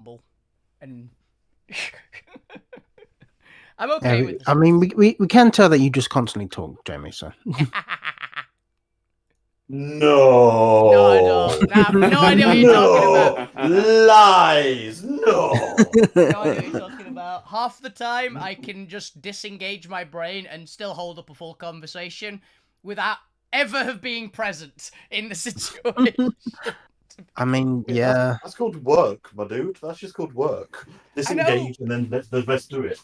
humble, and I'm okay with this. I mean, we can tell that you just constantly talk, Jamie. So. No. Not at all. Nah, I've no idea what you're talking about. Lies. No. No idea what you're talking about. Half the time, I can just disengage my brain and still hold up a full conversation without ever have being present in the situation. I mean, yeah. That's called work, my dude. That's just called work. Disengage and then let the rest do it.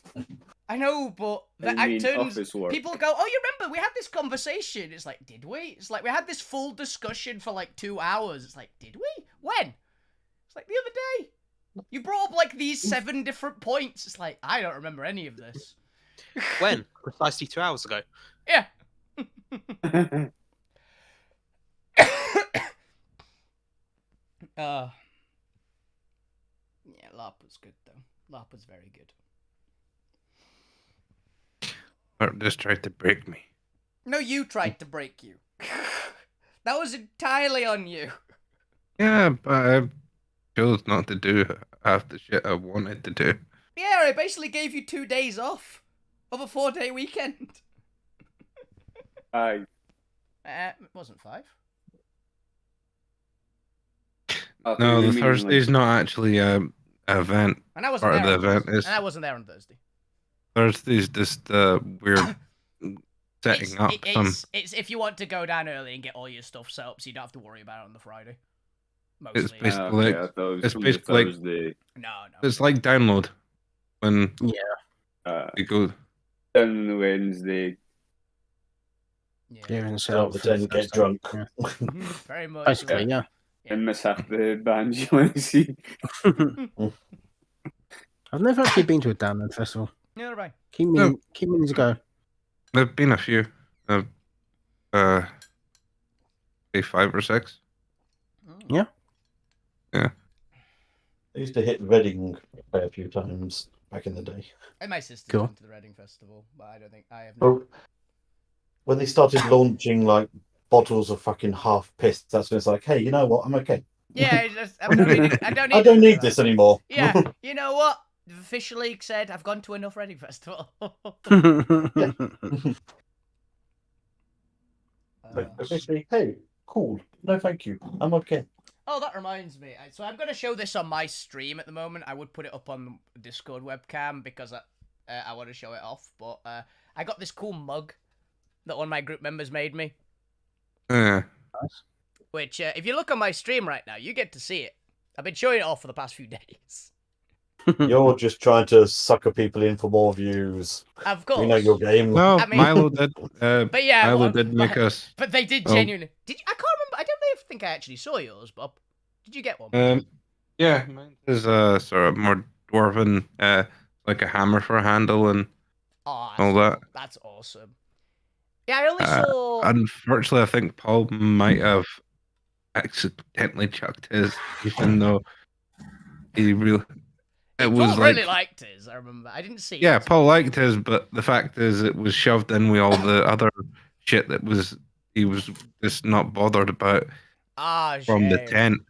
I know, but the actors, people go, "Oh, you remember we had this conversation?" It's like, did we? It's like we had this full discussion for like 2 hours. It's like, did we? When? It's like the other day. You brought up like these 7 different points. It's like I don't remember any of this. When? Precisely 2 hours ago. Yeah. Yeah, LARP was good though. LARP was very good. Just tried to break me. No, you tried to break you. That was entirely on you. Yeah, but I chose not to do half the shit I wanted to do. Yeah, I basically gave you 2 days off of a 4-day weekend. Aye. It wasn't 5. No, the Thursday's not actually an event. And I wasn't part there of the event is and I wasn't there on Thursday. Thursday's just weird setting up. It's if you want to go down early and get all your stuff set up, so you don't have to worry about it on the Friday. Mostly. It's basically it's basically Thursday. No. It's like download when you go down on the Wednesday. Yeah, set up the day and get drunk. Yeah. Very much. Basically, yeah. And miss half the bands you want to see. I've never actually been to a download festival. Yeah, right. Keep meaning to go. There've been a few. Say 5 or 6. Yeah. I used to hit Reading a fair few times back in the day. And my sister's been to the Reading Festival, but I don't think I have. When they started launching like bottles of fucking half piss, that's when it's like, hey, you know what? I'm okay. Yeah, I don't need this anymore. Yeah, you know what? They've officially said I've gone to enough Reading Festival. Officially, hey, cool. No, thank you. I'm okay. Oh, that reminds me. So I'm going to show this on my stream at the moment. I would put it up on the Discord webcam because I want to show it off. But I got this cool mug that one of my group members made me. Yeah. Which, if you look on my stream right now, you get to see it. I've been showing it off for the past few days. You're just trying to sucker people in for more views. Of course. We know your game. No, I mean, Milo did. But yeah, Milo did make us. But they did genuinely. Did you? I can't remember. I don't think I actually saw yours, Bob. Did you get one? Yeah, mine is sort of more dwarven, like a hammer for a handle and all that. That's awesome. Yeah, I only saw. Unfortunately, I think Paul might have accidentally chucked his, even though he really. It was Paul really liked his. I remember. I didn't see. Yeah, it. Paul liked his, but the fact is, it was shoved in with all the other shit that he was just not bothered about from the tent.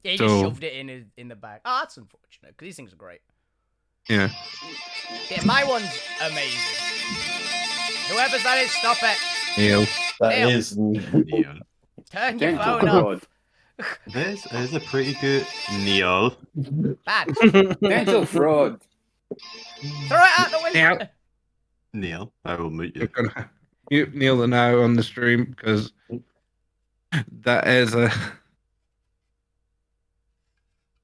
Yeah, he just shoved it in the bag. Oh, that's unfortunate because these things are great. Yeah. Yeah, my one's amazing. Whoever's that is, stop it. Neil. That is Neil. Turn your phone off. This is a pretty good Neil. Bad. Dental fraud. Throw it out the window. Neil, I will mute you. You're gonna mute Neil now on the stream because that is a.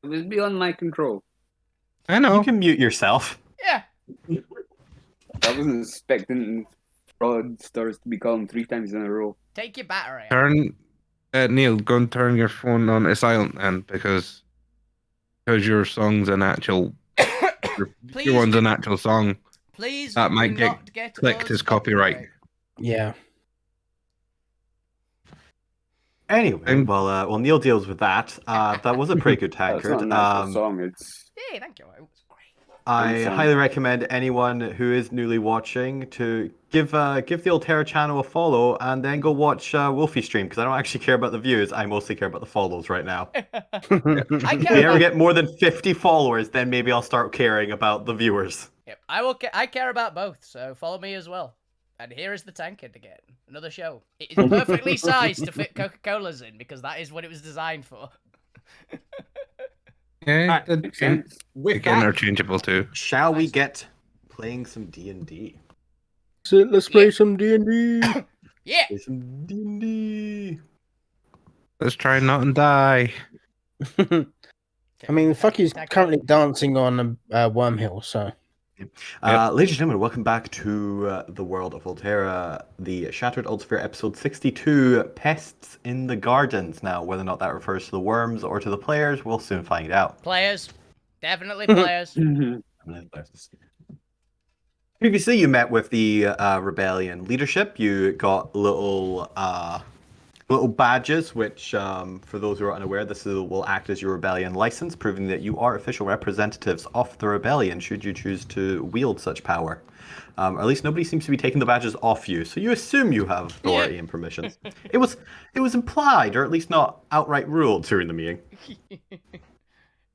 It was beyond my control. I know. You can mute yourself. Yeah. I wasn't expecting fraudsters to be called 3 times in a row. Take your battery out. Turn, Neil, go and turn your phone on silent then, because your song's an actual. your one's an actual song. Please. That might get clicked as copyright. Yeah. Anyway, well, Neil deals with that. That was a pretty good tankard. It's not an actual song. It's. Yeah, thank you. It was great. I highly recommend anyone who is newly watching to give the Alterra channel a follow and then go watch Wolfie stream, because I don't actually care about the views. I mostly care about the follows right now. I If care we ever about... get more than 50 followers, then maybe I'll start caring about the viewers. Yep, I care about both, so follow me as well. And here is the tankard again. Another show. It is perfectly sized to fit Coca-Cola's in, because that is what it was designed for. Yeah, Makes sense. With again, interchangeable too. shall we get playing some D&D? So let's play some D&D. Yeah! Play some D&D. Let's try not and die. I mean, fuck you's currently dancing on a Wormhill, so... Ladies and gentlemen, welcome back to the world of Alterra, the Shattered Altsphere episode 62, Pests in the Gardens. Now, whether or not that refers to the worms or to the players, we'll soon find out. Players. Definitely players. Previously, you met with the rebellion leadership. You got little badges, which, for those who are unaware, will act as your rebellion license, proving that you are official representatives of the rebellion, should you choose to wield such power. Or at least nobody seems to be taking the badges off you, so you assume you have authority and permissions. It was implied, or at least not outright ruled during the meeting.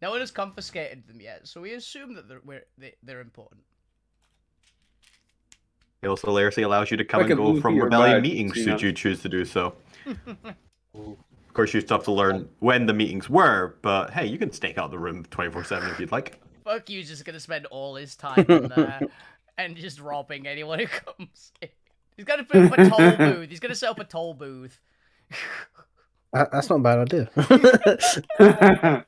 No one has confiscated them yet, so we assume that they're important. It also hilariously allows you to come Like and a go movie from or rebellion badge, meetings you know. should you choose to do so. Of course, you still have to learn when the meetings were, but hey, you can stake out the room 24/7 if you'd like. Fuck you, just gonna spend all his time in there and just robbing anyone who comes in. He's gonna put up a toll booth. He's gonna set up a toll booth. That's not a bad idea.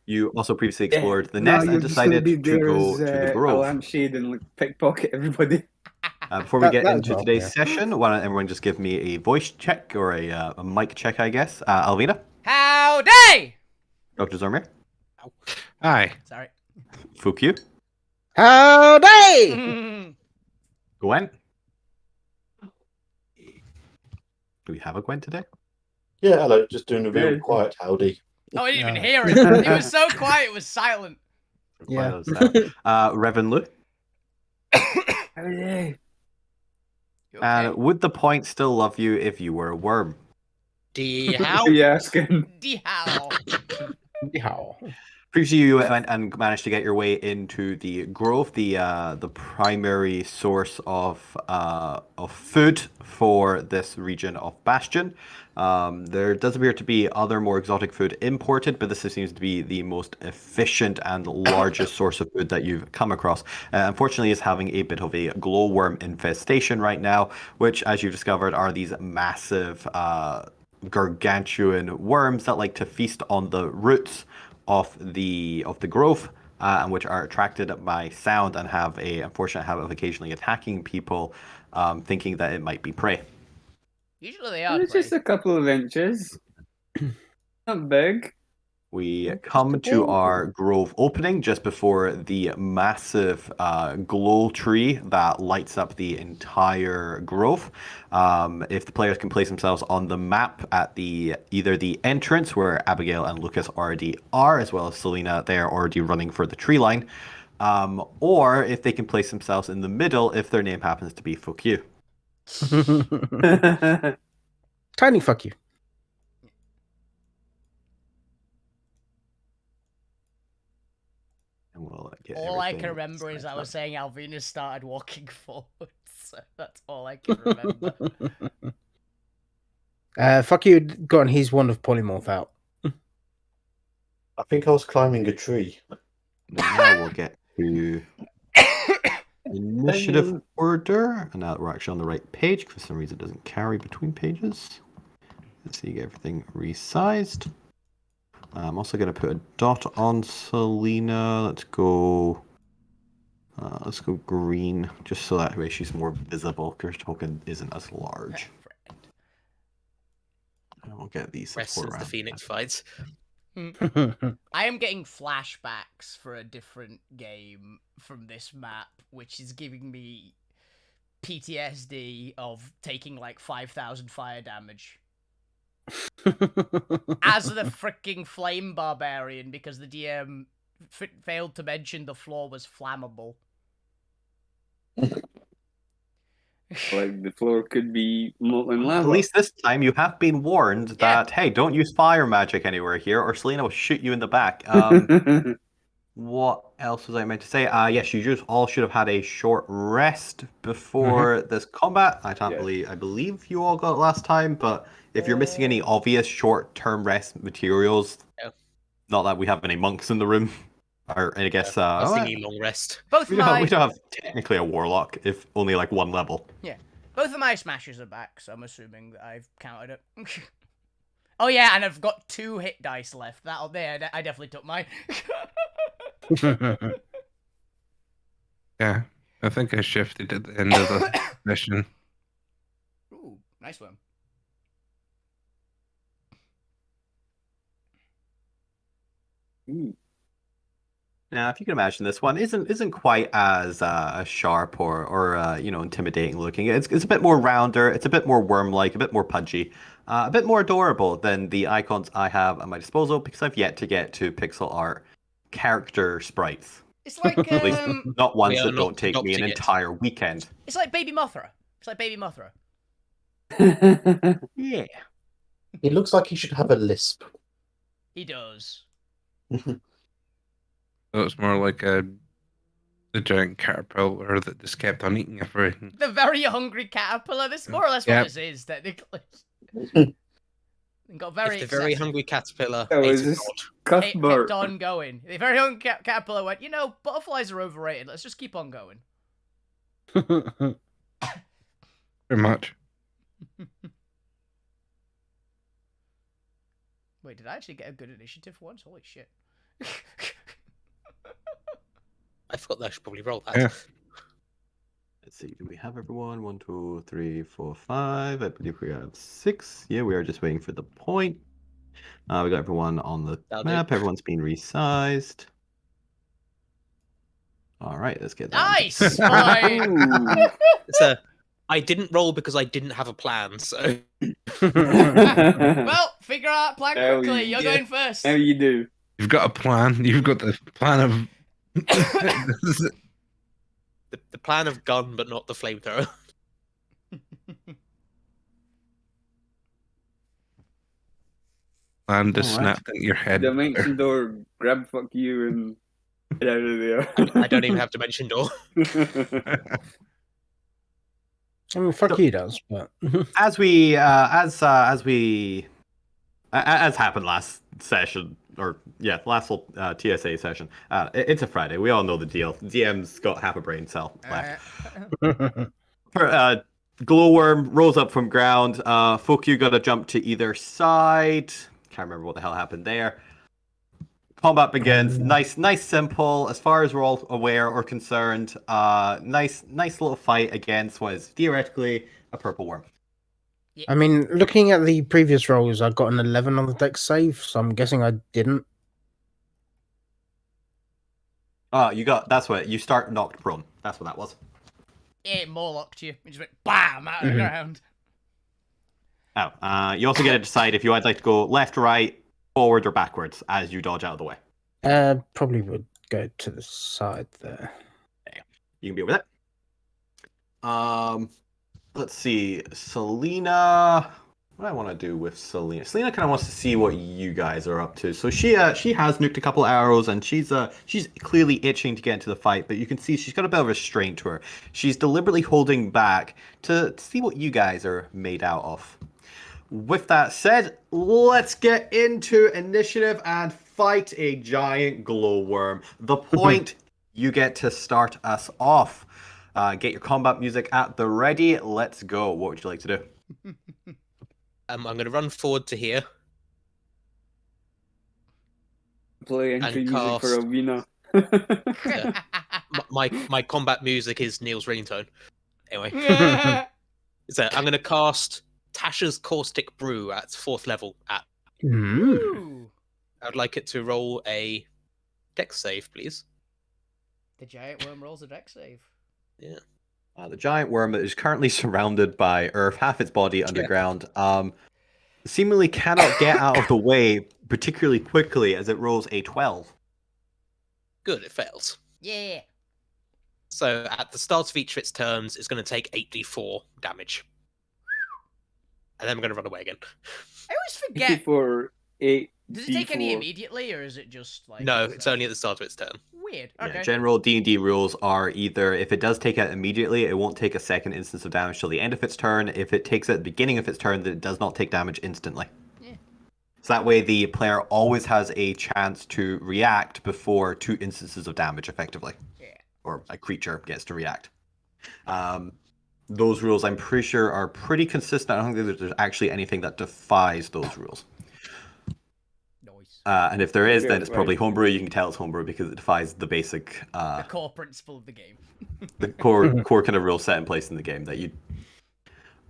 You also previously explored the nest and you're just gonna decided be to there go as, to the a grove. lampshade and like pickpocket everybody. Before we get That into as well, today's yeah. session, why don't everyone just give me a voice check or a mic check, I guess. Alvina, Howdy! Dr. Zormir, Aye. Sorry. Fukyu, Howdy! Gwen. Do we have a Gwen today? Yeah, hello. Just doing a real Yeah. quiet howdy. Oh, I didn't even No. hear it. It was so quiet, it was silent. Yeah. What was that? Reverend Lou. Howdy. You And okay? would the point still love you if you were a worm? How? Who you asking? D-how. How? Previously, you went and managed to get your way into the grove, the primary source of food for this region of Bastion. There does appear to be other more exotic food imported, but this seems to be the most efficient and largest source of food that you've come across. Unfortunately, is having a bit of a glowworm infestation right now, which, as you've discovered, are these massive, gargantuan worms that like to feast on the roots of the grove, and which are attracted by sound and have a unfortunate habit of occasionally attacking people, thinking that it might be prey. Usually they are. It's just a couple of inches. Not big. We come to our grove opening just before the massive glow tree that lights up the entire grove. If the players can place themselves on the map at either the entrance where Abigail and Lucas already are, as well as Selena, they are already running for the tree line, or if they can place themselves in the middle if their name happens to be Fuck You. Tiny fuck you. And we'll get All I can everything remember is set I was up. saying Alvina started walking forwards. So that's all I can remember. Fuck you had gotten his wand of polymorph out. I think I was climbing a tree. Now we'll get to initiative order. And now that we're actually on the right page, for some reason it doesn't carry between pages. Let's see, get everything resized. I'm also going to put a dot on Selena. Let's go green, just so that way she's more visible, because her token isn't as large. And we'll get these Rest support since the around. Phoenix fights. I am getting flashbacks for a different game from this map, which is giving me PTSD of taking like 5,000 fire damage. As the freaking flame barbarian, because the DM failed to mention the floor was flammable. Like the floor could be molten lava. At least this time you have been warned that, hey, don't use fire magic anywhere here, or Selena will shoot you in the back. What else was I meant to say? Yes, you just all should have had a short rest before this combat. I believe you all got it last time, but if you're missing any obvious short-term rest materials, not that we have any monks in the room, or I guess I was thinking long rest. we don't have technically a warlock, if only like one level. Yeah. Both of my smashes are back, so I'm assuming that I've counted it. Oh yeah, and I've got 2 hit dice left. That'll there. I definitely took mine. Yeah, I think I shifted at the end of the mission. Ooh, nice one. Now, if you can imagine, this one isn't quite as sharp or intimidating looking. It's a bit more rounder. It's a bit more worm-like, a bit more pudgy, a bit more adorable than the icons I have at my disposal because I've yet to get to pixel art character sprites. It's like At least not ones that don't take me an it. entire weekend. It's like Baby Mothra. It's like Baby Mothra. Yeah. He looks like he should have a lisp. He does. So it's more like a giant caterpillar that just kept on eating everything. The very hungry caterpillar. This is more or less what this is, technically. Got very If the very hungry caterpillar Oh, ate is a this god. Cuthbert? kept on going. The very hungry caterpillar went, butterflies are overrated. Let's just keep on going. Very much. Wait, did I actually get a good initiative once? Holy shit. I forgot that I should probably roll that. Yeah. Let's see, do we have everyone? 1, 2, 3, 4, 5. I believe we have 6. Yeah, we are just waiting for the point. We got everyone on the map. Everyone's been resized. All right, let's get that. Nice! Boy! I didn't roll because I didn't have a plan, so... Well, figure out plan quickly. You're going first. How you do? You've got a plan. You've got the plan of... The plan of gun, but not the flamethrower. And just snapped into your head. Dimension door, grab fuck you and get out of there. I don't even have dimension door. I mean, fuck you does, but as happened last session, or last little TSA session. It's a Friday. We all know the deal. DM's got half a brain cell left. Glowworm rose up from ground. Fuck you, gotta jump to either side. Can't remember what the hell happened there. Combat begins. Nice, simple. As far as we're all aware or concerned, nice little fight against what is theoretically a purple worm. I mean, looking at the previous rolls, I got an 11 on the dex save, so I'm guessing I didn't. That's what you start knocked prone. That's what that was. It Morlocked you. It just went BAM out of the ground. You also get to decide if you would like to go left, right, forward, or backwards as you dodge out of the way. Probably would go to the side there. You can be with it. Let's see, Selena. What do I want to do with Selena? Selena kind of wants to see what you guys are up to. So she has nuked a couple arrows, and she's clearly itching to get into the fight. But you can see she's got a bit of restraint to her. She's deliberately holding back to see what you guys are made out of. With that said, let's get into initiative and fight a giant glowworm. The point, you get to start us off. Get your combat music at the ready. Let's go. What would you like to do? I'm going to run forward to here. Play entry music for Ovina. My combat music is Neil's ringtone. Anyway. So I'm going to cast Tasha's Caustic Brew at 4th level. I'd like it to roll a dex save, please. The giant worm rolls a dex save. Yeah. The giant worm is currently surrounded by earth, half its body underground. Seemingly cannot get out of the way particularly quickly as it rolls a 12. Good, it fails. Yeah. So at the start of each of its turns, it's going to take 8d4 damage. And then we're going to run away again. I always forget. For 8. Does it take any immediately, or is it just like? No, it's only at the start of its turn. Weird. Okay. Yeah, general D&D rules are either if it does take it immediately, it won't take a second instance of damage till the end of its turn. If it takes it at the beginning of its turn, then it does not take damage instantly. Yeah. So that way the player always has a chance to react before 2 instances of damage, effectively. Yeah. Or a creature gets to react. Those rules, I'm pretty sure, are pretty consistent. I don't think that there's actually anything that defies those rules. Nice. And if there is, Yeah, then it's right. probably homebrew. You can tell it's homebrew because it defies the basic, The core principle of the game. the core kind of rules set in place in the game that you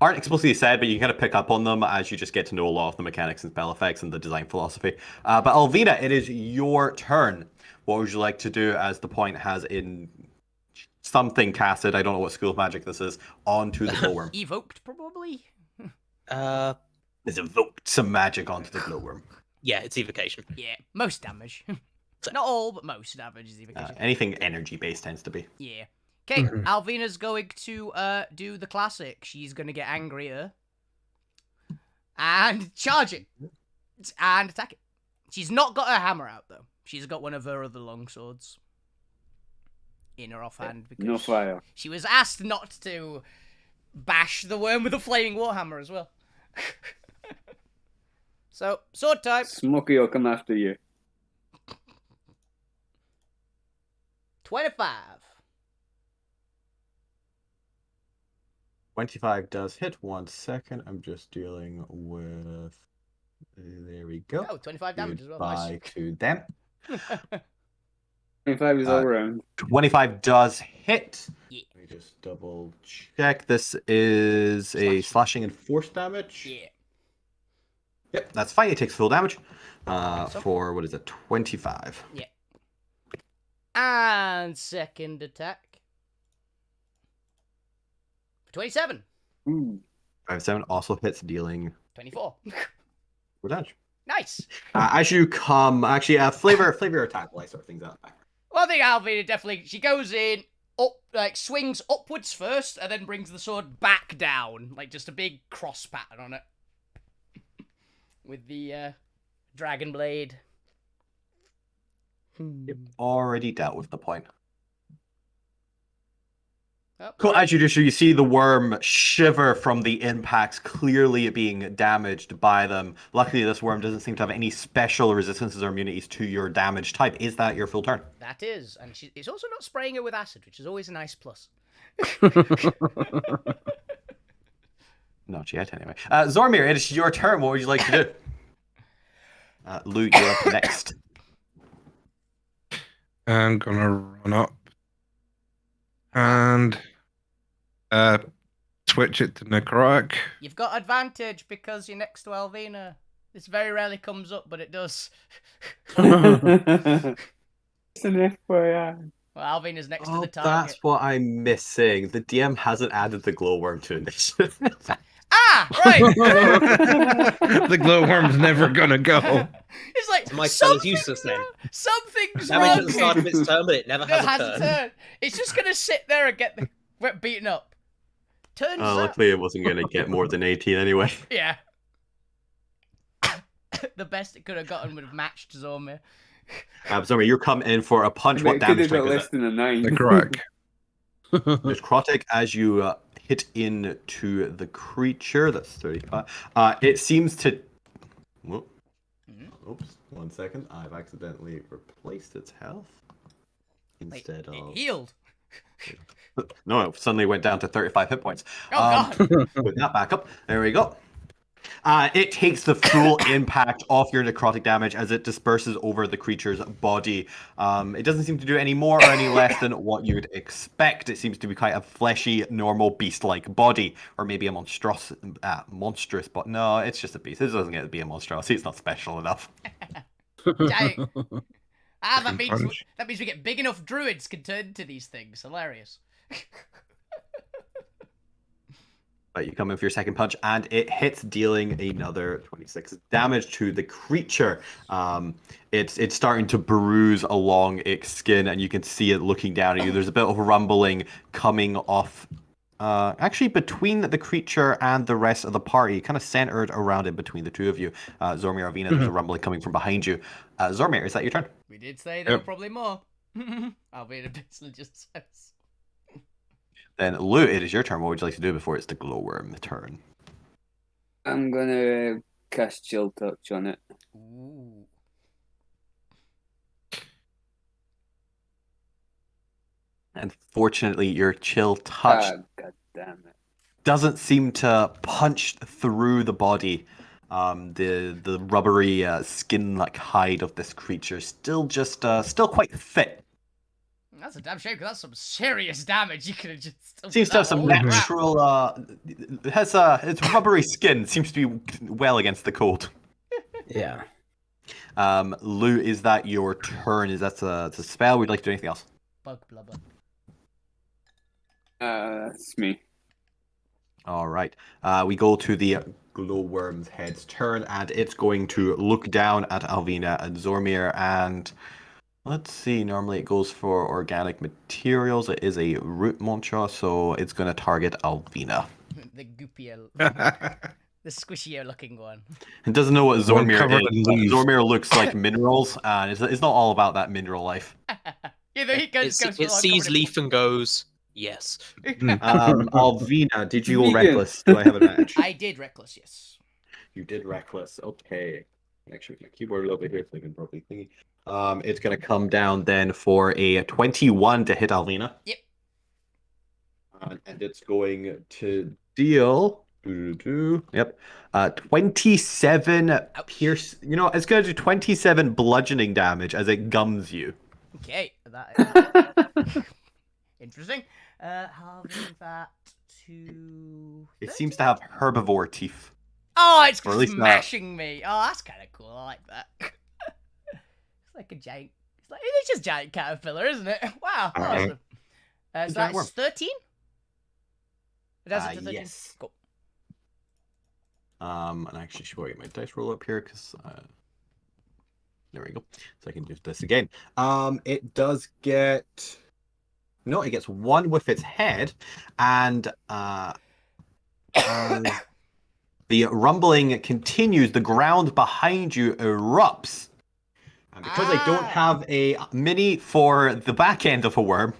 aren't explicitly said, but you can kind of pick up on them as you just get to know a lot of the mechanics and spell effects and the design philosophy. But Alvina, it is your turn. What would you like to do as the point has in something casted, I don't know what school of magic this is, onto the glowworm? Evoked, probably. It's evoked some magic onto the glowworm. Yeah, it's evocation. Yeah, most damage. Not all, but most damage is evocation. Anything energy based tends to be. Yeah. Okay, Alvina's going to do the classic. She's going to get angrier. And charge it. And attack it. She's not got her hammer out, though. She's got one of her other longswords in her offhand. Because No fire. she was asked not to bash the worm with a flaming warhammer as well. So, sword type. Smokey will come after you. 25. 25 does hit. 1 second. I'm just dealing with. There we go. Oh, 25 damage as well. Nice. Goodbye to them. 25 is all round. 25 does hit. Yeah. Let me just double check. This is a slashing and force damage. Yeah. Yep, that's fine. It takes full damage. Awesome. For what is it? 25. Yeah. And second attack. 27. Ooh. 57 also hits, dealing 24. 4 damage. Nice. As you come, actually, flavor attack will I sort things out. Well, I think Alvina definitely, she goes in, up, like, swings upwards first, and then brings the sword back down, like just a big cross pattern on it. With the, dragon blade. Yep, already dealt with the point. Oh, Cool. As you do so, you see the worm shiver from the impacts, clearly being damaged by them. Luckily, this worm doesn't seem to have any special resistances or immunities to your damage type. Is that your full turn? That is, and it's also not spraying her with acid, which is always a nice plus. Not yet, anyway. Zormir, it is your turn. What would you like to do? Loot, you're up next. I'm gonna run up and switch it to necrotic. You've got advantage because you're next to Alvina. This very rarely comes up, but it does. It's an FYI. Well, Alvina's next to Oh, the target. that's what I'm missing. The DM hasn't added the glowworm to initiative. Ah, right! The glowworm's never gonna go. It's like, My spell is useless then. Something's Damage wrong. at the start of its turn, but it never It has has a a turn. turn. It's just going to sit there and get beaten up. Turns out... Luckily, it wasn't going to get more than 18 anyway. Yeah. The best it could have gotten would have matched Zormir. Zormir, you come in for a punch. But What it could damage have got type is less it? than a 9. Necrotic. Necrotic, as you hit into the creature. That's 35. It seems to... Whoop. Oops, 1 second. I've accidentally replaced its health. Instead It of... healed. No, it suddenly went down to 35 hit points. Oh, God. Put that back up. There we go. It takes the full impact of your necrotic damage as it disperses over the creature's body. It doesn't seem to do any more or any less than what you'd expect. It seems to be quite a fleshy, normal beast-like body, or maybe a monstrous, but no, it's just a beast. It doesn't get to be a monstrosity. It's not special enough. Dang. That means Punch. we get big enough druids can turn into these things. Hilarious. But you come in for your second punch, and it hits, dealing another 26 damage to the creature. It's starting to bruise along its skin, and you can see it looking down at you. There's a bit of rumbling coming off, actually between the creature and the rest of the party, kind of centered around it between the two of you. Zormir, Alvina, there's a rumbling coming from behind you. Zormir, is that your turn? We did say there were probably more. Alvina basically just says. Then, Lou, it is your turn. What would you like to do before it's the glowworm turn? I'm gonna cast Chill Touch on it. Ooh. Unfortunately, your Chill Touch God damn it. doesn't seem to punch through the body. The rubbery skin-like hide of this creature still quite fit. That's a damn shame, because that's some serious damage. You could have just... Seems to have some natural... its rubbery skin seems to be well against the cold. Yeah. Lou, is that your turn? Is that a spell? Would you like to do anything else? Bug blubber. It's me. All right. We go to the glowworm's head's turn, and it's going to look down at Alvina and Zormir, and... Let's see, normally it goes for organic materials. It is a root monster, so it's going to target Alvina. The goopier, the squishier looking one. It doesn't know what Zormir is. is. Zormir looks like minerals, and it's not all about that mineral life. It sees Leaf and goes, yes. Alvina, did you go reckless? Do I have an advantage? I did reckless, yes. You did reckless, okay. Actually, my keyboard a little bit here so I can probably thingy. It's going to come down then for a 21 to hit Alvina. Yep. And it's going to deal... Yep. 27 pierce... You know, it's going to do 27 bludgeoning damage as it gums you. Okay. That is... Interesting. Halving that to... It seems to have herbivore teeth. Oh, it's smashing me. Oh, that's kind of cool. I like that. It's like a giant... It's just giant caterpillar, isn't it? Wow. Awesome. So that's 13? It does it to 13? Yes. Cool. And actually, should I get my dice roll up here? Because... there we go. So I can do this again. It does get... No, it gets 1 with its head, and the rumbling continues. The ground behind you erupts. And because I don't have a mini for the back end of a worm,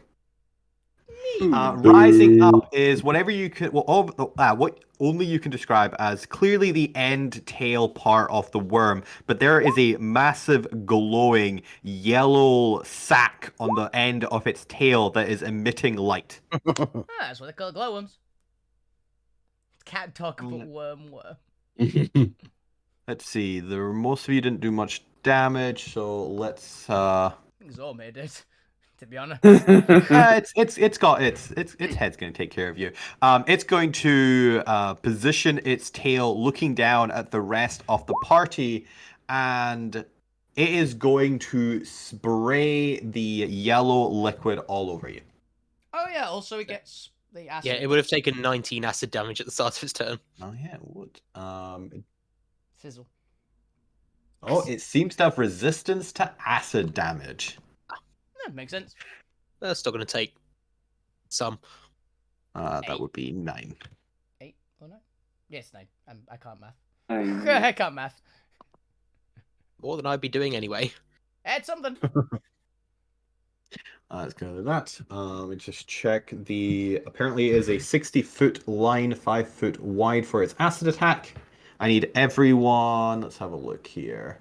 rising up is whatever you can... what only you can describe as clearly the end tail part of the worm, but there is a massive glowing yellow sac on the end of its tail that is emitting light. That's what they call glowworms. Can't talk about worm. Let's see. Most of you didn't do much damage, so let's... I think Zormir did, to be honest. It's got its head's going to take care of you. It's going to position its tail looking down at the rest of the party, and it is going to spray the yellow liquid all over you. Oh yeah, also it gets the acid. Yeah, it would have taken 19 acid damage at the start of its turn. Oh yeah, it would. Fizzle. Oh, it seems to have resistance to acid damage. That makes sense. That's still going to take some. That would be 9. 8 or 9? Yes, 9. I can't math. I'm- I can't math. More than I'd be doing anyway. Add something. Let's go to that. Let me just check. Apparently it is a 60-foot line, 5 foot wide for its acid attack. I need everyone. Let's have a look here.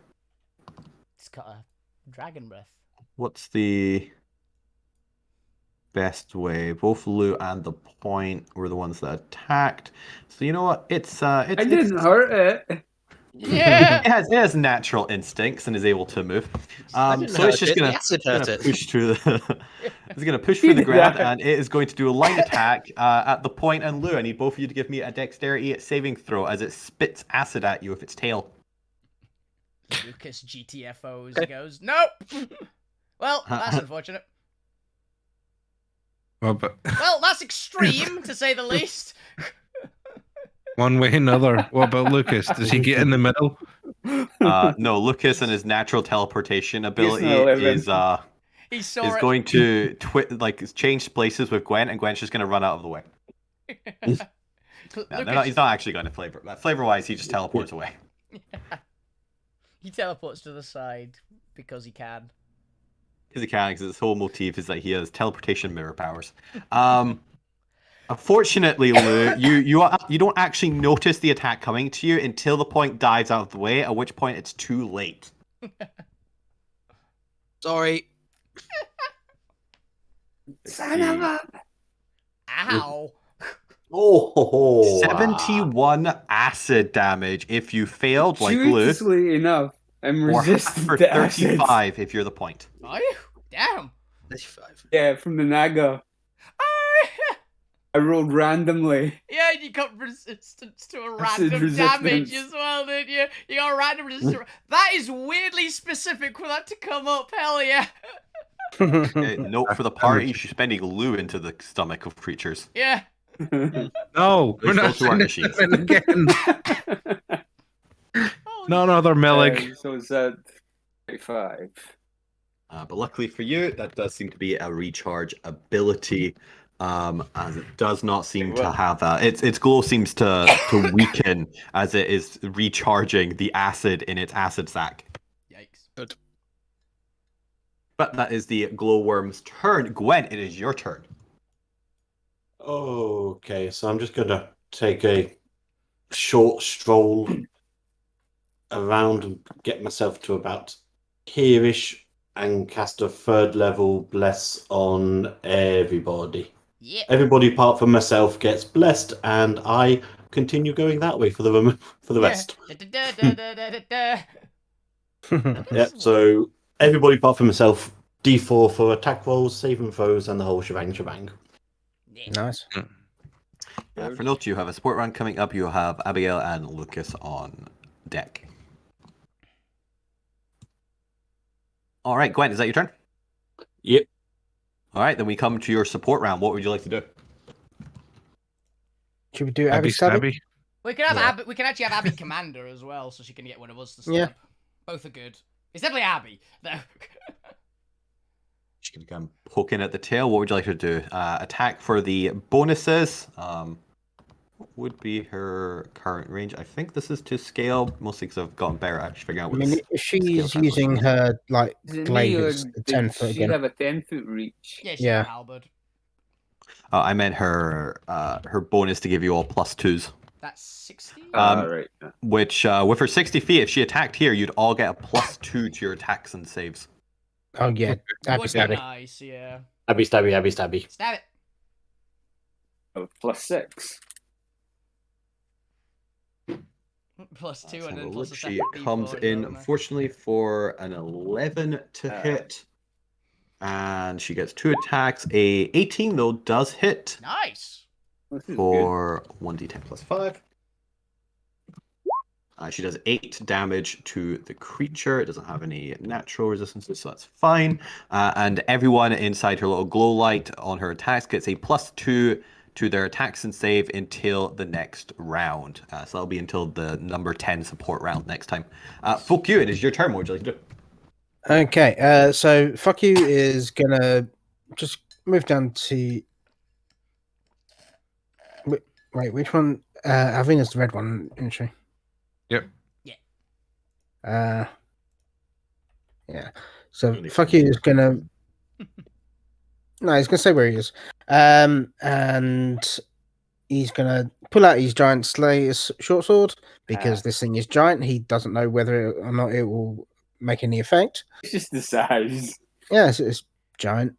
It's got a dragon breath. What's the best way? Both Lou and the Point were the ones that attacked. So you know what? I didn't hurt it. Yeah. It has natural instincts and is able to move. So it's just gonna push through the. It's gonna push through the ground, and it is going to do a line attack at the Point and Lou. I need both of you to give me a dexterity saving throw as it spits acid at you with its tail. Lucas GTFOs goes, nope. Well, that's unfortunate. Well, but Well, that's extreme to say the least. one way or another. What about Lucas? Does he get in the middle? No, Lucas and his natural teleportation ability He's is going to change places with Gwen, and Gwen's just going to run out of the way. No, he's not actually going to flavor. Flavor-wise, he just teleports away. He teleports to the side because he can. Because his whole motif is that he has teleportation mirror powers. Unfortunately, Lou, you don't actually notice the attack coming to you until the point dives out of the way, at which point it's too late. Sorry. Son of a... Ow. Oh, 71 acid damage if you failed, like Lou. Curiously enough, I'm Or resistant for to acid. 35 if you're the point. Are you? Damn. 35. Yeah, from the Naga. I rolled randomly. Yeah, and you got resistance to a Acid random damage resistance. as well, didn't you? You got random resistance. That is weirdly specific for that to come up. Hell yeah. Note for the party, she's spending Lou into the stomach of creatures. Yeah. No, we're They're not still to our sending machines. them in again. Not another Millig. So it's at 35. But luckily for you, that does seem to be a recharge ability, as it does not seem to have its glow seems to weaken as it is recharging the acid in its acid sac. Yikes. Good. But that is the glowworm's turn. Gwen, it is your turn. Okay, so I'm just gonna take a short stroll around and get myself to about here-ish and cast a 3rd level bless on everybody. Yeah. Everybody apart from myself gets blessed, and I continue going that way for the rest. Yep. So everybody apart from myself, D4 for attack rolls, saving throws, and the whole shebang. Nice. For note, you have a support round coming up. You have Abigail and Lucas on deck. All right, Gwen, is that your turn? Yep. All right, then we come to your support round. What would you like to do? Should we do Abby Stabby? We can have Abby. We can actually have Abby commander as well, so she can get one of us to stab. Yeah. Both are good. It's definitely Abby. No. She's going to come poking at the tail. What would you like her to do? Attack for the bonuses. What would be her current range? I think this is to scale, mostly because I've gotten better at figuring out what if she's using her blade, it's 10 foot She again. have a 10-foot reach. Yeah, she's Yeah. halberd. I meant her bonus to give you all +2s. That's 60. Right. Which, with her 60 feet, if she attacked here, you'd all get a +2 to your attacks and saves. Oh yeah, Abby Would be Stabby. nice, yeah. Abby stabby. Stab it. Oh, +6. +2 and then Look, plus a she second comes D4 as in, well, don't unfortunately, for an 11 to hit. And she gets 2 attacks. A 18, though, does hit Nice. for 1d10 plus 5. She does 8 damage to the creature. It doesn't have any natural resistances, so that's fine. And everyone inside her little glow light on her attacks gets a +2 to their attacks and save until the next round. So that'll be until the number 10 support round next time. Fuck you, it is your turn. What would you like to do? Okay, so fuck you is gonna just move down to. Wait, which one? Avina's the red one, isn't she? Yep. Yeah. Yeah. So fuck you is gonna. No, he's gonna say where he is. And he's gonna pull out his giant slayer's short sword because this thing is giant. He doesn't know whether or not it will make any effect. It's just the size. Yeah, it's giant.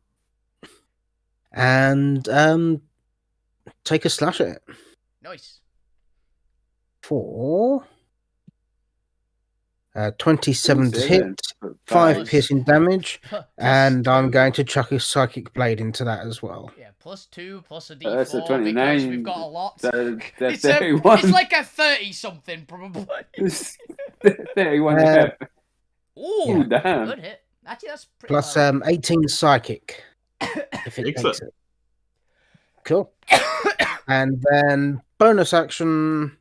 And take a slash at it. Nice. For 27 to hit, 5 5 piercing damage, Plus and I'm 2. going to chuck a psychic blade into that as well. Yeah, +2 plus a D4 That's a because 29. we've got a lot. That's It's 31. it's like a 30-something probably. 31 Uh, hit. Ooh, Ooh, damn. good hit. Actually, that's pretty Plus low. 18 psychic if it Excellent. takes it. Cool. And then bonus action,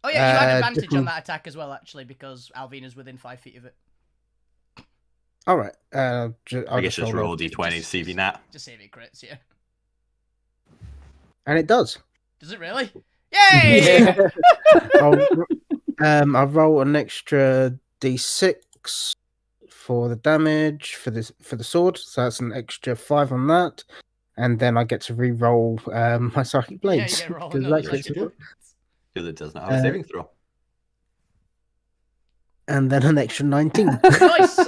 Oh yeah, you had advantage on that attack as well, actually, because Alvina's within 5 feet of it. All right. I guess just roll d20 see if you nat. Just save it crits, yeah. And it does. Does it really? Yay! I'll roll an extra d6 for the damage for the sword, so that's an extra 5 on that, and then I get to re-roll my psychic blades. Yeah, you get roll another because it does not have a saving throw. And then an extra 19. Nice.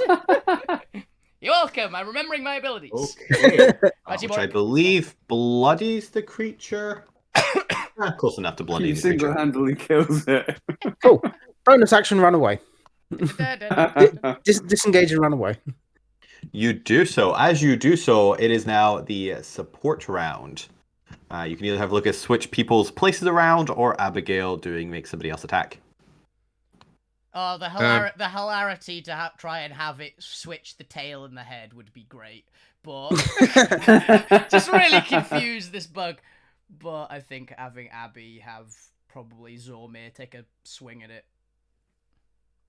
You're welcome. I'm remembering my abilities. Okay. Which I believe bloodies the creature. Close enough to bloody the creature. Single-handedly kills it. Cool. Bonus action, run away. Disengage and run away. You do so. As you do so, it is now the support round. You can either have Lucas switch people's places around, or Abigail make somebody else attack. Oh, the hilarity to try and have it switch the tail and the head would be great, but just really confuse this bug. But I think having Abby have probably Zormir take a swing at it.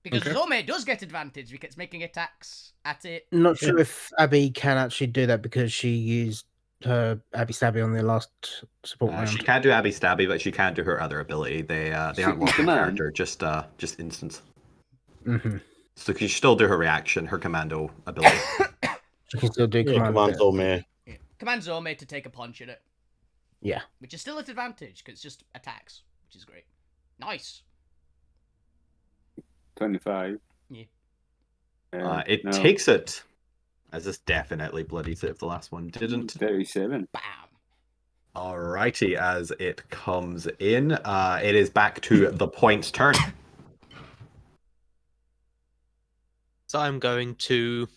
Because Zormir does get advantage because it's making attacks at it. Not sure if Abby can actually do that because she used her Abby Stabby on the last support round. She can't do Abby Stabby, but she can do her other ability. They aren't locked character, just instance. Mm-hmm. So she can still do her reaction, her commando ability. She can still do command Zormir. Yeah. Command Zormir to take a punch at it. Yeah. Which is still at advantage because it's just attacks, which is great. Nice. 25. Yeah. It takes it, as this definitely bloodies it if the last one didn't. 37. Bam. Alrighty, as it comes in, it is back to the point's turn. So I'm going to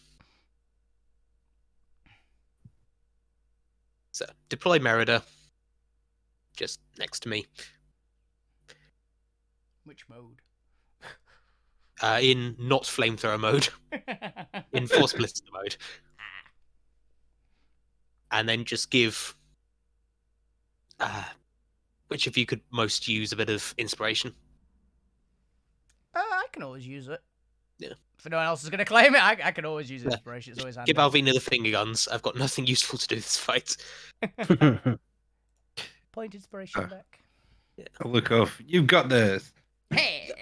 deploy Merida just next to me. Which mode? In not flamethrower mode. In Force Blister mode. And then just give which of you could most use a bit of inspiration? I can always use it. Yeah. If no one else is going to claim it, I can always use inspiration. It's always handy. Give Alvina the finger guns. I've got nothing useful to do this fight. Point inspiration back. Yeah. Look off. You've got this. Hey!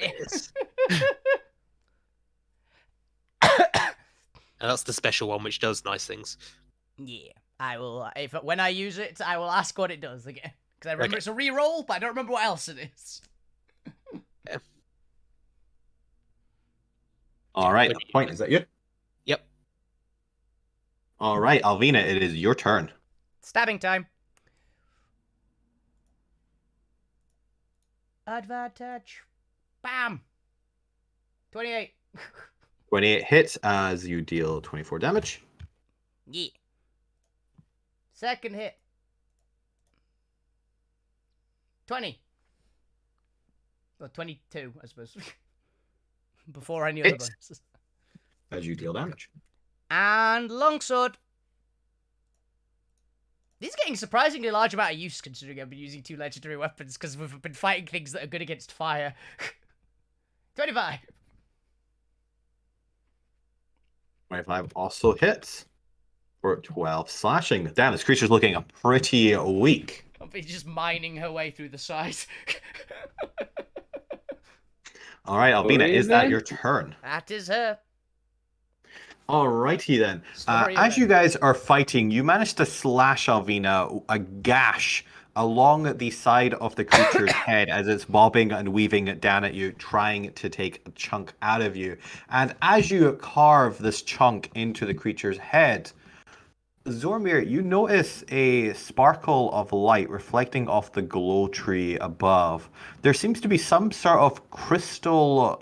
And that's the special one, which does nice things. Yeah, I will. When I use it, I will ask what it does again. Because I remember it's a reroll, but I don't remember what else it is. Yeah. All right, point. Is that you? Yep. All right, Alvina, it is your turn. Stabbing time. Advantage. Bam. 28. 28 hits as you deal 24 damage. Yeah. Second hit. 20. Well, 22, I suppose. Before any other bonuses. As you deal damage. And longsword. This is getting a surprisingly large amount of use considering I've been using 2 legendary weapons because we've been fighting things that are good against fire. 25. 25 also hits for 12 slashing. Damn, this creature's looking pretty weak. I'll be just mining her way through the side. All right, Alvina, is that your turn? That is her. Alrighty then. As you guys are fighting, you manage to slash Alvina a gash along the side of the creature's head as it's bobbing and weaving down at you, trying to take a chunk out of you. And as you carve this chunk into the creature's head, Zormir, you notice a sparkle of light reflecting off the glow tree above. There seems to be some sort of crystal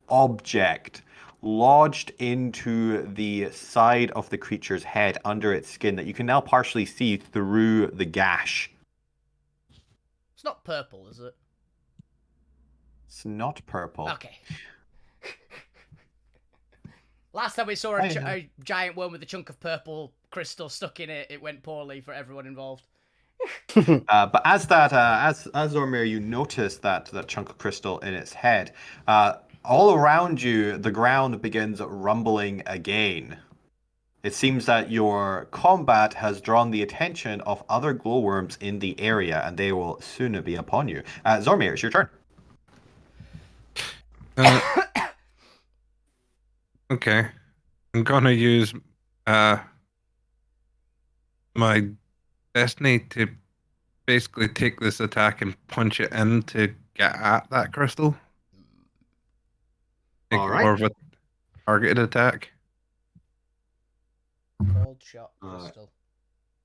object lodged into the side of the creature's head under its skin that you can now partially see through the gash. It's not purple, is it? It's not purple. Okay. Last time we saw a giant worm with a chunk of purple crystal stuck in it, it went poorly for everyone involved. But as Zormir, you notice that chunk of crystal in its head. All around you, the ground begins rumbling again. It seems that your combat has drawn the attention of other glowworms in the area, and they will soon be upon you. Zormir, it's your turn. Okay. I'm gonna use my destiny to basically take this attack and punch it in to get at that crystal. Make All it right. more of a targeted attack. Cold shot crystal.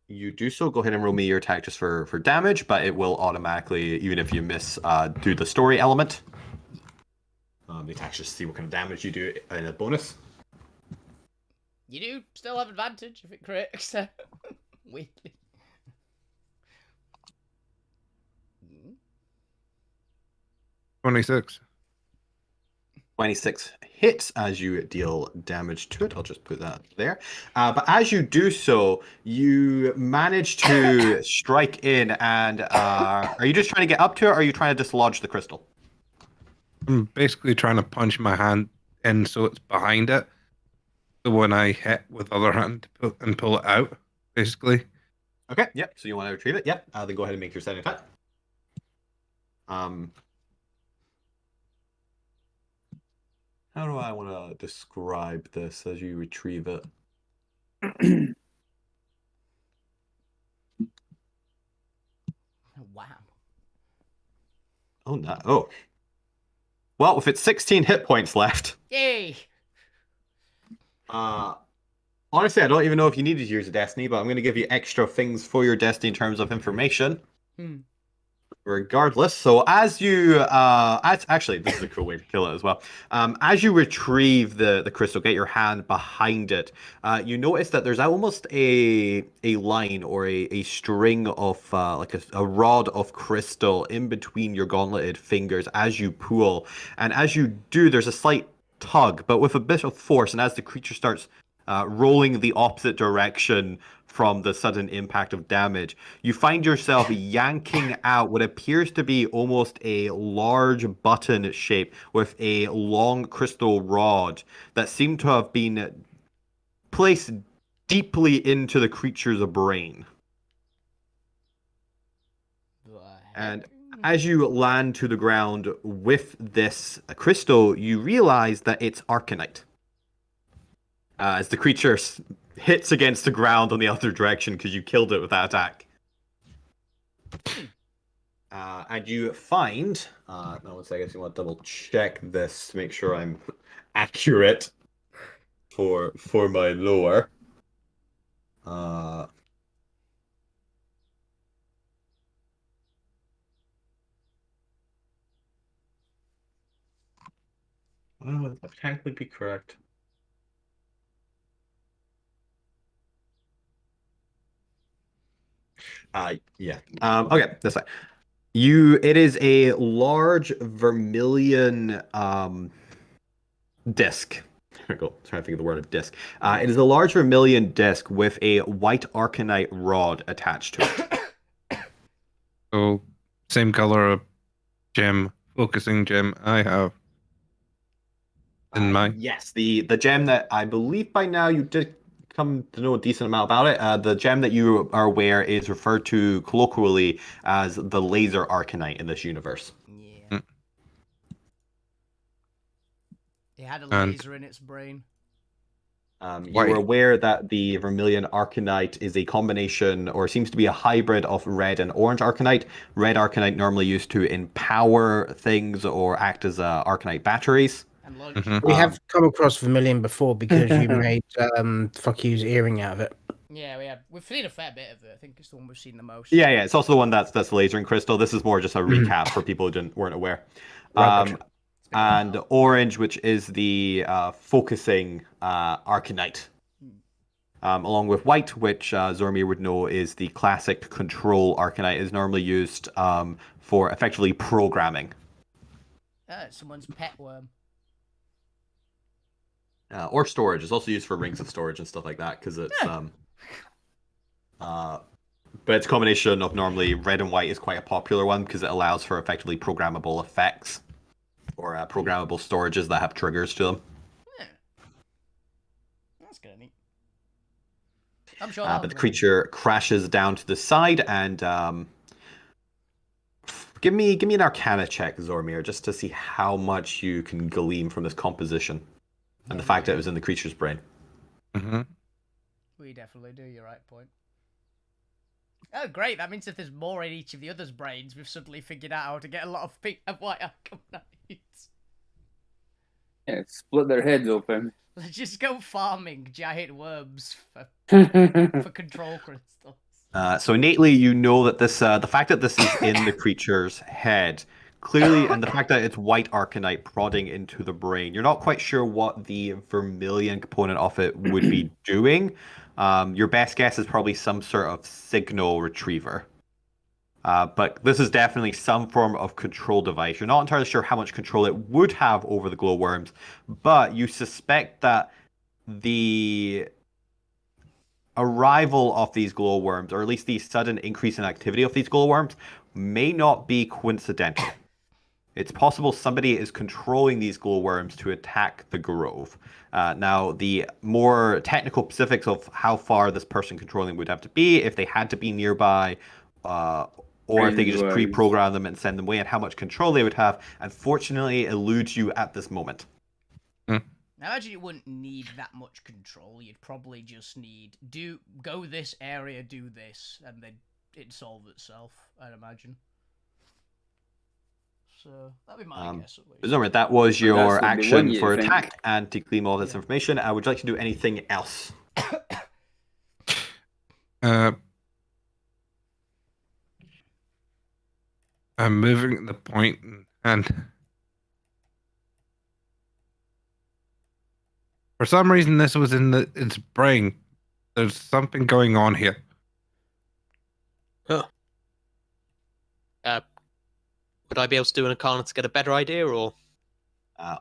You do so. Go ahead and roll me your attack just for damage, but it will automatically, even if you miss, do the story element. The attack just see what kind of damage you do in a bonus. You do still have advantage if it crits. Weirdly. 26. 26 hits as you deal damage to it. I'll just put that there. But as you do so, you manage to strike in and are you just trying to get up to it, or are you trying to dislodge the crystal? I'm basically trying to punch my hand in so it's behind it. So when I hit with the other hand and pull it out, basically. Okay, yep. So you want to retrieve it? Yep. Then go ahead and make your second attack. How do I want to describe this as you retrieve it? Wow. Oh, no. Oh. Well, with its 16 hit points left. Yay! Honestly, I don't even know if you needed to use a destiny, but I'm going to give you extra things for your destiny in terms of information. Regardless, so as you actually, this is a cool way to kill it as well. As you retrieve the crystal, get your hand behind it, you notice that there's almost a line or a string of like a rod of crystal in between your gauntleted fingers as you pull, and as you do, there's a slight tug, but with a bit of force, and as the creature starts rolling the opposite direction from the sudden impact of damage, you find yourself yanking out what appears to be almost a large button shape with a long crystal rod that seemed to have been placed deeply into the creature's brain. And as you land to the ground with this crystal, you realize that it's Arcanite. As the creature hits against the ground on the other direction because you killed it with that attack. And you find... now, one second, I guess you want to double check this to make sure I'm accurate for my lore. Well, that technically be correct. Yeah. Okay, that's fine. It is a large vermilion disc. There we go. I'm trying to think of the word of disc. It is a large vermilion disc with a white arcanite rod attached to it. So, same color of gem, focusing gem I have in mind. Yes, the gem that I believe by now you did come to know a decent amount about it. The gem that you are aware is referred to colloquially as the laser arcanite in this universe. Yeah. It had a laser in its brain. You were aware that the Vermilion Arcanite is a combination, or seems to be a hybrid of red and orange Arcanite. Red Arcanite normally used to empower things or act as Arcanite batteries. We have come across Vermilion before because you made fuck you's earring out of it. Yeah, we've seen a fair bit of it. I think it's the one we've seen the most. Yeah, it's also the one that's lasering crystal. This is more just a recap for people who weren't aware. And orange, which is the focusing Arcanite. Along with white, which Zormir would know is the classic control Arcanite, is normally used for effectively programming. It's someone's pet worm. Or storage. It's also used for rings of storage and stuff like that, because it's But it's a combination of normally red and white is quite a popular one because it allows for effectively programmable effects or programmable storages that have triggers to them. Yeah. That's kind of neat. I'm sure. But the creature crashes down to the side and give me an Arcana check, Zormir, just to see how much you can glean from this composition and the fact that it was in the creature's brain. Mm-hmm. We definitely do. You're right, point. Oh, great. That means if there's more in each of the others' brains, we've suddenly figured out how to get a lot of pink and white Arcanites. Yeah, split their heads open. Let's just go farming giant worms for control crystals. So innately, you know that this, the fact that this is in the creature's head, clearly, and the fact that it's white Arcanite prodding into the brain, you're not quite sure what the vermilion component of it would be doing. Your best guess is probably some sort of signal retriever. But this is definitely some form of control device. You're not entirely sure how much control it would have over the glowworms, but you suspect that the arrival of these glowworms, or at least the sudden increase in activity of these glowworms, may not be coincidental. It's possible somebody is controlling these glowworms to attack the grove. Now, the more technical specifics of how far this person controlling would have to be, if they had to be nearby, or if they could just pre-program them and send them away, and how much control they would have, unfortunately eludes you at this moment. I imagine you wouldn't need that much control. You'd probably just need go this area, do this, and then it'd solve itself, I'd imagine. So that'd be my guess at least. Remember, that was your action for attack and to claim all this information. Would you like to do anything else? I'm moving the point and for some reason this was in its brain. There's something going on here. Huh. Would I be able to do an Arcana to get a better idea, or?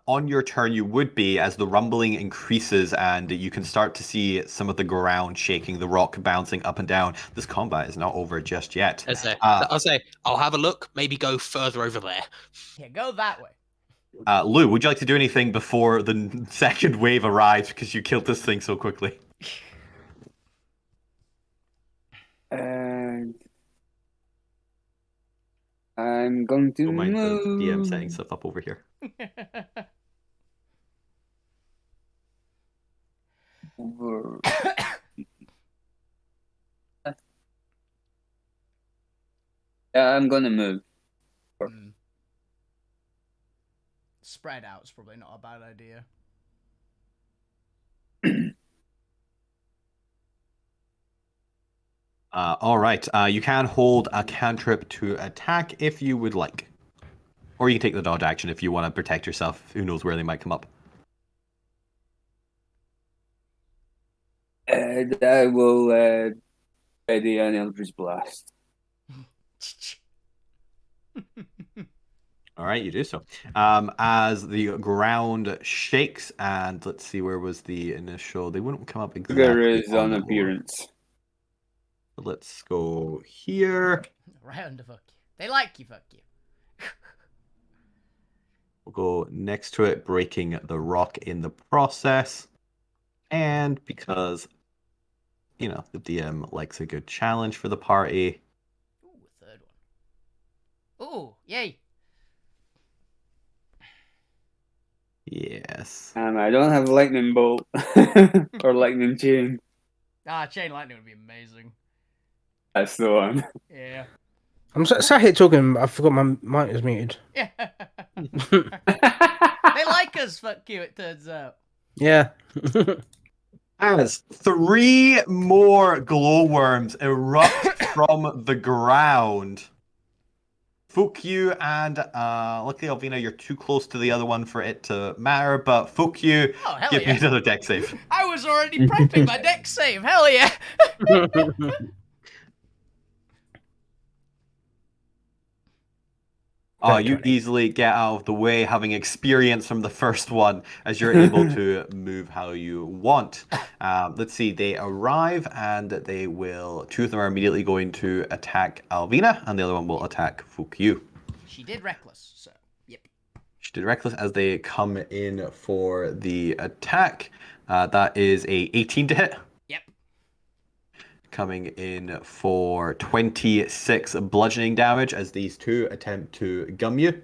On your turn, you would be, as the rumbling increases and you can start to see some of the ground shaking, the rock bouncing up and down. This combat is not over just yet. I'll say, I'll have a look, maybe go further over there. Yeah, go that way. Lou, would you like to do anything before the second wave arrives because you killed this thing so quickly? I'm going to Don't mind the move. DM setting stuff up over here. Over. I'm gonna move. Spread out is probably not a bad idea. All right. You can hold a cantrip to attack if you would like. Or you can take the dodge action if you want to protect yourself. Who knows where they might come up. And I will ready an Eldritch Blast. All right, you do so. As the ground shakes, and let's see, where was the initial? They wouldn't come up exactly. There is on appearance. Let's go here. Right under fuck you. They like you, fuck you. We'll go next to it, breaking the rock in the process. And because, you know, the DM likes a good challenge for the party. Ooh, a third one. Ooh, yay. Yes. I don't have lightning bolt or lightning chain. Chain lightning would be amazing. That's the one. Yeah. I'm sat here talking. I forgot my mic is muted. Yeah. They like us, fuck you, it turns out. Yeah. As 3 more glowworms erupt from the ground. Fuck you, and luckily, Alvina, you're too close to the other one for it to matter, but fuck you, give me another deck save. I was already prepping my deck save, hell yeah! You easily get out of the way, having experience from the first one, as you're able to move how you want. Let's see, they arrive, and they will... Two of them are immediately going to attack Alvina, and the other one will attack Fukyu. She did reckless, so, yep. She did reckless as they come in for the attack. That is a 18 to hit. Yep. Coming in for 26 bludgeoning damage as these two attempt to gum you.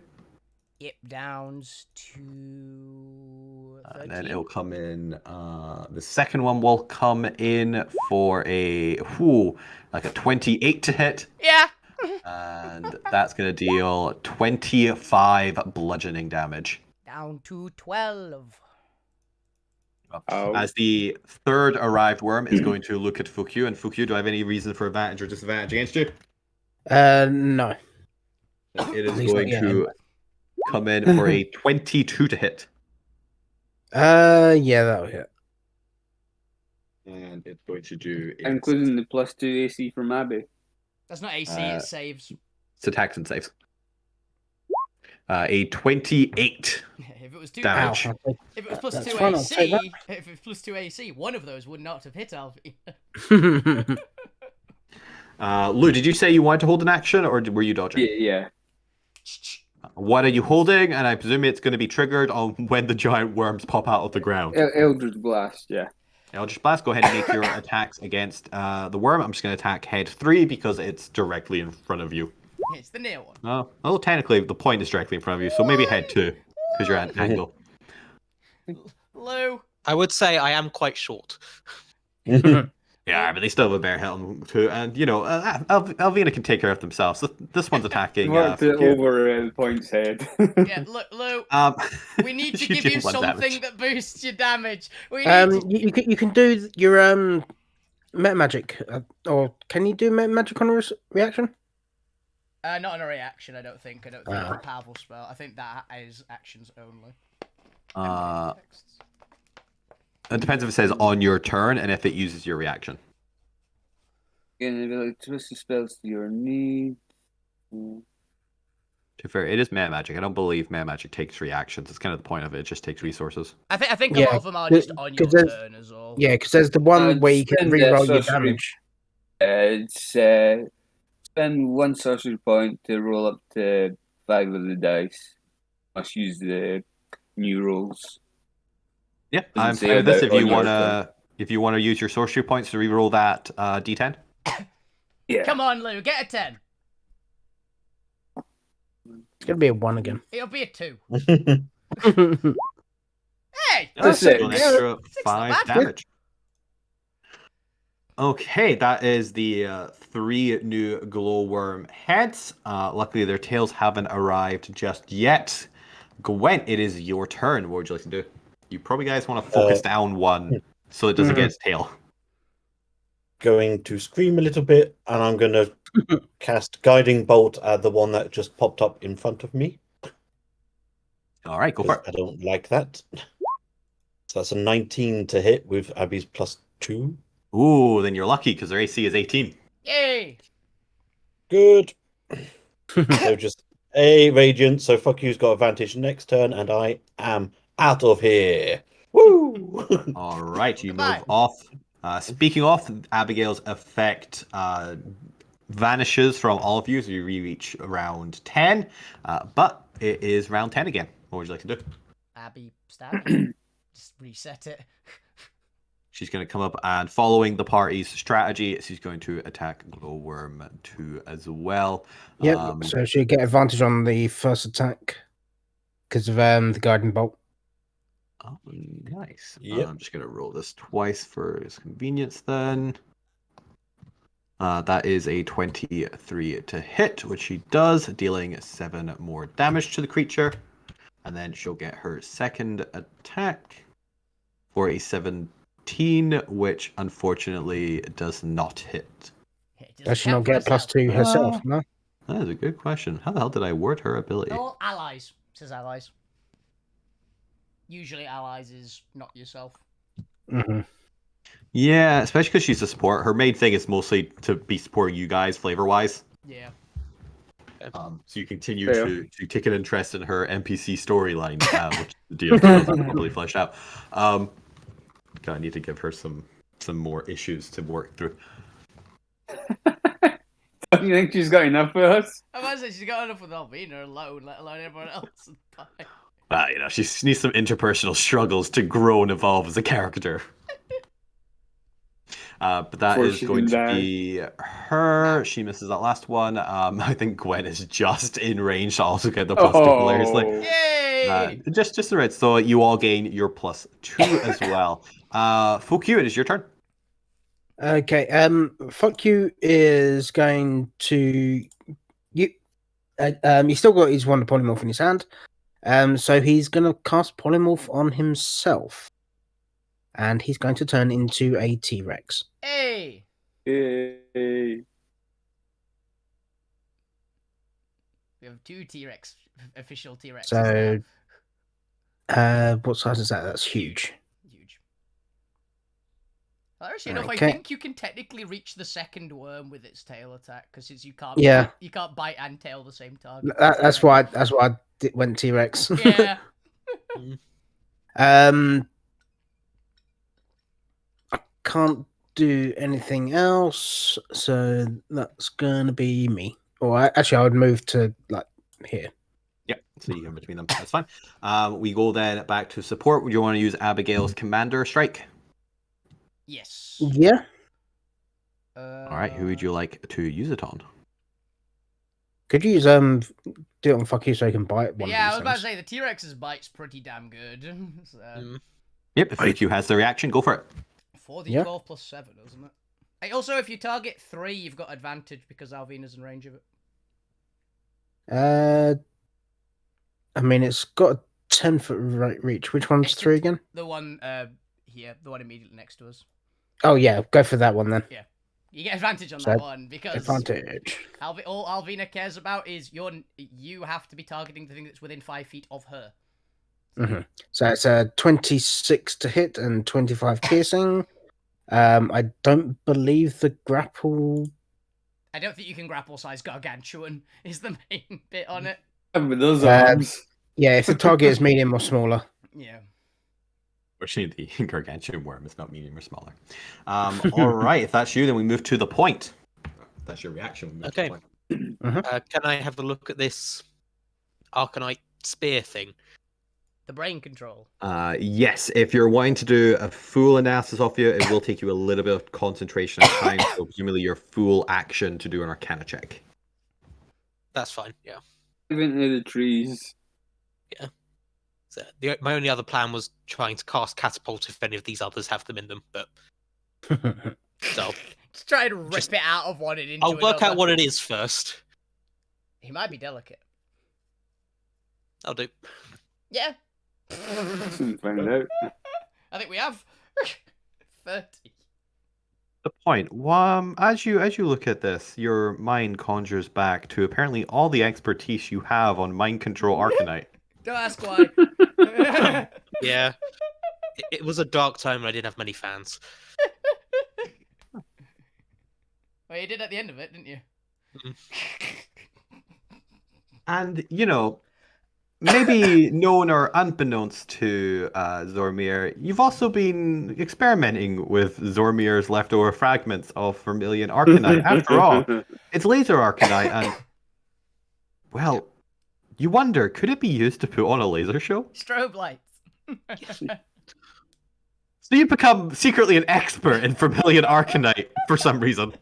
Yep, downs to 13. And then it'll come in. The second one will come in for a 28 to hit. Yeah. And that's going to deal 25 bludgeoning damage. Down to 12. As the third arrived worm is going to look at Fukyu. And Fukyu, do I have any reason for advantage or disadvantage against you? No. It is going to come in for a 22 to hit. Yeah, that'll hit. And it's going to do... Including the +2 AC from Abby. That's not AC, it's saves. It's attacks and saves. A 28 if it was 2 damage. If it was plus That's 2 fine, AC, if it was plus 2 AC, one of those would not have hit Alfie. Lou, did you say you wanted to hold an action, or were you dodging? Yeah. What are you holding? And I presume it's going to be triggered on when the giant worms pop out of the ground. Eldritch Blast, yeah. Eldritch Blast, go ahead and make your attacks against the worm. I'm just going to attack head 3 because it's directly in front of you. It's the near one. Oh, well, technically the point is directly in front of you, so maybe head 2 because you're at an angle. Lou. I would say I am quite short. Yeah, but they still have a bear helm too, and you know, Alvina can take care of themselves. This one's attacking. Worked it over Point's head. Yeah, look, Lou. We need to give you something that boosts your damage. You can do your meta magic, or can you do meta magic on a reaction? Not on a reaction, I don't think. I don't think it's a powerful spell. I think that is actions only. It depends if it says on your turn and if it uses your reaction. Again, ability to twist the spells to your need. To be fair, it is meta magic. I don't believe meta magic takes reactions. It's kind of the point of it. It just takes resources. I think a lot of them are just on your turn as well. Yeah, because there's the one where you can reroll your damage. It's spend 1 sorcery point to roll up to 5 of the dice. Must use the new rolls. Yeah, I'm fine with this. If you wanna use your sorcery points to reroll that D10. Yeah. Come on, Lou, get a 10. It's gonna be a 1 again. It'll be a 2. Hey! That's it. An extra 5 damage. Okay, that is the 3 new glowworm heads. Luckily, their tails haven't arrived just yet. Gwent, it is your turn. What would you like to do? You probably guys want to focus down one so it doesn't get its tail. Going to scream a little bit, and I'm going to cast Guiding Bolt at the one that just popped up in front of me. All right, go for it. I don't like that. So that's a 19 to hit with Abby's +2. Ooh, then you're lucky because their AC is 18. Yay! Good. So just a radiant. So fuck you's got advantage next turn, and I am out of here. Woo! All right, you move off. Speaking of, Abigail's effect vanishes from all of you as you reach round 10. But it is round 10 again. What would you like to do? Abby, stab. Just reset it. She's going to come up and following the party's strategy, she's going to attack Glowworm 2 as well. Yep, so she'll get advantage on the first attack because of the Guiding Bolt. Oh, nice. Yep. I'm just going to roll this twice for his convenience then. That is a 23 to hit, which she does, dealing 7 more damage to the creature. And then she'll get her second attack for a 17, which unfortunately does not hit. Does she not get +2 herself? No? That is a good question. How the hell did I word her ability? All allies. It says allies. Usually allies is not yourself. Mm-hmm. Yeah, especially because she's a support. Her main thing is mostly to be supporting you guys flavor-wise. Yeah. So you continue to take an interest in her NPC storyline, which the DM hasn't properly fleshed out. I need to give her some more issues to work through. Don't you think she's got enough for us? I might say she's got enough with Alvina alone, let alone everyone else. She needs some interpersonal struggles to grow and evolve as a character. But that is going to be her. She misses that last one. I think Gwen is just in range to also get the +2 hilariously. Yay! Just the right. So you all gain your +2 as well. Fuck you, it is your turn. Okay. Fuck you is going to he's still got his Wonder Polymorph in his hand. So he's gonna cast Polymorph on himself. And he's going to turn into a T-Rex. Hey! Hey. We have 2 T-Rex, official T-Rexes. So, what size is that? That's huge. Huge. Actually, enough, I think you can technically reach the second worm with its tail attack, because you can't bite and tail the same target. That's why I went T-Rex. Yeah. Can't do anything else, so that's gonna be me. Or actually, I would move to like here. Yep, so you go between them. That's fine. We go then back to support. Would you want to use Abigail's Commander Strike? Yes. Yeah. All right. Who would you like to use it on? Could you use do it on fuck you so I can bite one. Yeah, of I was about to things. say the T-Rex's bite's pretty damn good. So... Yep. If fuck you has the reaction, go for it. 4d12 + 7, isn't it? Also, if you target 3, you've got advantage because Alvina's in range of it. I mean, it's got a 10-foot reach. Which one's 3 again? The one here, the one immediately next to us. Oh yeah, go for that one then. Yeah, you get advantage on that one because advantage. All Alvina cares about is you have to be targeting the thing that's within 5 feet of her. Mm-hmm. So it's a 26 to hit and 25 piercing. I don't believe the grapple. I don't think you can grapple size gargantuan is the main bit on it. With those arms. Yeah, if the target is medium or smaller. Yeah. Fortunately, the gargantuan worm is not medium or smaller. All right, if that's you, then we move to the point. If that's your reaction. Okay. Can I have a look at this Arcanite spear thing? The brain control. Yes, if you're wanting to do a full analysis of you, it will take you a little bit of concentration and time, so presumably your full action to do an Arcana check. That's fine, yeah. Into the trees. Yeah. So my only other plan was trying to cast Catapult if any of these others have them in them, but... so... Just try to rip it out of one and into I'll work out what it is first. He might be delicate. I'll do. Yeah. Find out. I think we have 30. The point. As you look at this, your mind conjures back to apparently all the expertise you have on mind control Arcanite. Don't ask why. Yeah. It was a dark time and I didn't have many fans. Well, you did at the end of it, didn't you? And, maybe known or unbeknownst to Zormir, you've also been experimenting with Zormir's leftover fragments of Vermilion Arcanite. After all, it's laser Arcanite, and, well, you wonder, could it be used to put on a laser show? Strobe lights. So you become secretly an expert in Vermilion Arcanite for some reason.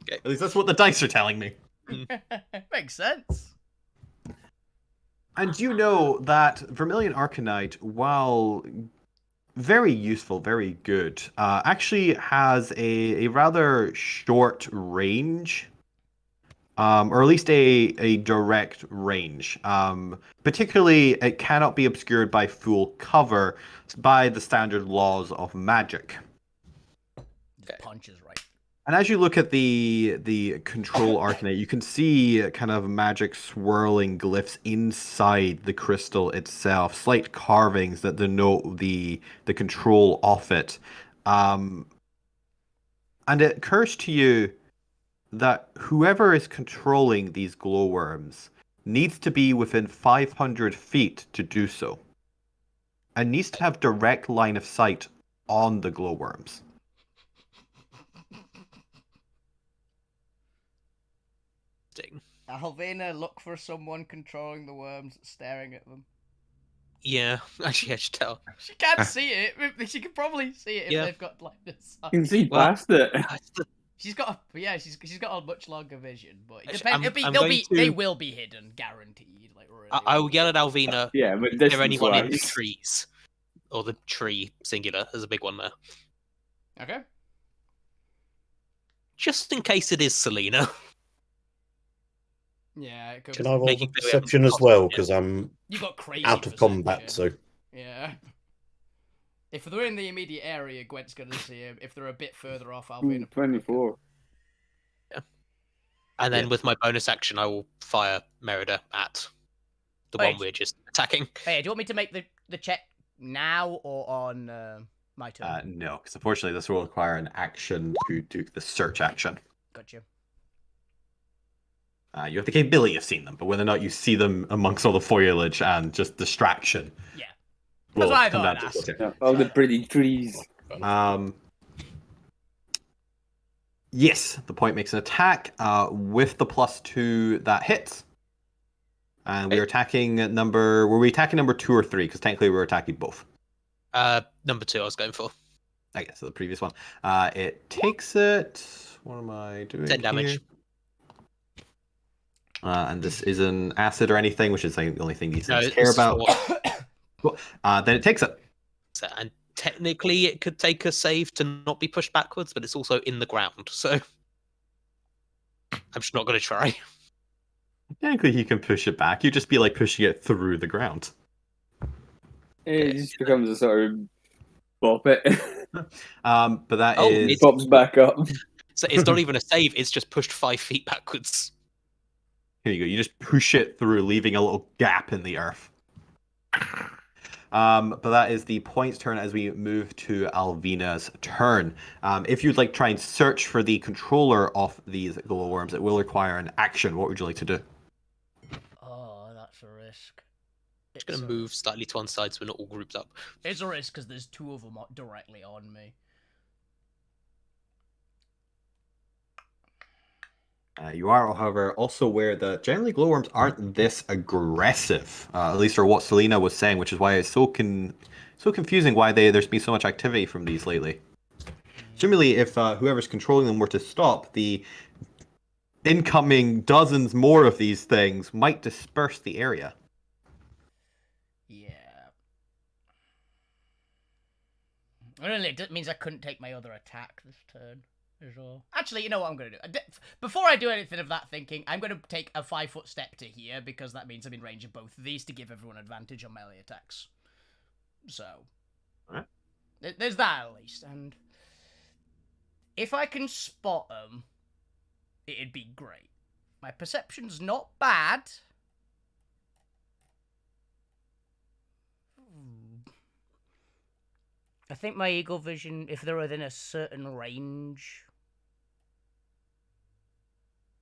Okay. At least that's what the dice are telling me. Makes sense. And you know that Vermilion Arcanite, while very useful, very good, actually has a rather short range, or at least a direct range. Particularly, it cannot be obscured by full cover by the standard laws of magic. Punches right. And as you look at the control Arcanite, you can see kind of magic swirling glyphs inside the crystal itself, slight carvings that denote the control of it. And it occurs to you, that whoever is controlling these glowworms needs to be within 500 feet to do so. And needs to have direct line of sight on the glowworms. Alvina, look for someone controlling the worms staring at them. Yeah, actually, I should tell. She can't see it. She can probably see it if they've got like this. You can see past it. She's got she's got a much longer vision, but it Actually, depends. They will be hidden, guaranteed. Like really. I will yell at Alvina. Yeah, but is there anyone in the distance-wise. trees, or the tree singular? There's a big one there. Okay. Just in case it is Selena. Yeah, it could Can be. I roll Making clear we haven't perception as got well? it. Because I'm You got crazy out of combat, perception. so Yeah. If they're in the immediate area, Gwent's gonna see him. If they're a bit further off, Alvina. 24. And then with my bonus action, I will fire Merida at the one we're just attacking. Hey, do you want me to make the check now or on my turn? No, because unfortunately this will require an action to do the search action. Gotcha. You have the capability of seeing them, but whether or not you see them amongst all the foliage and just distraction. Yeah. Will That's what I come thought down I'd to ask. it. Yeah, all the pretty trees. Yes, the point makes an attack with the +2 that hits. And we're attacking number... Were we attacking number 2 or 3? Because technically we're attacking both. Number 2 I was going for. I guess, so the previous one. It takes it... What am I doing 10 damage. here? And this isn't acid or anything, which is like the only thing these things care about. Cool. Then it takes it. So, and technically it could take a save to not be pushed backwards, but it's also in the ground, so I'm just not going to try. Technically he can push it back. You just be like pushing it through the ground. It just becomes a sort of bop it. But that is... It pops back up. So it's not even a save, it's just pushed 5 feet backwards. Here you go. You just push it through, leaving a little gap in the earth. But that is the point's turn as we move to Alvina's turn. If you'd like to try and search for the controller of these glowworms, it will require an action. What would you like to do? Oh, that's a risk. Just going to move slightly to one side so we're not all grouped up. It's a risk because there's 2 of them directly on me. You are, however, also aware that generally glowworms aren't this aggressive, at least for what Selena was saying, which is why it's so confusing why there's been so much activity from these lately. Generally, if whoever's controlling them were to stop, the incoming dozens more of these things might disperse the area. Yeah. Really, it means I couldn't take my other attack this turn. Actually, you know what I'm going to do? Before I do anything of that thinking, I'm going to take a 5-foot step to here, because that means I'm in range of both of these to give everyone advantage on melee attacks. So, Alright. There's that at least, and if I can spot them, it'd be great. My perception's not bad. I think my eagle vision, if they're within a certain range,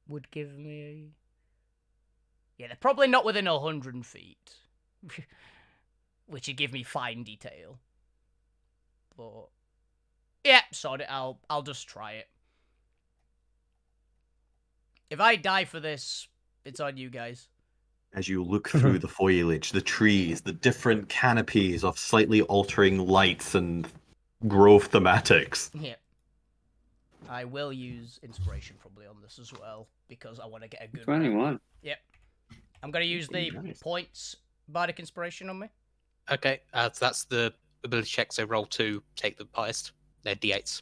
would give me... Yeah, they're probably not within 100 feet. Which would give me fine detail. But... yeah, sod it, I'll just try it. If I die for this, it's on you guys. As you look through the foliage, the trees, the different canopies of slightly altering lights and growth thematics. Yeah. I will use inspiration probably on this as well, because I want to get a good 21. Yep. I'm going to use the points bardic inspiration on me. Okay, so that's the ability check, so roll 2, take the highest. They're d8s.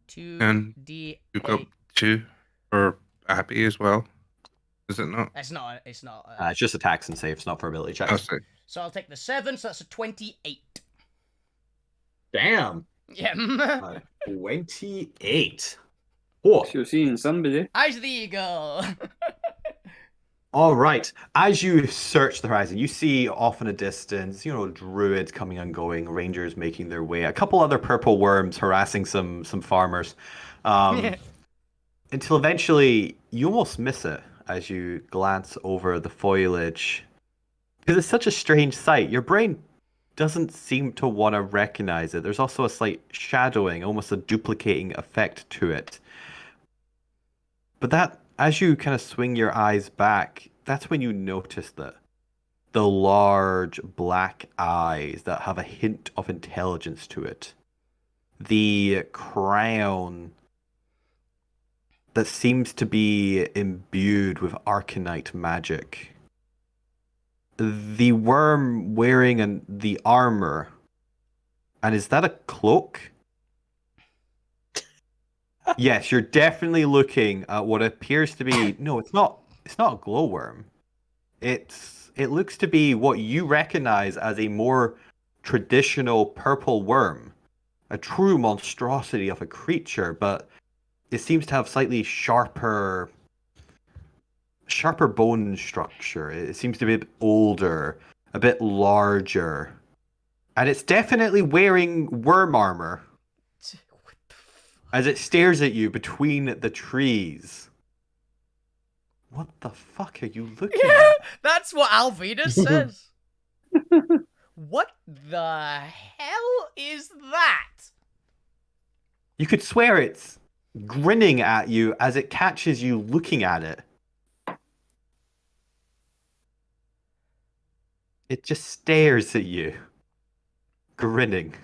2d8. You've got 2 for happy as well. Is it not? It's not. It's just attacks and saves, not for ability checks. Oh, So I'll take the 7, so that's a 28. Damn. Yeah. 28. Whoa. So seeing somebody. Eyes the eagle. All right. As you search the horizon, you see off in a distance, druids coming and going, rangers making their way, a couple other purple worms harassing some farmers. until eventually you almost miss it as you glance over the foliage. Because it's such a strange sight. Your brain doesn't seem to want to recognize it. There's also a slight shadowing, almost a duplicating effect to it. But that, as you kind of swing your eyes back, that's when you notice that the large black eyes that have a hint of intelligence to it. The crown that seems to be imbued with arcanite magic. The worm wearing the armor. And is that a cloak? Yes, you're definitely looking at what appears to be... No, it's not a glowworm. It looks to be what you recognize as a more traditional purple worm. A true monstrosity of a creature, but it seems to have slightly sharper bone structure. It seems to be a bit older, a bit larger. And it's definitely wearing worm armor as it stares at you between the trees. What the fuck are you looking at? That's what Alvina says. What the hell is that? You could swear it's grinning at you as it catches you looking at it. It just stares at you, grinning.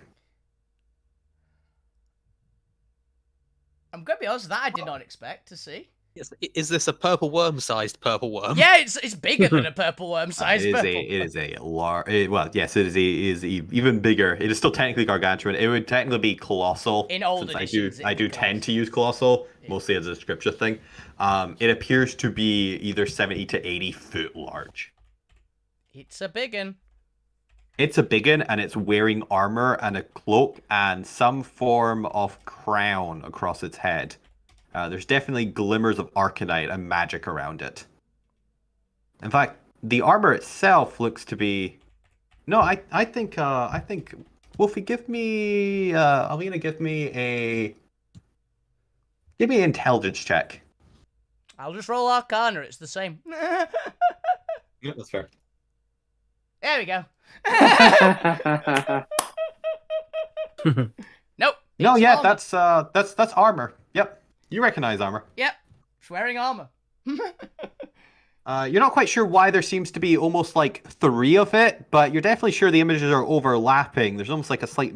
I'm gonna be honest, that I did not expect to see. Is this a purple worm-sized purple worm? Yeah, it's bigger than a purple worm-sized purple. It is a large. Well, yes, it is even bigger. It is still technically gargantuan. It would technically be colossal. In old editions, I do tend to use colossal, mostly as a description thing. It appears to be either 70 to 80 foot large. It's a biggin. It's a biggin, and it's wearing armor and a cloak and some form of crown across its head. There's definitely glimmers of arcanite and magic around it. In fact, the armor itself looks to be... No, I think Wolfie, give me Alina, give me an intelligence check. I'll just roll Arcana, it's the same. Yeah, that's fair. There we go. Nope. No, yeah, armor. that's armor. Yep. You recognize armor. Yep. It's wearing armor. You're not quite sure why there seems to be almost like 3 of it, but you're definitely sure the images are overlapping. There's almost like a slight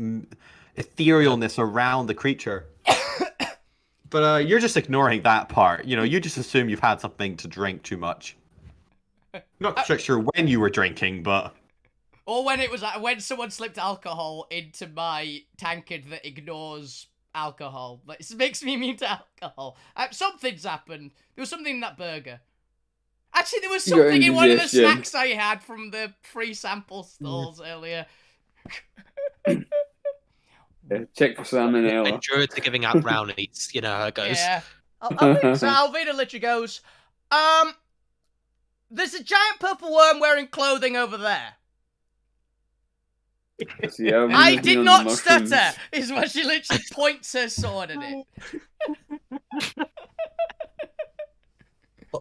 etherealness around the creature. But you're just ignoring that part. You know, you just assume you've had something to drink too much. Not quite sure when you were drinking, but... Or when someone slipped alcohol into my tankard that ignores alcohol. Like, it makes me immune to alcohol. Something's happened. There was something in that burger. Actually, there was something in one of the snacks I had from the free sample stalls earlier. Check for salmonella. Endure to giving out brownies. You know how it goes. Yeah. Alvina literally goes, there's a giant purple worm wearing clothing over there. I did not stutter, is what she literally points her sword at it.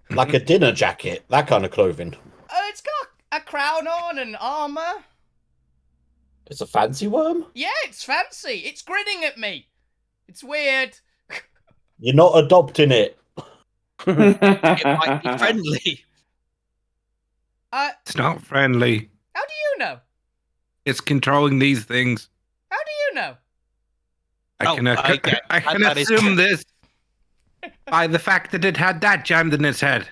Like a dinner jacket, that kind of clothing. It's got a crown on and armor. It's a fancy worm? Yeah, it's fancy. It's grinning at me. It's weird. You're not adopting it. It might be friendly. It's not friendly. How do you know? It's controlling these things. How do you know? I can assume this by the fact that it had that jammed in its head.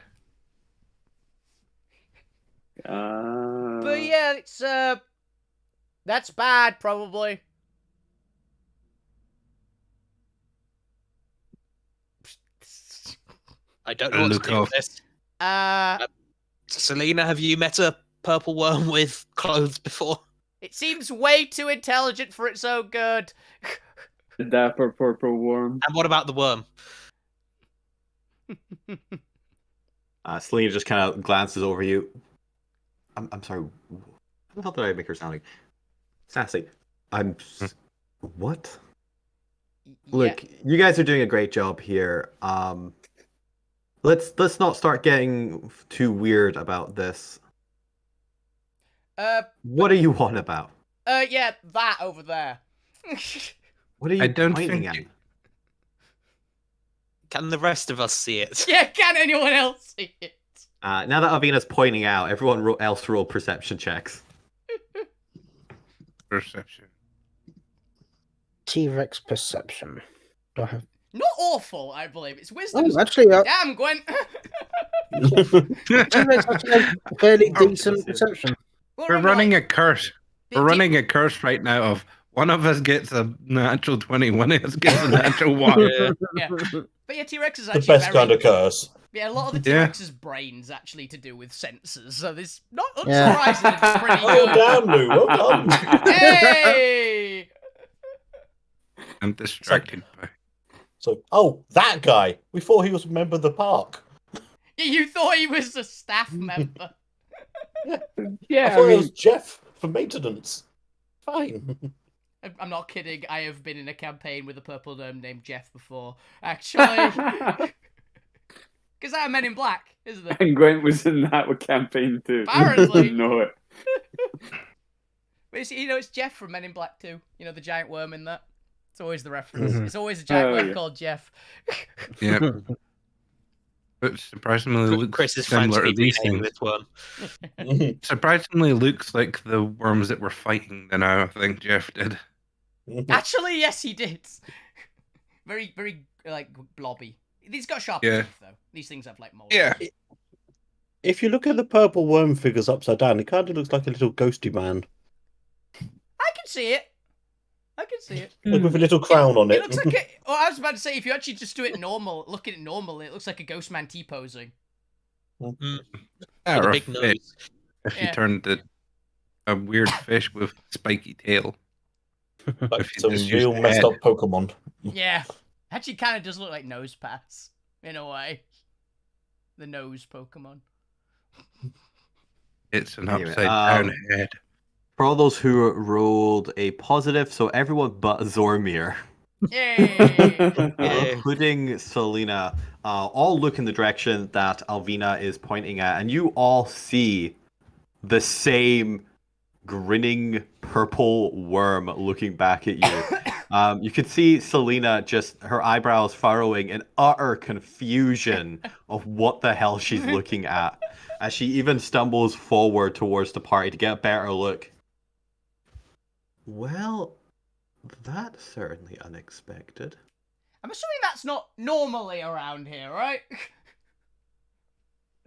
But yeah, it's that's bad, probably. I don't know what to do with this. Selena, have you met a purple worm with clothes before? It seems way too intelligent for its own good. The dapper purple worm. And what about the worm? Selena just kind of glances over you. I'm sorry. How the hell did I make her sound like? Sassy. What? Look, you guys are doing a great job here. Let's not start getting too weird about this. What are you on about? Yeah, that over there. What are you pointing at? Can the rest of us see it? Yeah, can anyone else see it? Now that Avina's pointing out, everyone else roll perception checks. Perception. T-Rex perception. Do I have... Not awful, I believe. It's wisdom. Oh, actually, damn, Gwen. T-Rex actually has a fairly decent perception. We're running a curse. We're running a curse right now of one of us gets a natural 20, one of us gets a natural 1. Yeah. But yeah, T-Rex is actually the best kind of curse. Yeah, a lot of the T-Rex's brains actually to do with sensors, so this not unsurprising. It's pretty good. Oh damn, Lou, well done. Hey! I'm distracted by. So, that guy. We thought he was a member of the park. You thought he was a staff member. I thought it was Jeff for maintenance. Fine. I'm not kidding. I have been in a campaign with a purple gnome named Jeff before, actually. Because that Men in Black, isn't it? And Gwent was in that campaign too. Apparently. know it. But it's Jeff from Men in Black 2. You know, the giant worm in that. It's always the reference. It's always a giant worm called Jeff. Yeah. But surprisingly looks Chris is similar to these frantically things. this one. Surprisingly looks like the worms that were fighting the now, I think Jeff did. Actually, yes, he did. Very, very, blobby. He's got sharp teeth, though. These things have, mold. Yeah. If you look at the purple worm figures upside down, it kind of looks like a little ghosty man. I can see it. Like with a little crown on it. It looks like I was about to say, if you actually just do it normal, look at it normal, it looks like a ghost man T-posing. With a big nose. If you turned a weird fish with spiky tail. Like some real messed up Pokemon. Yeah. Actually kind of does look like Nosepass, in a way. The nose Pokemon. It's an upside down head. For all those who rolled a positive, so everyone but Zormir, including Selena, all look in the direction that Alvina is pointing at, and you all see the same grinning purple worm looking back at you. You can see Selena just her eyebrows furrowing in utter confusion of what the hell she's looking at, as she even stumbles forward towards the party to get a better look. Well, that's certainly unexpected. I'm assuming that's not normally around here, right?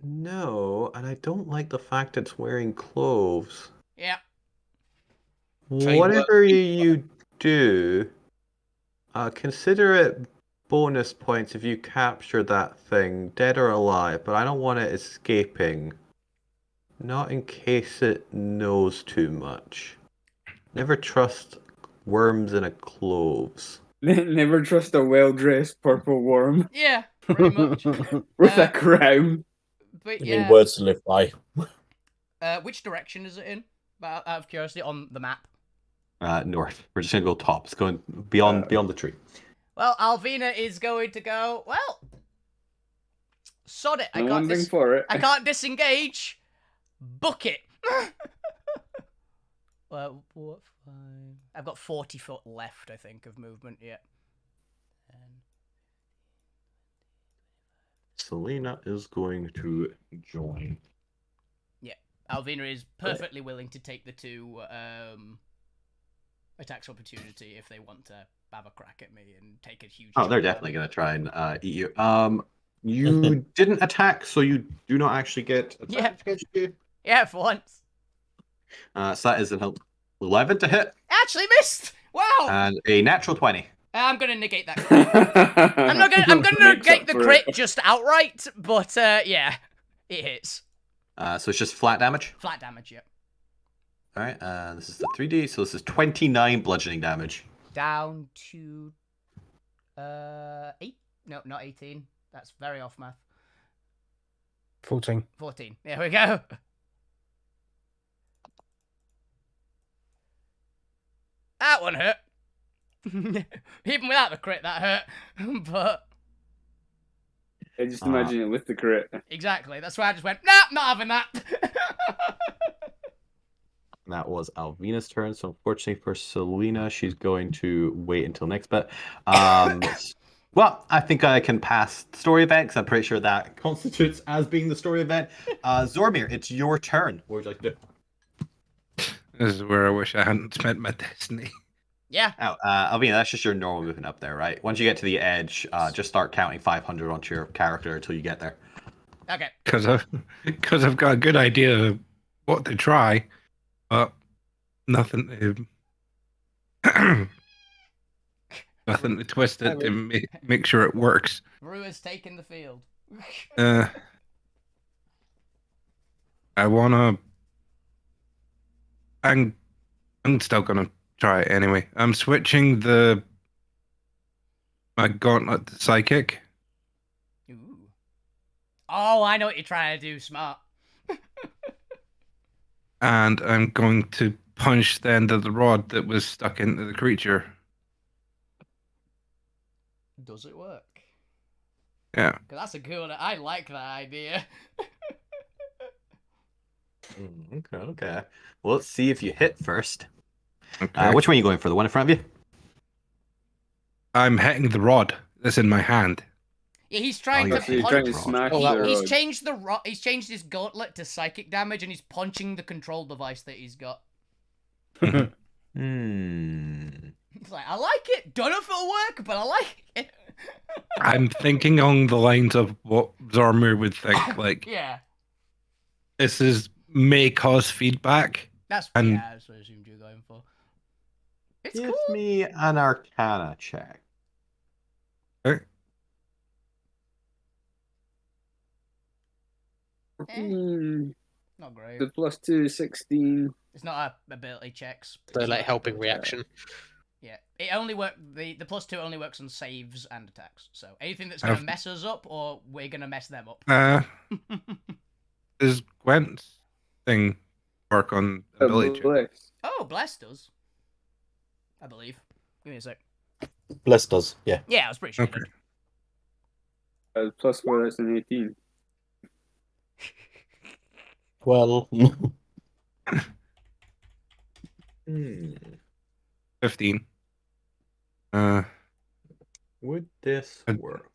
No, and I don't like the fact it's wearing clothes. Yeah. Whatever you do, consider it bonus points if you capture that thing, dead or alive, but I don't want it escaping. Not in case it knows too much. Never trust worms in a clothes. Never trust a well-dressed purple worm. Yeah, pretty much. With a crown. But You mean words to live by. Which direction is it in? Out of curiosity, on the map. North. We're just gonna go top. It's going beyond the tree. Well, Alvina is going to go. Well, sod it. I can't disengage. Book it. Well, what? 5? I've got 40 foot left, I think, of movement. Yeah. Selena is going to join. Yeah, Alvina is perfectly willing to take the 2 attacks opportunity if they want to have a crack at me and take a huge. Oh, they're definitely going to try and eat you. You didn't attack, so you do not actually get attacked against you. Yeah, for once. So that is an 11 to hit. Actually missed. Wow. And a natural 20. I'm gonna negate that crit. I'm gonna negate the crit just outright, but yeah, it hits. So it's just flat damage? Flat damage, yep. Alright, this is the 3D, so this is 29 bludgeoning damage. Down to 8? No, not 18. That's very off math. 14. 14. There we go. That one hurt. Even without the crit, that hurt. But I just imagine it with the crit. exactly. That's why I just went, nah, not having that. That was Alvina's turn, so unfortunately for Selena, she's going to wait until next bet. Well, I think I can pass story event, because I'm pretty sure that constitutes as being the story event. Zormir, it's your turn. What would you like to do? This is where I wish I hadn't spent my destiny. Yeah. Oh, Alvina, that's just your normal movement up there, right? Once you get to the edge, just start counting 500 onto your character until you get there. Okay. Because I've got a good idea of what to try, but nothing to nothing to twist it to make sure it works. Brewer's taking the field. I'm still gonna try it anyway. I'm switching my gauntlet to psychic. Ooh. Oh, I know what you're trying to do. Smart. And I'm going to punch the end of the rod that was stuck into the creature. Does it work? Yeah. 'Cause that's a good. I like that idea. Okay. Well, let's see if you hit first. Okay. Which one are you going for? The one in front of you? I'm hitting the rod that's in my hand. Yeah, he's trying to So you're punch. trying to smash the He's rod. changed the He's changed his gauntlet to psychic damage, and he's punching the control device that he's got. Hmm. It's like, I like it. Don't know if it'll work, but I like it. I'm thinking along the lines of what Zormir would think. Like, Yeah. this may cause feedback. That's And- yeah, that's what I assumed you were going for. It's Give cool. me an Arcana check. Okay. Eh, not great. The +2 16. It's not a ability checks. So It's like not- helping reaction. Yeah, it only the +2 only works on saves and attacks. So anything that's gonna mess us up, or we're gonna mess them up. Does Gwent's thing work on ability check? Bless. Oh, Bless does. I believe. Give me a sec. Bless does, yeah. Yeah, I was pretty sure. Okay. +4, that's an 18. Well, 15. Would this Uh, work?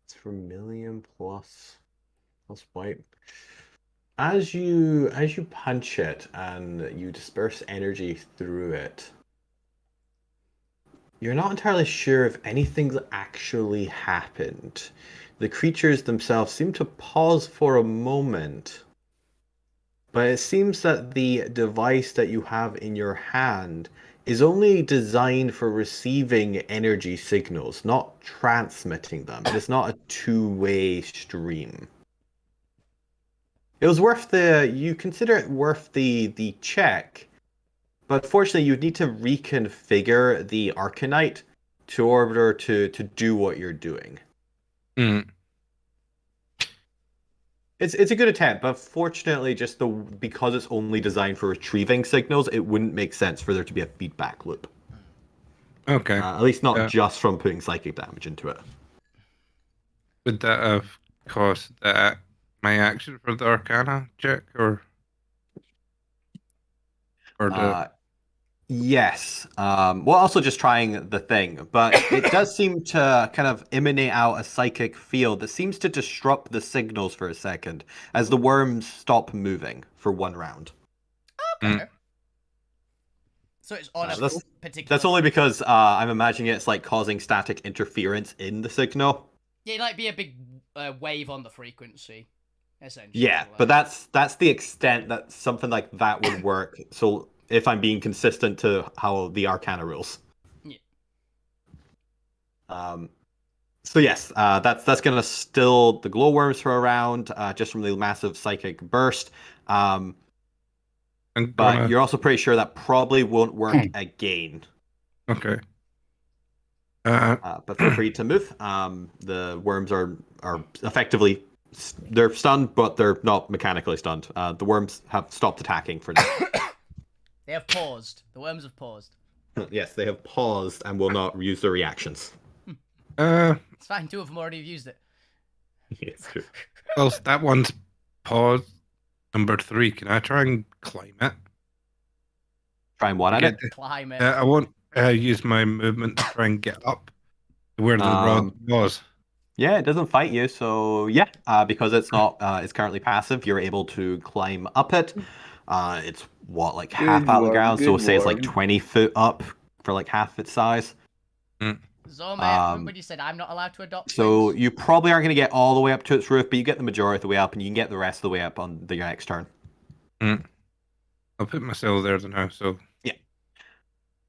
It's Vermilion plus white. As you punch it and you disperse energy through it, you're not entirely sure if anything's actually happened. The creatures themselves seem to pause for a moment, but it seems that the device that you have in your hand is only designed for receiving energy signals, not transmitting them. It is not a two-way stream. It was you consider it worth the check, but fortunately you'd need to reconfigure the Arcanite in order to do what you're doing. Mm. It's a good attempt, but fortunately, because it's only designed for retrieving signals, it wouldn't make sense for there to be a feedback loop. Okay. At least not just from putting psychic damage into it. Would that have caused my action for the Arcana check, or the... Yes. Well, also just trying the thing, but it does seem to kind of emanate out a psychic field that seems to disrupt the signals for a second as the worms stop moving for one round. Okay. So it's on a particular. That's only because I'm imagining it's like causing static interference in the signal. Yeah, it might be a big wave on the frequency, essentially. Yeah, but that's the extent that something like that would work. So if I'm being consistent to how the Arcana rules. Yeah. So yes, that's gonna still the glowworms for a round, just from the massive psychic burst. But you're also pretty sure that probably won't work again. Okay. But feel free to move. The worms are effectively they're stunned, but they're not mechanically stunned. The worms have stopped attacking for now. They have paused. The worms have paused. Yes, they have paused and will not use their reactions. It's fine. 2 of them already have used it. Yes, true. Well, that one's paused. Number 3. Can I try and climb it? Try and what at it? Climb it. I won't use my movement to try and get up to where the rod was. Yeah, it doesn't fight you, so yeah, because it's not, it's currently passive. You're able to climb up it. It's what, like half out of the ground, so say it's like 20 foot up for like half its size. Zormir, remember you said I'm not allowed to adopt So things? you probably aren't going to get all the way up to its roof, but you get the majority of the way up, and you can get the rest of the way up on the next turn. I'll put myself there now, so... Yeah.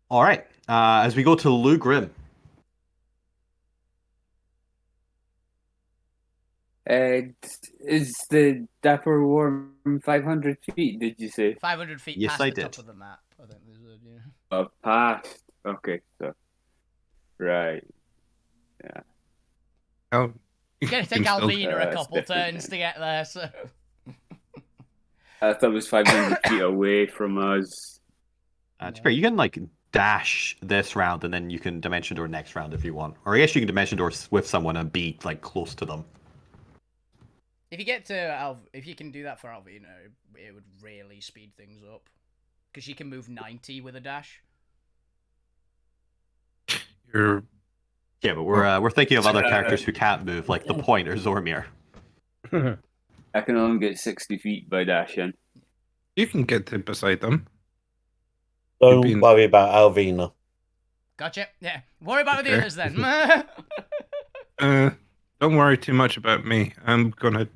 Alright, as we go to Lou Grim. Is the Dapper Worm 500 feet, did you say? 500 feet Yes, past I the did. top of the map. I think there's a, yeah. Oh, past. Okay, so. Right. Yeah. Oh, It's going to take Alvina a couple turns to get there, so... I thought it was 500 feet away from us. It's fair. You can, like, dash this round, and then you can Dimension Door next round if you want. Or I guess you can Dimension Door with someone and be, like, close to them. If you get to if you can do that for Alvina, it would really speed things up. Because she can move 90 with a dash. you're... Yeah, but we're thinking of other characters who can't move, like the Point or Zormir. I can only get 60 feet by dashing. You can get to beside them. Don't worry about Alvina. Gotcha. Yeah. Worry about the others then. Don't worry too much about me. I'm gonna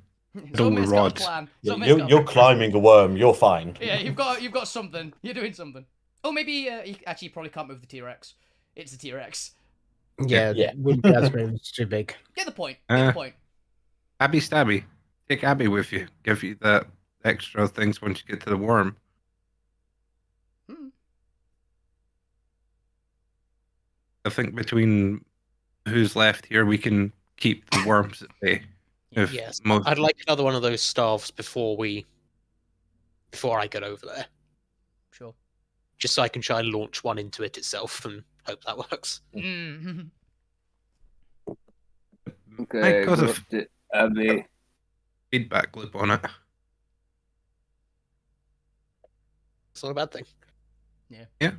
do the rods. You're climbing a worm. You're fine. Yeah, you've got something. You're doing something. Oh, maybe actually you probably can't move the T-Rex. It's the T-Rex. Yeah. Wouldn't be as move. It's too big. Get the point. Get the point. Abby Stabby. Take Abby with you. Give you the extra things once you get to the worm. I think between who's left here, we can keep the worms at bay. Yes, I'd like another one of those staves before I get over there. Sure. Just so I can try and launch one into it itself and hope that works. Okay, Because of Abby. feedback loop on it. It's not a bad thing. Yeah.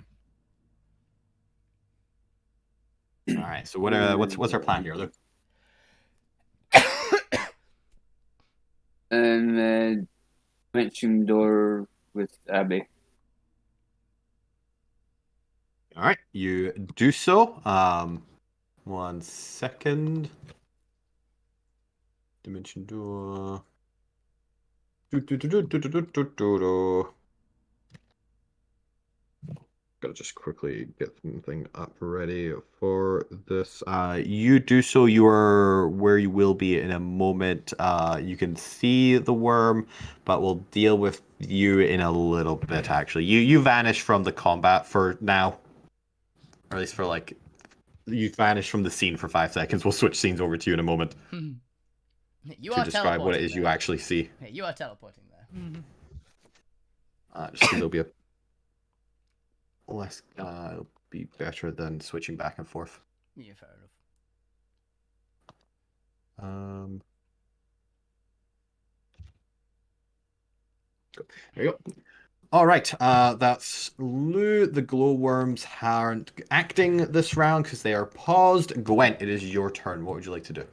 All right. So what's our plan here, Luke? And Dimension Door with Abby. All right, you do so. 1 second. Dimension Door. Gotta just quickly get something up ready for this. You do so. You are where you will be in a moment. You can see the worm, but we'll deal with you in a little bit. Actually, you vanish from the combat for now, or at least for like you vanish from the scene for 5 seconds. We'll switch scenes over to you in a moment to describe what it is you actually see. Yeah, you are teleporting there. Just there'll be a less. It'll be better than switching back and forth. Yeah, fair enough. There you go. All right, that's Lou. The glowworms aren't acting this round because they are paused. Gwent, it is your turn. What would you like to do?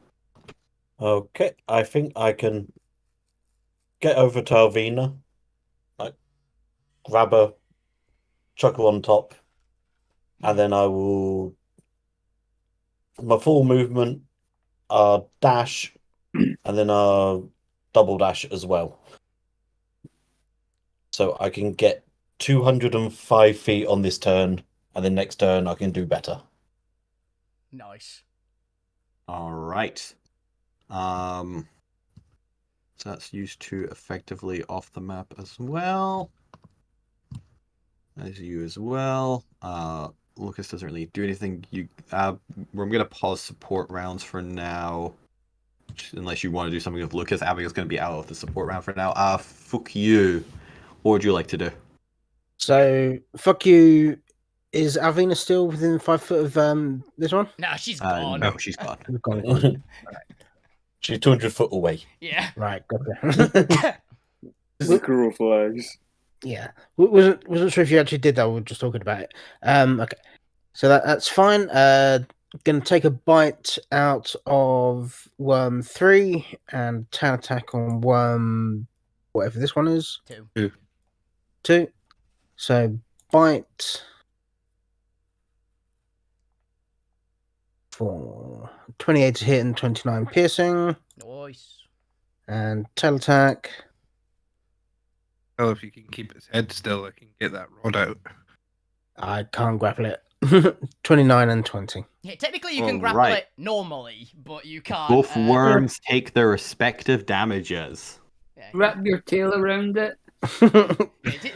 Okay, I think I can get over to Alvina, like grab her, chuck her on top, and then I will. My full movement, dash, and then double dash as well. So I can get 205 feet on this turn, and then next turn I can do better. Nice. All right. So that's used to effectively off the map as well. As you as well. Lucas doesn't really do anything. We're gonna pause support rounds for now. Unless you want to do something with Lucas. Abigail's gonna be out of the support round for now. Fuck you. What would you like to do? So, fuck you. Is Alvina still within 5 foot of this one? No, she's gone. No, she's gone. Gone. She's 200 foot away. Yeah. Right, gotcha. This is crow flags. Yeah, wasn't sure if you actually did that. We were just talking about it. Okay, so that's fine. Gonna take a bite out of worm 3 and tail attack on worm whatever this one is. 2. So bite for 28 to hit and 29 piercing. Nice. And tail attack. Well, if you can keep its head still, I can get that rod out. I can't grapple it. 29 and 20. Yeah, technically you can grapple it normally, but you can't. Both worms take their respective damages. Yeah. Wrap your tail around it.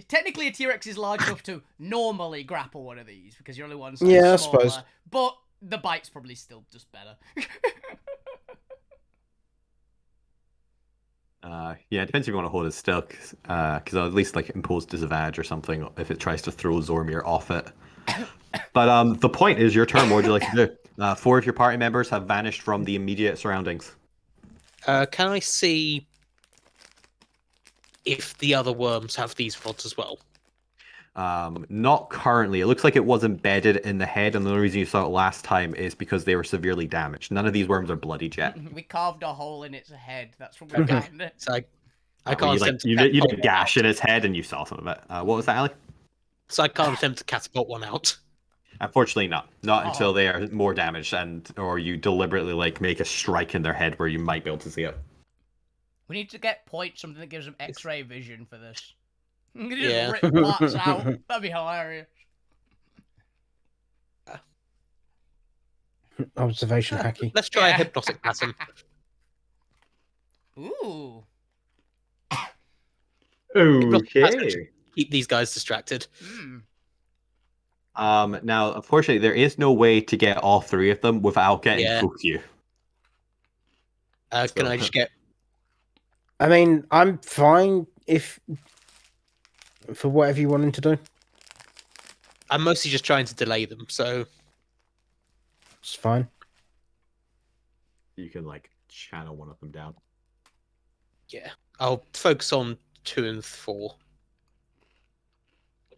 Technically a T-Rex is large enough to normally grapple one of these, because you're only one size Yeah, I smaller, suppose. but the bite's probably still just better. Yeah, it depends if you want to hold it still, because I'll at least like impose disadvantage or something if it tries to throw Zormir off it. But the point is your turn. What would you like to do? 4 of your party members have vanished from the immediate surroundings. Can I see if the other worms have these rods as well? Not currently. It looks like it was embedded in the head, and the only reason you saw it last time is because they were severely damaged. None of these worms are bloodied yet. We carved a hole in its head. That's what we got in it. So I can't you did a gash in its head, and you saw some of it. What was that, Ali? So I can't attempt to catapult one out. Unfortunately, not until they are more damaged, or you deliberately like make a strike in their head where you might be able to see it. We need to get points, something that gives them X-ray vision for this. You can Yeah. just rip parts out. That'd be hilarious. Observation hacky. Let's try a hypnotic pattern. Ooh. Okay. Keep these guys distracted. Now, unfortunately, there is no way to get all 3 of them without getting you. Can I just get... I mean, I'm fine if... for whatever you wanted to do. I'm mostly just trying to delay them, so... It's fine. You can, like, channel one of them down. Yeah. I'll focus on 2 and 4.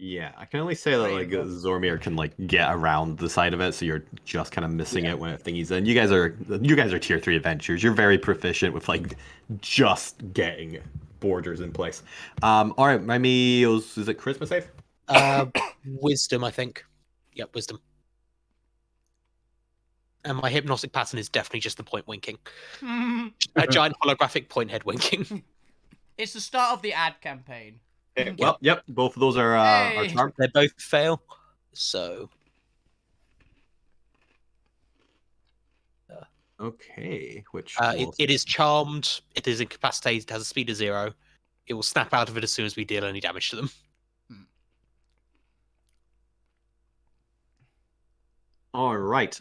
Yeah, I can only say that like Zormir can like get around the side of it, so you're just kind of missing it when it thingies in. You guys are tier 3 adventurers. You're very proficient with like just getting borders in place. All right, is it charisma save? Wisdom, I think. Yep, wisdom. And my hypnotic pattern is definitely just the point winking. A giant holographic point head winking. It's the start of the ad campaign. Okay, well, yep, both of those are charmed. They both fail, so... Okay, which... it is charmed, it is incapacitated, it has a speed of 0. It will snap out of it as soon as we deal any damage to them. All right.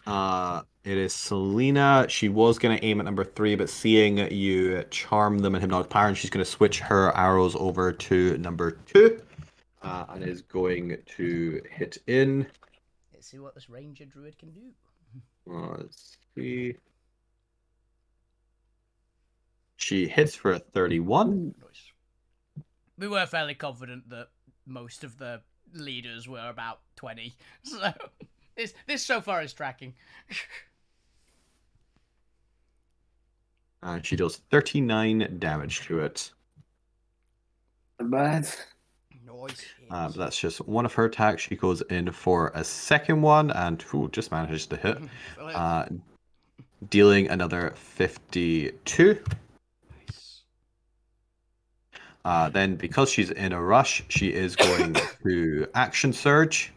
It is Selena. She was going to aim at number 3, but seeing you charm them in Hypnotic Power, she's going to switch her arrows over to number 2. And is going to hit in. Let's see what this Ranger Druid can do. Let's see. She hits for a 31. Nice. We were fairly confident that most of the leaders were about 20. So this so far is tracking. And she does 39 damage to it. Not bad. Nice. But that's just one of her attacks. She goes in for a second one and just manages to hit. Dealing another 52. Then, because she's in a rush, she is going to action surge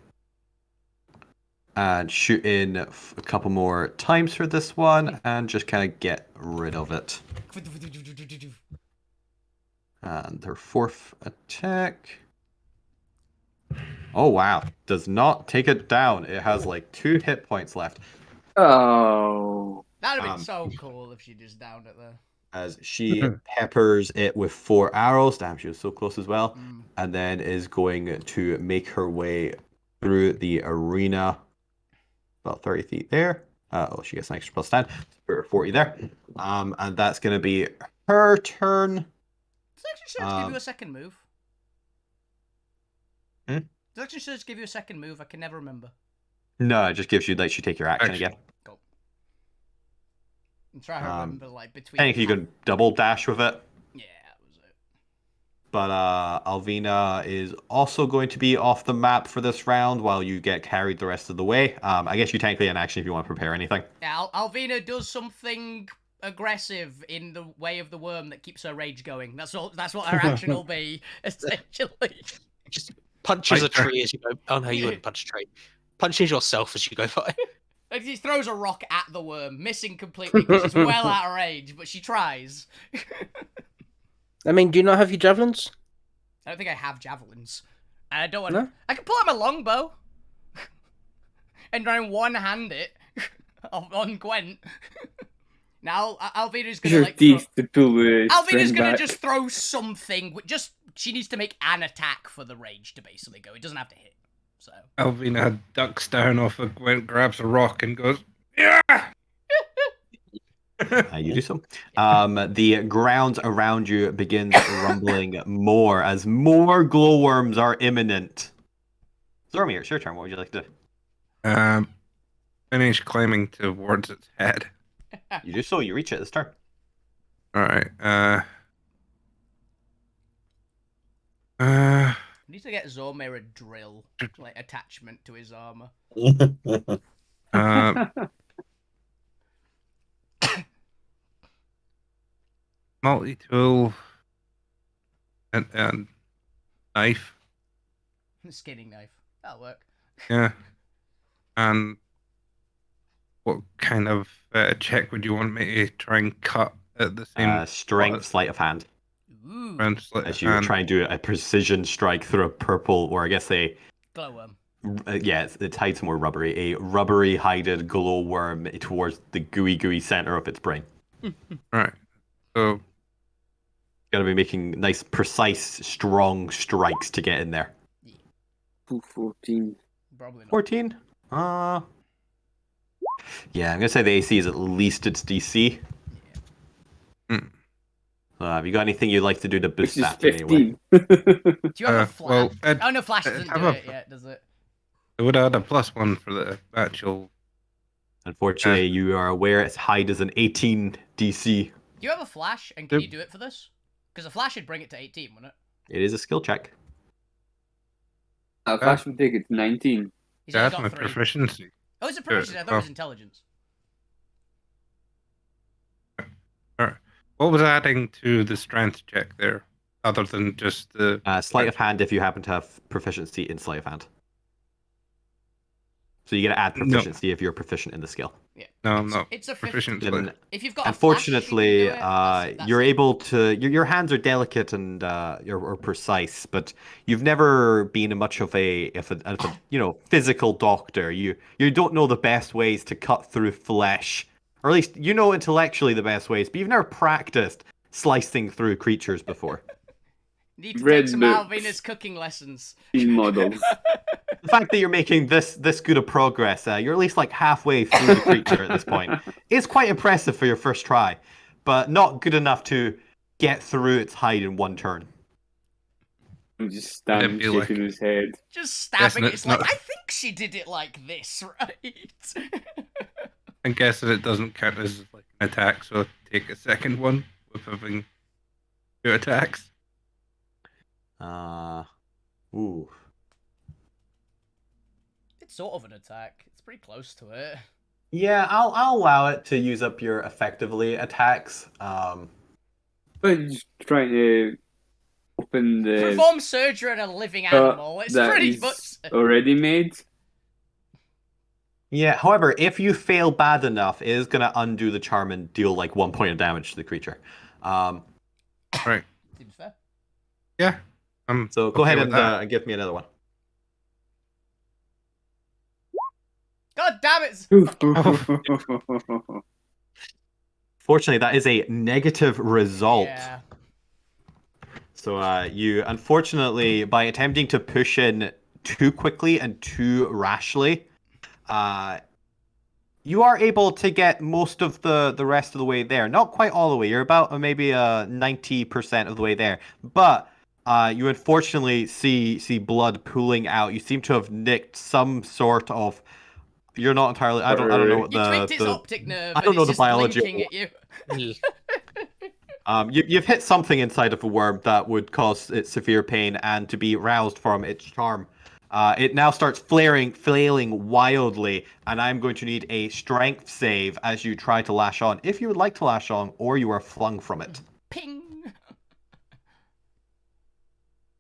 and shoot in a couple more times for this one and just kind of get rid of it. And her 4th attack. Oh, wow. Does not take it down. It has like 2 hit points left. Oh. That'd have been so cool if she just downed it there. as she peppers it with 4 arrows. Damn, she was so close as well. And then is going to make her way through the arena. About 30 feet there. She gets an extra +10. Put her 40 there. And that's going to be her turn. Does it actually give you a second move? Does it actually give you a second move? I can never remember. No, it just gives you, lets you take your action again. Cool. I'm trying to remember, like, between... I think you can double dash with it. Yeah, that was it. But Alvina is also going to be off the map for this round while you get carried the rest of the way. I guess you technically in action if you want to prepare anything. Yeah, Alvina does something aggressive in the way of the worm that keeps her rage going. That's all. That's what her action will be, essentially. Just punches a tree as you go. Oh no, you wouldn't punch a tree. Punches yourself as you go by. Like, she throws a rock at the worm, missing completely because she's well out of range, but she tries. I mean, do you not have your javelins? I don't think I have javelins. And I don't want. No? I can pull out my longbow and try and one-hand it on Gwent. Now Alvina's gonna Your like. teeth to pull the Alvina's string gonna back. just throw something. She needs to make an attack for the rage to basically go. It doesn't have to hit. So Alvina ducks down off a Gwent, grabs a rock, and goes, "Yeah!" You do so. The ground around you begins rumbling more as more glowworms are imminent. Zormir, it's your turn. What would you like to do? Finish climbing towards its head. You do so. You reach it this turn. All right. I need to get Zormir a drill, like attachment to his armor. Multi-tool and knife. Skinning knife. That'll work. Yeah. And what kind of check would you want me to try and cut at the same strength, sleight of hand. Ooh. As you try and do a precision strike through a purple, or I guess a glowworm. Yeah, its hide's more rubbery. A rubbery hided glowworm towards the gooey center of its brain. Right. So gotta be making nice, precise, strong strikes to get in there. 14. Probably not. 14? Yeah, I'm gonna say the AC is at least its DC. Yeah. Have you got anything you'd like to do to boost that? 15. Do you have a flash? Well, oh no, flash doesn't do it yet, does it? It would add a +1 for the actual. Unfortunately, you are aware its hide is an 18 DC. Do you have a flash, and can you do it for this? Because a flash would bring it to 18, wouldn't it? It is a skill check. Flash would take it to 19. That's my proficiency. Oh, is it proficiency? I thought it was intelligence. Alright. What was adding to the strength check there, other than just the sleight of hand if you happen to have proficiency in sleight of hand? So you get to add proficiency if you're proficient in the skill. Yeah. No, I'm not. It's a proficient. If you've got unfortunately, a flash, you can do it. you're able to. Your hands are delicate and you're precise, but you've never been much of a physical doctor. You don't know the best ways to cut through flesh, or at least you know intellectually the best ways, but you've never practiced slicing through creatures before. Need to take some Alvina's cooking lessons. Models. The fact that you're making this good of progress, you're at least like halfway through the creature at this point. It's quite impressive for your first try, but not good enough to get through its hide in one turn. I'm just standing shaking his head. Just stabbing it. It's like, I think she did it like this, right? I'm guessing it doesn't count as like an attack, so take a second one with having 2 attacks. Ooh. It's sort of an attack. It's pretty close to it. Yeah, I'll allow it to use up your effectively attacks. But just trying to open the... Perform surgery on a living animal. It's pretty much... already made. Yeah, however, if you fail bad enough, it is going to undo the charm and deal like 1 point of damage to the creature. Right. Seems fair. Yeah. So go ahead and give me another one. God damn it! Fortunately, that is a negative result. Yeah. So you, unfortunately, by attempting to push in too quickly and too rashly, you are able to get most of the rest of the way there. Not quite all the way. You're about maybe 90% of the way there. But you unfortunately see blood pooling out. You seem to have nicked some sort of. You're not entirely. I don't know what You tweaked his optic nerve. I don't know the just biology. Blinking at you. You've hit something inside of a worm that would cause it severe pain and to be roused from its charm. It now starts flailing wildly, and I'm going to need a strength save as you try to lash on, if you would like to lash on, or you are flung from it. Ping.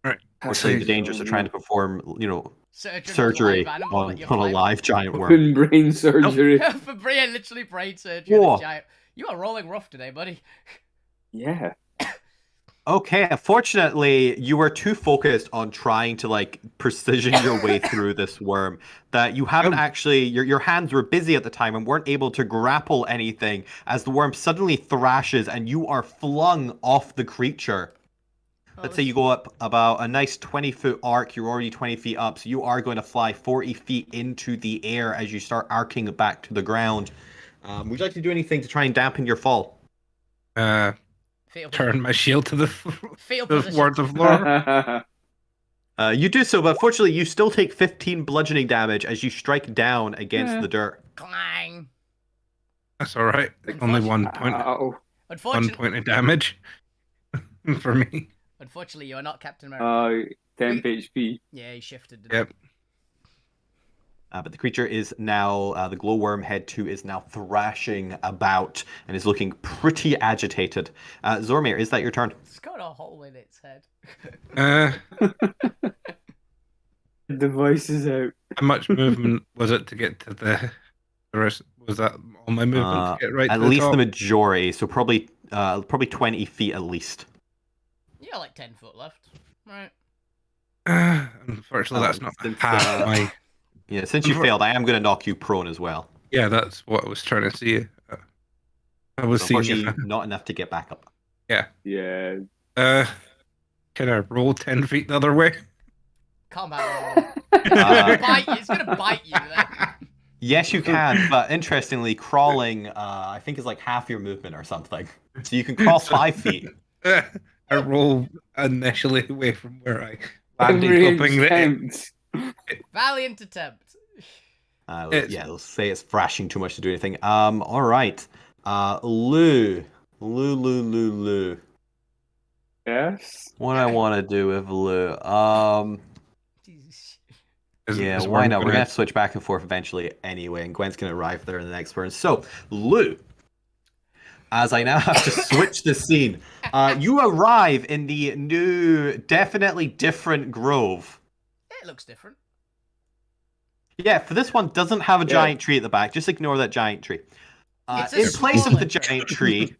Right. Fortunately, the dangers of trying to perform, surgery on a live giant worm. Open brain surgery. For Brian, literally brain surgery on a giant. You are rolling rough today, buddy. Yeah. Okay, unfortunately, you were too focused on trying to precision your way through this worm that you haven't actually. Your hands were busy at the time and weren't able to grapple anything as the worm suddenly thrashes and you are flung off the creature. Let's say you go up about a nice 20-foot arc. You're already 20 feet up, so you are going to fly 40 feet into the air as you start arcing back to the ground. Would you like to do anything to try and dampen your fall? Turn my shield to the words of lore. You do so, but unfortunately, you still take 15 bludgeoning damage as you strike down against the dirt. Clang. That's all right. Only 1 point. 1 point of damage for me. Unfortunately, you are not Captain America. 10 HP. Yeah, he shifted. Yep. But the creature is now, the glowworm head 2 is now thrashing about and is looking pretty agitated. Zormir, is that your turn? It's got a hole in its head. The voice is out. How much movement was it to get to the rest? Was that all my movement to get right at to the least top? the majority, so probably 20 feet at least. Yeah, like 10 foot left. Right. Unfortunately, that's not half my... Yeah, since you failed, I am going to knock you prone as well. Yeah, that's what I was trying to see. I was so seeing unfortunately, not enough to get back up. Yeah. Yeah. Can I roll 10 feet the other way? Come on. It's going to bite you then. Yes, you can, but interestingly, crawling, I think is like half your movement or something. So you can crawl 5 feet. I roll initially away from where I landed, hoping that Valiant attempt. Yeah, let's say it's thrashing too much to do anything. All right. Lou. Yes? What do I want to do with Lou? Yeah, why not? We're going to have to switch back and forth eventually anyway, and Gwen's going to arrive there in the next turn. So, Lou, as I now have to switch the scene, you arrive in the new, definitely different grove. It looks different. Yeah, for this one, doesn't have a giant tree at the back. Just ignore that giant tree. In place of the giant tree,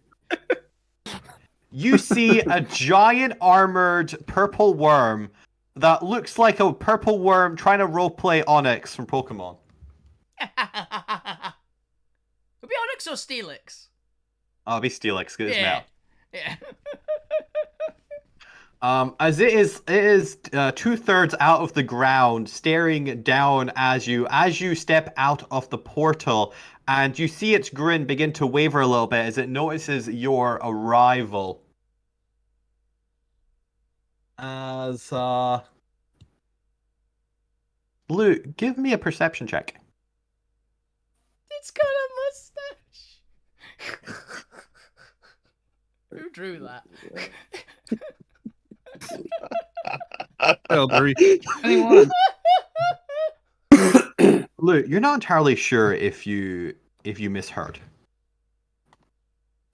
you see a giant armored purple worm that looks like a purple worm trying to roleplay Onyx from Pokemon. Would be Onyx or Steelix? Oh, it'll be Steelix, because it's male. Yeah. As it is 2/3 out of the ground, staring down as you step out of the portal, and you see its grin begin to waver a little bit as it notices your arrival. As Lou, give me a perception check. It's got a mustache. Who drew that? Anyone? Lou, you're not entirely sure if you misheard.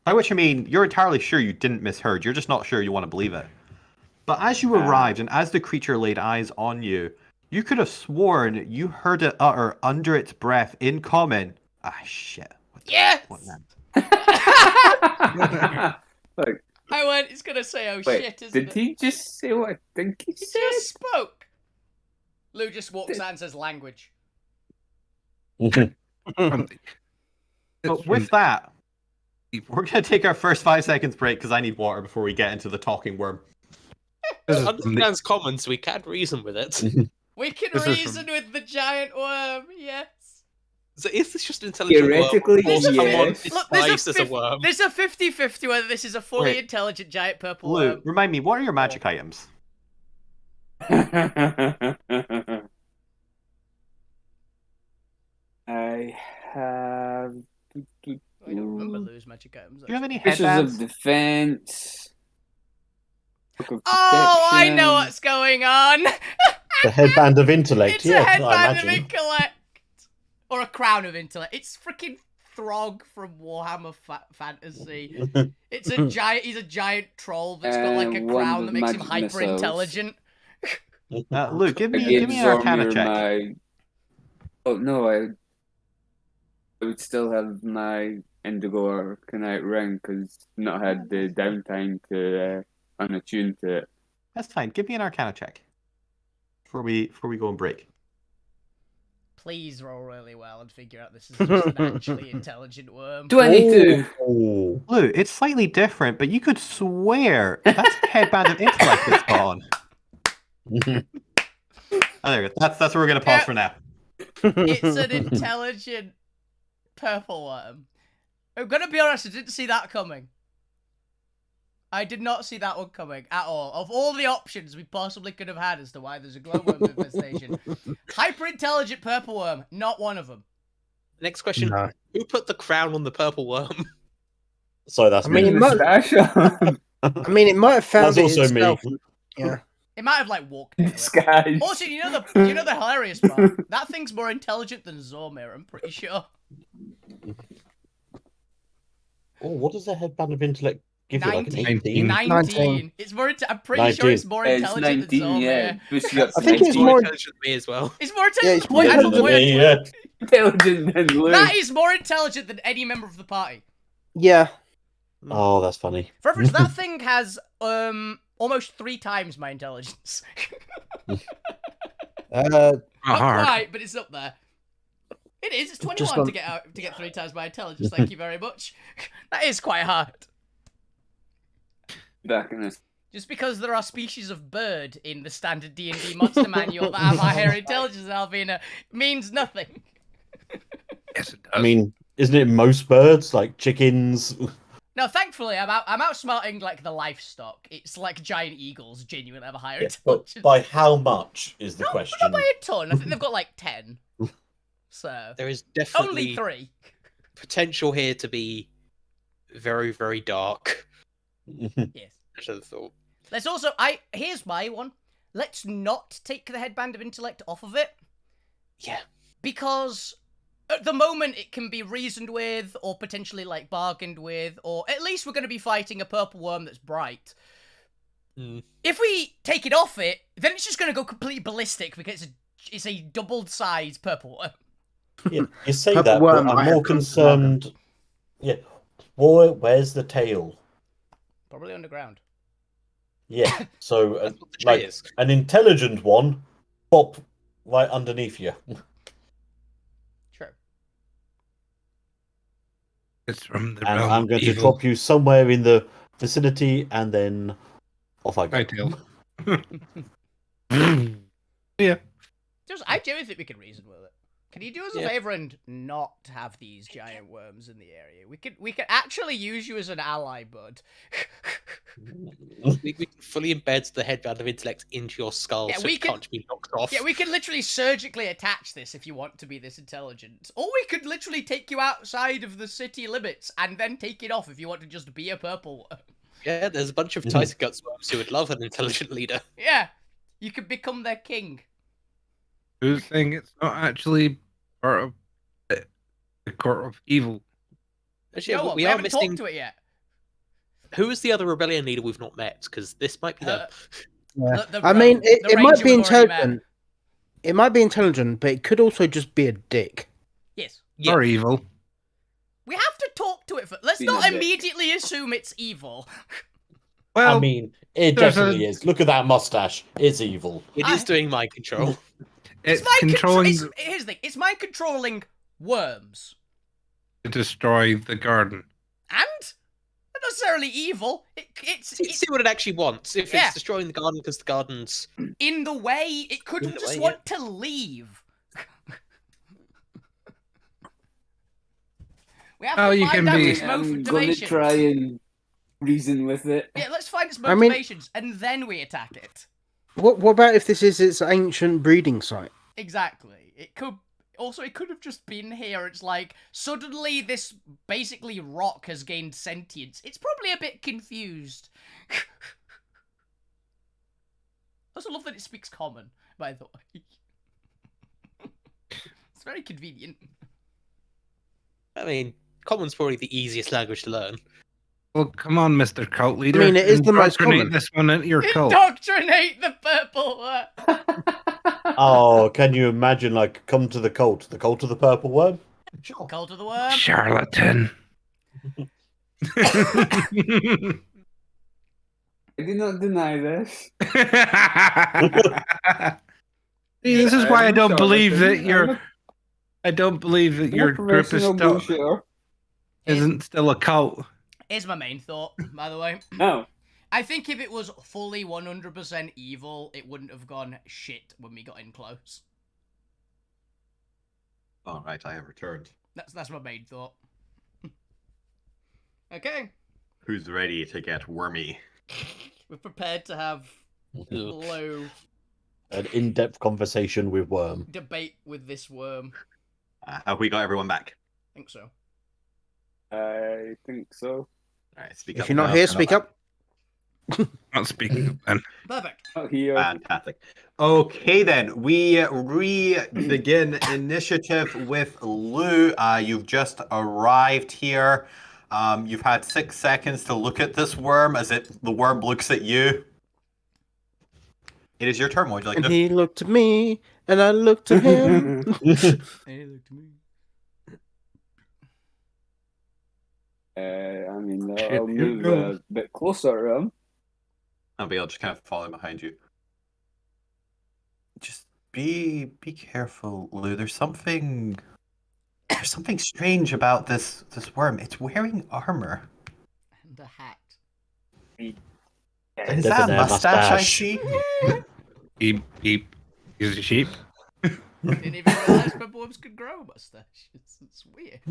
By which I mean, you're entirely sure you didn't misheard. You're just not sure you want to believe it. But as you arrived and as the creature laid eyes on you, you could have sworn you heard it utter under its breath in common. Ah, shit. Yes! What that? Like, I went, it's going to say, oh wait, shit, isn't did it? he just say what I think he said? He just spoke. Lou just walks out and says We're gonna take our first 5 seconds break because I need water before we get into the talking worm. Understands common, so we can reason with it. We can reason with the giant worm, yes. So is this just an intelligent Theoretically, worm? Or someone yes. disguised as a worm? There's a 50-50 whether this is a fully intelligent giant purple Lou, worm. remind me, what are your magic items? I have. I don't remember Lou's magic items. Do you have any Fishes headbands? of Defense. Book of Oh, I know Protection. what's going on. The headband of intellect. It's Yeah, a headband I of imagine. intellect. Or a crown of intellect. It's freaking Throg from Warhammer Fantasy. It's a giant. He's a giant troll that's got like a one crown with that makes him magic hyper intelligent. Luke, give I me gave an Arcana Zormir check. my. Oh no, I would still have my Indigo Arcanite ring because not had the downtime to unattune to it. That's fine. Give me an Arcana check before we go and break. Please roll really well and figure out this is just an actually intelligent worm. 22. Oh. Lou, it's slightly different, but you could swear that's the headband of intellect that's gone. Oh, there we go. That's where we're gonna pause for now. It's an intelligent purple worm. I'm gonna be honest, I didn't see that coming. I did not see that one coming at all. Of all the options we possibly could have had as to why there's a glowworm infestation, hyper-intelligent purple worm, not one of them. Next question: No. Who put the crown on the purple worm? So that's I mean, me. it might, Moustache on. I mean, it might have found That's it also me. itself. Yeah. It might have like walked into it. Disguise. Also, you know the hilarious part? That thing's more intelligent than Zormir, I'm pretty sure. Oh, what does the headband of intellect give you? Like an 19. 18? 19. It's more. I'm pretty sure it's more It's intelligent than 19, yeah. Zormir. Boost you up I to think it's 19. More more- intelligent than me as well. It's more Yeah, intelligent. it's more I don't Better know than where- me, yeah. Intelligent than Lou. That is more intelligent than any member of the party. Yeah. Oh, that's funny. For reference, that thing has almost 3 times my intelligence. Not hard. quite, but it's up there. It is. It's 21 to get 3 times my intelligence. Thank you very much. That is quite hard. Back in this. Just because there are species of bird in the standard D&D monster manual that have higher intelligence than Alvina means nothing. Yes, it does. I mean, isn't it most birds? Like chickens? No, thankfully, I'm outsmarting like the livestock. It's like giant eagles genuinely have a higher But intelligence. by how much is the Not question? by a ton. I think they've got like 10. So There is only definitely 3. potential here to be very, very dark. Yes. I should have thought. Let's also. Here's my one. Let's not take the headband of intellect off of it. Yeah. Because at the moment it can be reasoned with, or potentially like bargained with, or at least we're going to be fighting a purple worm that's bright. Mm. If we take it off it, then it's just going to go completely ballistic because it's a doubled size purple worm. Yeah, you say Purple that, worm but might I'm have more come to London. concerned. Yeah, boy, where's the tail? Probably underground. Yeah, so That's what the like tree is. an intelligent one, pop right underneath you. True. It's from the And realm I'm of going to evil. drop you somewhere in the vicinity, and then off I go. I tell. Yeah. I genuinely think we can reason with it. Can you do us a Yeah. favor and not have these giant worms in the area? We could actually use you as an ally, bud. We can fully embed the headband of intellect into your skull, Yeah, so we it can- can't be knocked off. Yeah, we can literally surgically attach this if you want to be this intelligent. Or we could literally take you outside of the city limits and then take it off if you want to just be a purple worm. Yeah, there's a bunch of Titan Guts worms who would love an intelligent leader. Yeah, you could become their king. Who's saying it's not actually part of the court of evil? Actually, No yeah, one, we we are haven't missing. talked to it yet. Who is the other rebellion leader we've not met? Because this might be them. Yeah. The I mean, the it might ranger be we've already met. intelligent. It might be intelligent, but it could also just be a dick. Yes. Yeah. Or evil. We have to talk to it first. Let's Be not the dick. immediately assume it's evil. Well, I mean, it there's definitely a- is. Look at that mustache. It's evil. It is doing mind control. it's mind controlling Here's the thing. It's mind controlling worms. to destroy the garden. And? Not necessarily evil. It's See what it actually wants. If it's destroying the garden because the garden's in the way, it could just want to leave. We have to find out its motivations. I'm going to try and reason with it. Yeah, let's find its motivations, and then we attack it. What about if this is its ancient breeding site? Exactly. It could... Also, it could have just been here. It's like, suddenly this basically rock has gained sentience. It's probably a bit confused. I also love that it speaks common, by the way. It's very convenient. I mean, common's probably the easiest language to learn. Well, come on, Mr. Cult Leader. I mean, it is the most common. This one into your cult. Indoctrinate the purple worm. Oh, can you imagine, like, come to the cult of the purple worm? Sure. Cult of the worm. Charlatan. I do not deny this. See, this is why I don't believe that your... I don't believe that your group is still... Isn't still a cult. Here's my main thought, by the way. No. I think if it was fully 100% evil, it wouldn't have gone shit when we got in close. All right, I have returned. That's my main thought. Okay. Who's ready to get wormy? We're prepared to have low an in-depth conversation with Worm. Debate with this worm. Have we got everyone back? I think so. I think so. All right, speak up. If you're not here, speak up. Not speaking up then. Perfect. Oh, here. Fantastic. Okay, then we begin initiative with Lou. You've just arrived here. You've had 6 seconds to look at this worm as the worm looks at you. It is your turn. What would you like to do? He looked at me, and I looked at him. He looked at me. I mean, I'll move a bit closer to him. I'll just kind of follow behind you. Just be careful, Lou. There's something strange about this worm. It's wearing armor. And a hat. Is that a mustache I see? Beep, beep. Is it sheep? Didn't even realize purple worms could grow a mustache. It's weird.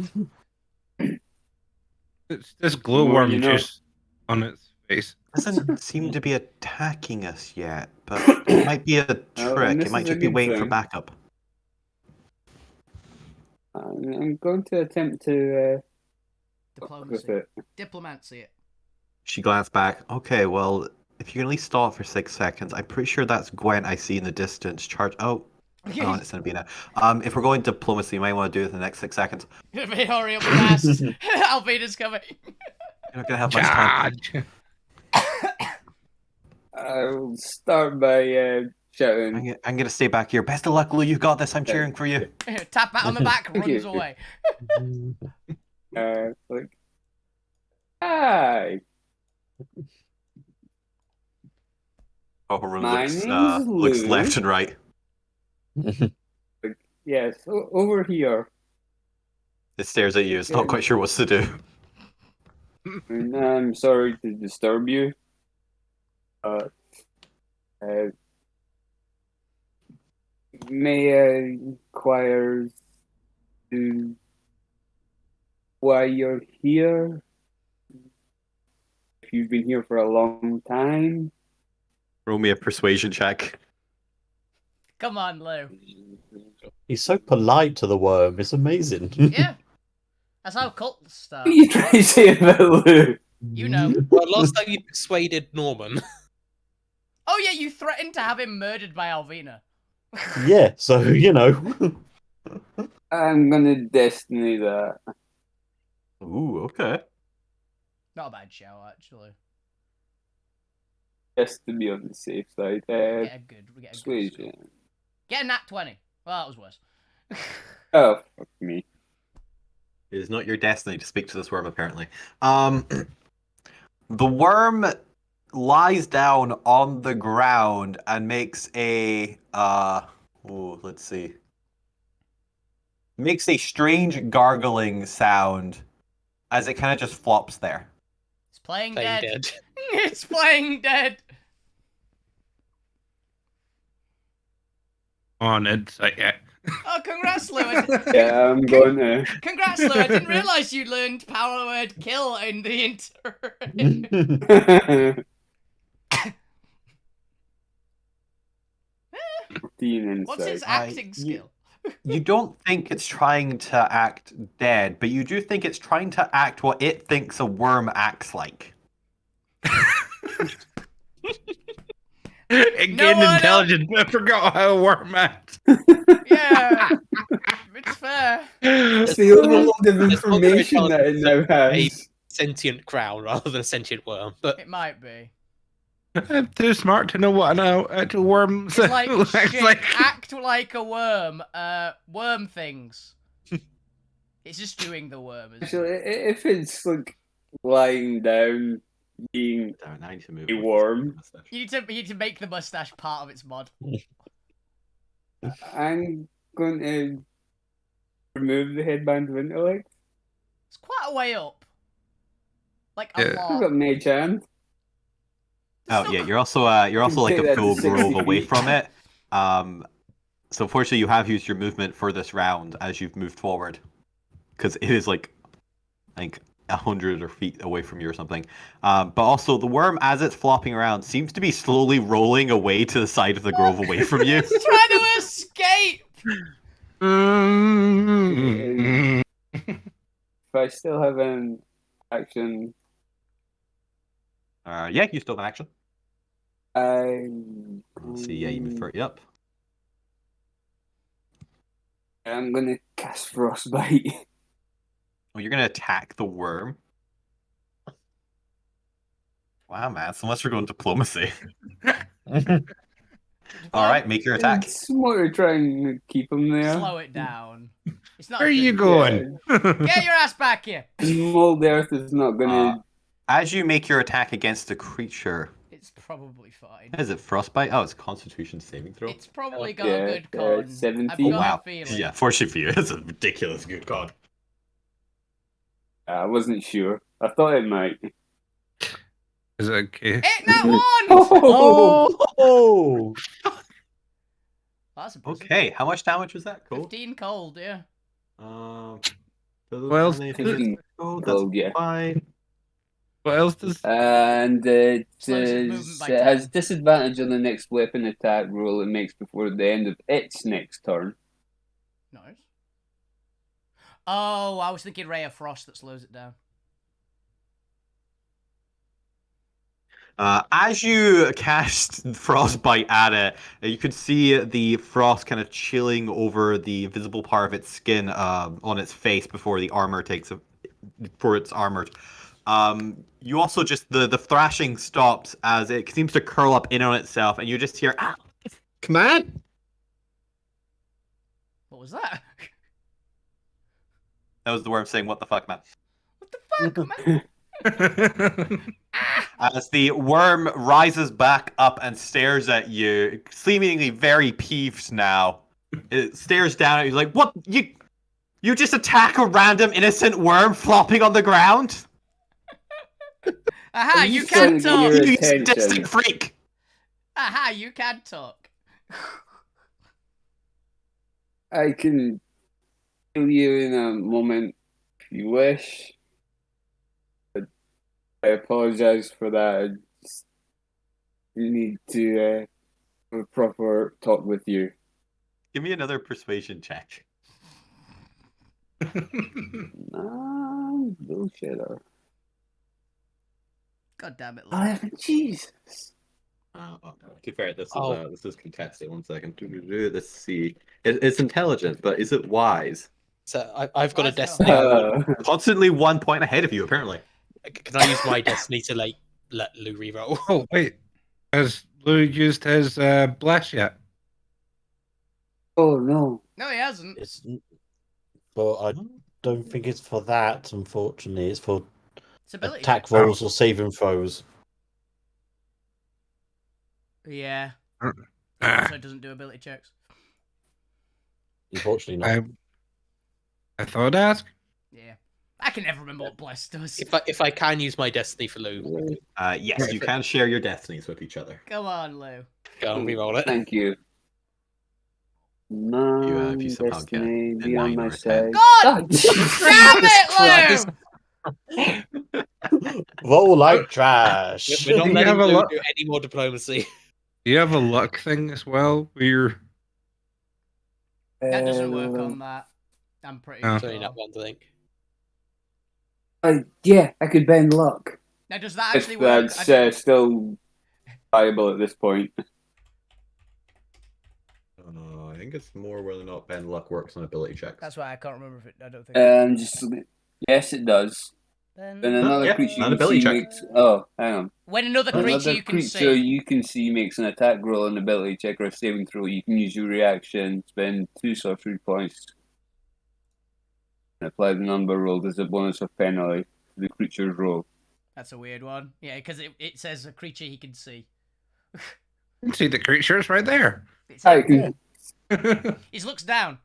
It's this glowworm juice on its face. Doesn't seem to be attacking us yet, but it might be a trick. It might just be waiting for backup. I'm going to attempt to Diplomacy. Diplomancy it. She glanced back. Okay, well, if you can at least stall it for 6 seconds, I'm pretty sure that's Gwent I see in the distance. Charge. Oh, it's Nabina. If we're going diplomacy, you might want to do it in the next 6 seconds. Hurry up fast. Alvina's coming. You're not gonna have much time. I'll start by shouting. I'm gonna stay back here. Best of luck, Lou. You got this. I'm cheering for you. Tap pat on the back, runs away. Like, hi. Oharun looks left and right. Yes, over here. It stares at you. It's not quite sure what to do. And I'm sorry to disturb you. May I inquire why you're here? If you've been here for a long time? Roll me a persuasion check. Come on, Lou. He's so polite to the worm. It's amazing. Yeah. That's how cults start. What are you trying to say about Lou? You know. Well, last time you persuaded Norman. Oh yeah, you threatened to have him murdered by Alvina. Yeah, so, you know. I'm gonna destiny that. Ooh, okay. Not a bad show, actually. Just to be on the safe side. We get a good persuasion. Get a nat 20. Well, that was worse. Oh, fuck me. It is not your destiny to speak to this worm, apparently. The worm lies down on the ground and makes a let's see. Makes a strange gargling sound as it kind of just flops there. It's playing Playing dead. dead. It's playing dead. On it. So, yeah. Oh, congrats, Lou. Yeah, I'm going to. Congrats, Lou. I didn't realise you learned power word kill in the inter. 14 insight. What's its acting skill? You don't think it's trying to act dead, but you do think it's trying to act what it thinks a worm acts like. Again, intelligence. I forgot how a worm acts. Yeah, it's fair. It's the overload of There's not very information that it now a has. sentient crown rather than a sentient worm, but It might be. I'm too smart to know what an actual worm It's like, looks shit, like. act like a worm. Worm things. It's just doing the worm. Actually, if it's like lying down, being I need to move a worm, You need to make the mustache part of its mod. I'm going to remove the headband of intellect. It's quite a way up. Like a Yeah. I've lot. got mage hand. Oh yeah, you're also like take a that to full 60 grove away feet. from it. So fortunately, you have used your movement for this round as you've moved forward, because it is like 100 or feet away from you or something. But also the worm, as it's flopping around, seems to be slowly rolling away to the side of the grove away from you. It's trying to escape. If I still have an action, Yeah, you still have an action. Let's see, yeah, you move 30 up. I'm going to cast Frostbite. Oh, you're gonna attack the worm. Wow, man! So much for going diplomacy. All right, make your attack. It's more to try and keep him there. Slow it down. It's not. Where are you going? Get your ass back here. Mold Earth is not going to. As you make your attack against the creature, It's probably fine. is it frostbite? Oh, it's Constitution saving throw. It's probably got Yeah, a good con. 17. I've got Wow. a feeling. Yeah, fortunately for you, it's a ridiculous good con. I wasn't sure. I thought it might. Is it okay? That one! Oh! That's impressive. Okay, how much damage was that? Cool. 15 cold, yeah. Well, Cold, yeah. Fine. What else does? And it Slows its movement by it has 10. disadvantage on the next weapon attack roll it makes before the end of its next turn. Nice. Oh, I was thinking Ray of Frost that slows it down. As you cast Frostbite at it, you could see the frost kind of chilling over the visible part of its skin on its face before the armor before it's armored. You also just the thrashing stops as it seems to curl up in on itself, and you just hear command. What was that? That was the worm saying, "What the fuck, man?" What the fuck, man? As the worm rises back up and stares at you, seemingly very peeved now. It stares down at you like, "What? You just attack a random innocent worm flopping on the ground? Aha, I'm you just trying can to get talk! your You attention. sadistic freak!" Aha, you can talk. I can kill you in a moment if you wish. But I apologize for that. You need to have a proper talk with you. Give me another persuasion check. Bullshitter. God damn it, Lou. 11, Jesus. To be fair, this Oh. is contested. 1 second. Let's see. It's intelligent, but is it wise? so I've got a Let's destiny. Constantly 1 point ahead of you, apparently. Can I use my destiny to like let Lou reroll? Oh wait, has Lou used his blast yet? Oh, no. No, he hasn't. It's, but I don't think it's for that, unfortunately. It's for It's ability attack check. rolls or saving throws. Yeah. Ah. Also doesn't do ability checks. Unfortunately not. I thought I'd ask. Yeah. I can never remember what bless does. If I can use my destiny for Lou. Yes, you can share your destinies with each other. Come on, Lou. Go on, re-roll it. Thank you. If you somehow get Destiny, a be on 9 my or a 10. side. God damn it, Lou! Roll like trash. We're not Do you letting have a Lou lot- do any more diplomacy. Do you have a luck thing as well, where you're... That doesn't work on that. I'm pretty Oh. It's only sure. that one, I think. Yeah, I could bend luck. Now, does that If actually work? that's still viable at this point. I think it's more whether or not bend luck works on ability checks. That's why I can't remember if it. I don't think. Yes, it does. Then When another yeah, creature an you ability see check. makes... Oh, hang on. when another creature Another you can creature see. you can see makes an attack roll, an ability check, or a saving throw, you can use your reaction, spend 2 sorcery points, and apply the number rolled as a bonus of penalty to the creature's roll. That's a weird one. Yeah, because it says a creature he can see. You can see the creatures right there. I can... He looks down.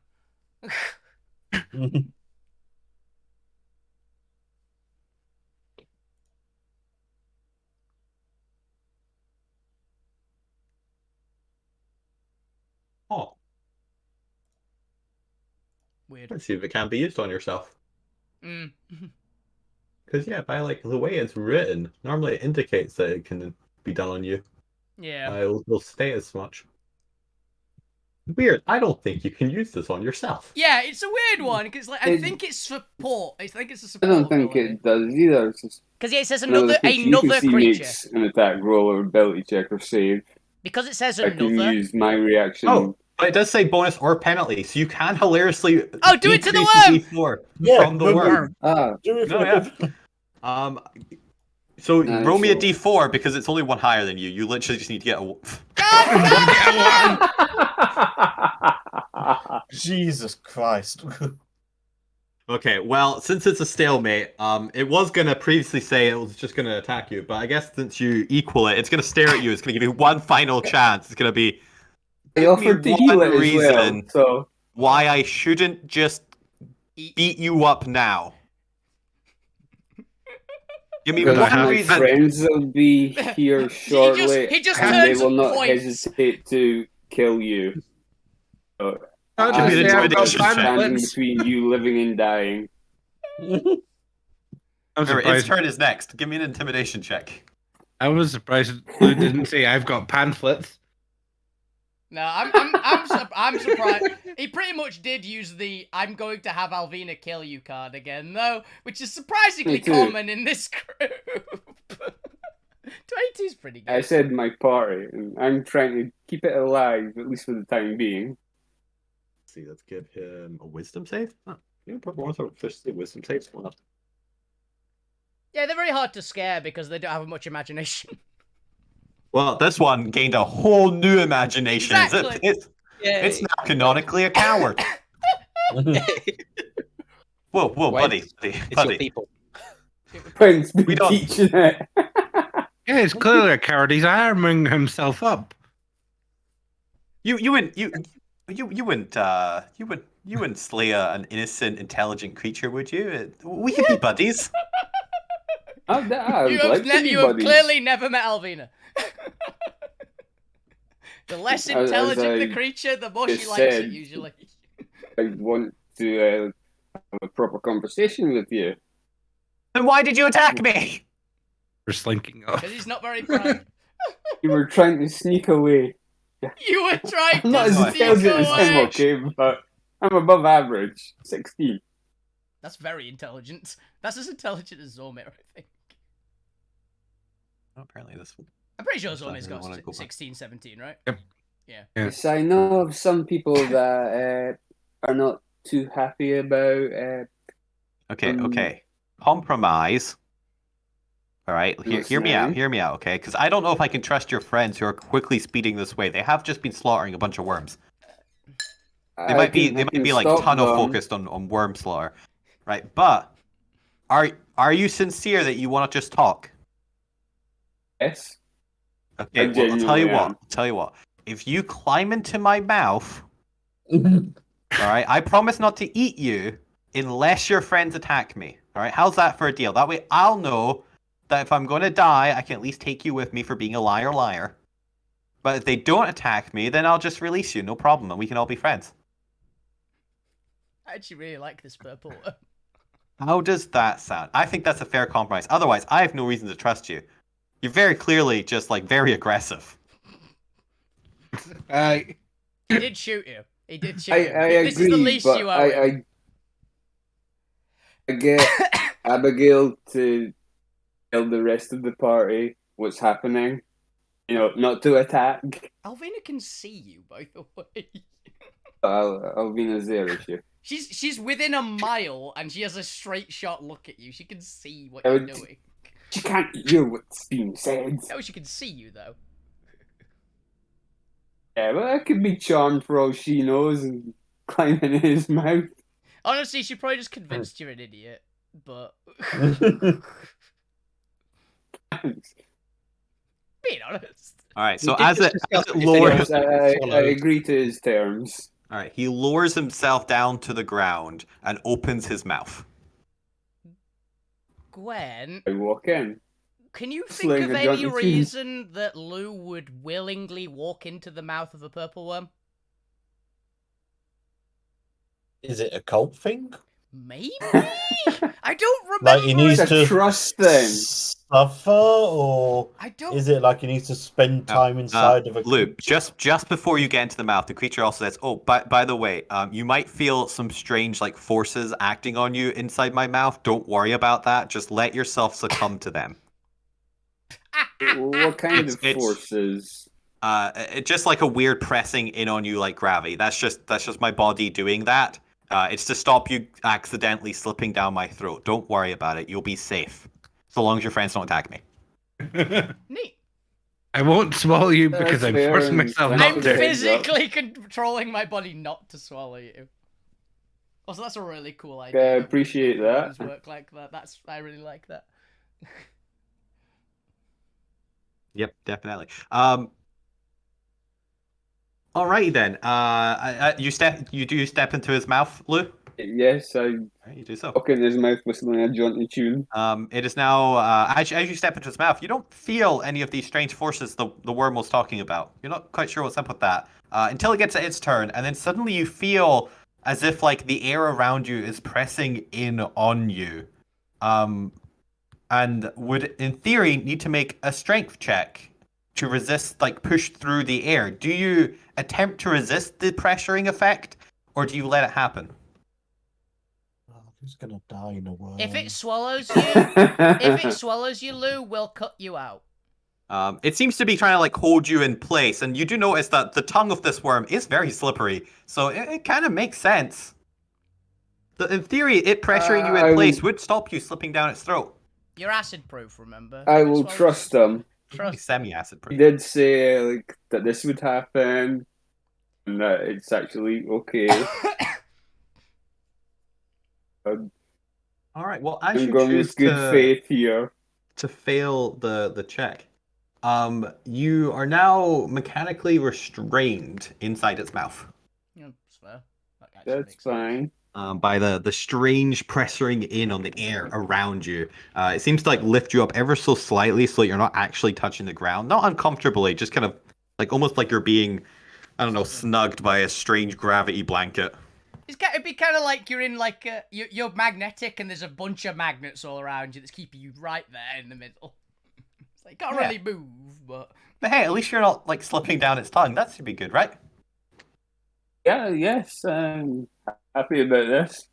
Oh, Weird. let's see if it can be used on yourself. Mm. Because yeah, by like the way it's written, normally it indicates that it can be done on you. Yeah. It'll state as much. Weird. I don't think you can use this on yourself. Yeah, it's a weird one because like I think it's support. I think it's a I support. don't think it does either. It's just because yeah, it says another another creature. makes an attack roll or ability check or save. Because it says I can another. use my reaction. Oh, but it does say bonus or penalty, so you can hilariously Do it to the decrease worm! D4 from the worm. Do it No, for yeah. So No, roll me a sure. D4 because it's only one higher than you. You literally just need to get a. Jesus Christ. Okay, well, since it's a stalemate, it was gonna previously say it was just gonna attack you, but I guess since you equal it, it's gonna stare at you. It's gonna give you one final chance. It's gonna be. I offered to heal it as well, so why I shouldn't just beat you up now. Give me Good, one my reason. friends will be here shortly, he just and they turns will not points. hesitate to kill you. So, I'll Give me just an say I've got intimidation check. standing pamphlets. between you living and dying. I'm Remember, its surprised. turn is next. Give me an intimidation check. I was surprised Lou didn't say I've got pamphlets. No, I'm surprised. He pretty much did use the "I'm going to have Alvina kill you" card again, though, which is surprisingly Me too. common in this group. 22's pretty good. I said my party, and I'm trying to keep it alive, at least for the time being. Let's see, let's give him a wisdom save. Huh. You performance or efficiency wisdom saves. Well, Yeah, they're very hard to scare because they don't have much imagination. well, this one gained a whole new imagination. Exactly. It's now canonically a coward. Whoa, Why- buddy. It's your Buddy. people. Prince been We don't- teaching it. Yeah, it's clearly a coward. He's arming himself up. You wouldn't slay an innocent, intelligent creature, would you? We could be buddies. I would You like to be have buddies. clearly never met Alvina. The less As intelligent the I creature, the more she just likes it, said. usually. I want to have a proper conversation with you. Then why did you attack me? We're slinking off. Because he's not very bright. You were trying to sneak away. You were trying I'm not to as sneak intelligent as I'm away. okay, but I'm above average. 16. That's very intelligent. That's as intelligent as Zormir, I think. Oh, apparently this one. I'm pretty sure That's Zormir's not got gonna go back. 16, 17, right? Yep. Yeah. Yeah. Yes, I know of some people that are not too happy about. Okay. Compromise. All right, hear me out. Hear me out, okay? Because I don't know if I can trust your friends who are quickly speeding this way. They have just been slaughtering a bunch of worms. They might be like tunnel focused on worm slaughter, right? But are you sincere that you want to just talk? Yes. Okay, well, I'll tell you what. If you climb into my mouth, all right, I promise not to eat you unless your friends attack me. All right, how's that for a deal? That way I'll know that if I'm going to die, I can at least take you with me for being a liar. But if they don't attack me, then I'll just release you, no problem, and we can all be friends. I actually really like this purple. How does that sound? I think that's a fair compromise. Otherwise, I have no reason to trust you. You're very clearly just, like, very aggressive. He did shoot you. He did shoot you. I This agree, is the least but you owe him. I get Abigail to tell the rest of the party what's happening. You know, not to attack. Alvina can see you, by the way. Alvina's there, is she? She's within a mile, and she has a straight shot look at you. She can see what you're doing. She can't hear what's being said. No, she can see you, though. Yeah, well, I could be charmed for all she knows and climb in his mouth. Honestly, she probably just convinced you're an idiot, but... Being honest. Alright, so as it lowers... I agree to his terms. Alright, he lowers himself down to the ground and opens his mouth. Gwen... I walk in. Can you think of any reason that Lou would willingly walk into the mouth of a purple worm? Is it a cult thing? Maybe? I don't remember. Like he needs to trust them. Suffer, or is it like he needs to spend time inside of a Luke, just before you get into the mouth, the creature also says, "Oh, by the way, you might feel some strange like forces acting on you inside my mouth. Don't worry about that. Just let yourself succumb to them." What kind of forces? It's just like a weird pressing in on you like gravity. That's just my body doing that. It's to stop you accidentally slipping down my throat. Don't worry about it. You'll be safe. So long as your friends don't attack me. Neat. I won't swallow you because I'm forcing myself not I'm to. physically controlling my body not to swallow you. Also, that's a really cool idea. I appreciate that. Work like that. I really like that. Yep, definitely. Alrighty then. You do step into his mouth, Lou? Yes, you do so. Walk in his mouth whistling a jaunty tune. It is now as you step into his mouth, you don't feel any of these strange forces the worm was talking about. You're not quite sure what's up with that until it gets its turn, and then suddenly you feel as if like the air around you is pressing in on you, and would in theory need to make a strength check to resist, like push through the air. Do you attempt to resist the pressuring effect, or do you let it happen? Who's gonna die in a worm? If it swallows you, Lou, we'll cut you out. It seems to be trying to like hold you in place, and you do notice that the tongue of this worm is very slippery, so it kind of makes sense. In theory, it pressuring you in place would stop you slipping down its throat. You're acid proof, remember? I will trust him. Semi-acid proof. He did say like that this would happen, and that it's actually okay. All right. Well, as I'm you going choose with good faith here to fail the check, you are now mechanically restrained inside its mouth. Yeah, that's fine. By the strange pressuring in on the air around you. It seems to like lift you up ever so slightly so that you're not actually touching the ground. Not uncomfortably, just kind of like almost like you're being, I don't know, snugged by a strange gravity blanket. It'd be kind of like you're in like you're magnetic and there's a bunch of magnets all around you that's keeping you right there in the middle. It's like can't really move, but hey, at least you're not like slipping down its tongue. That should be good, right? Yeah. Yes. I'm happy about this.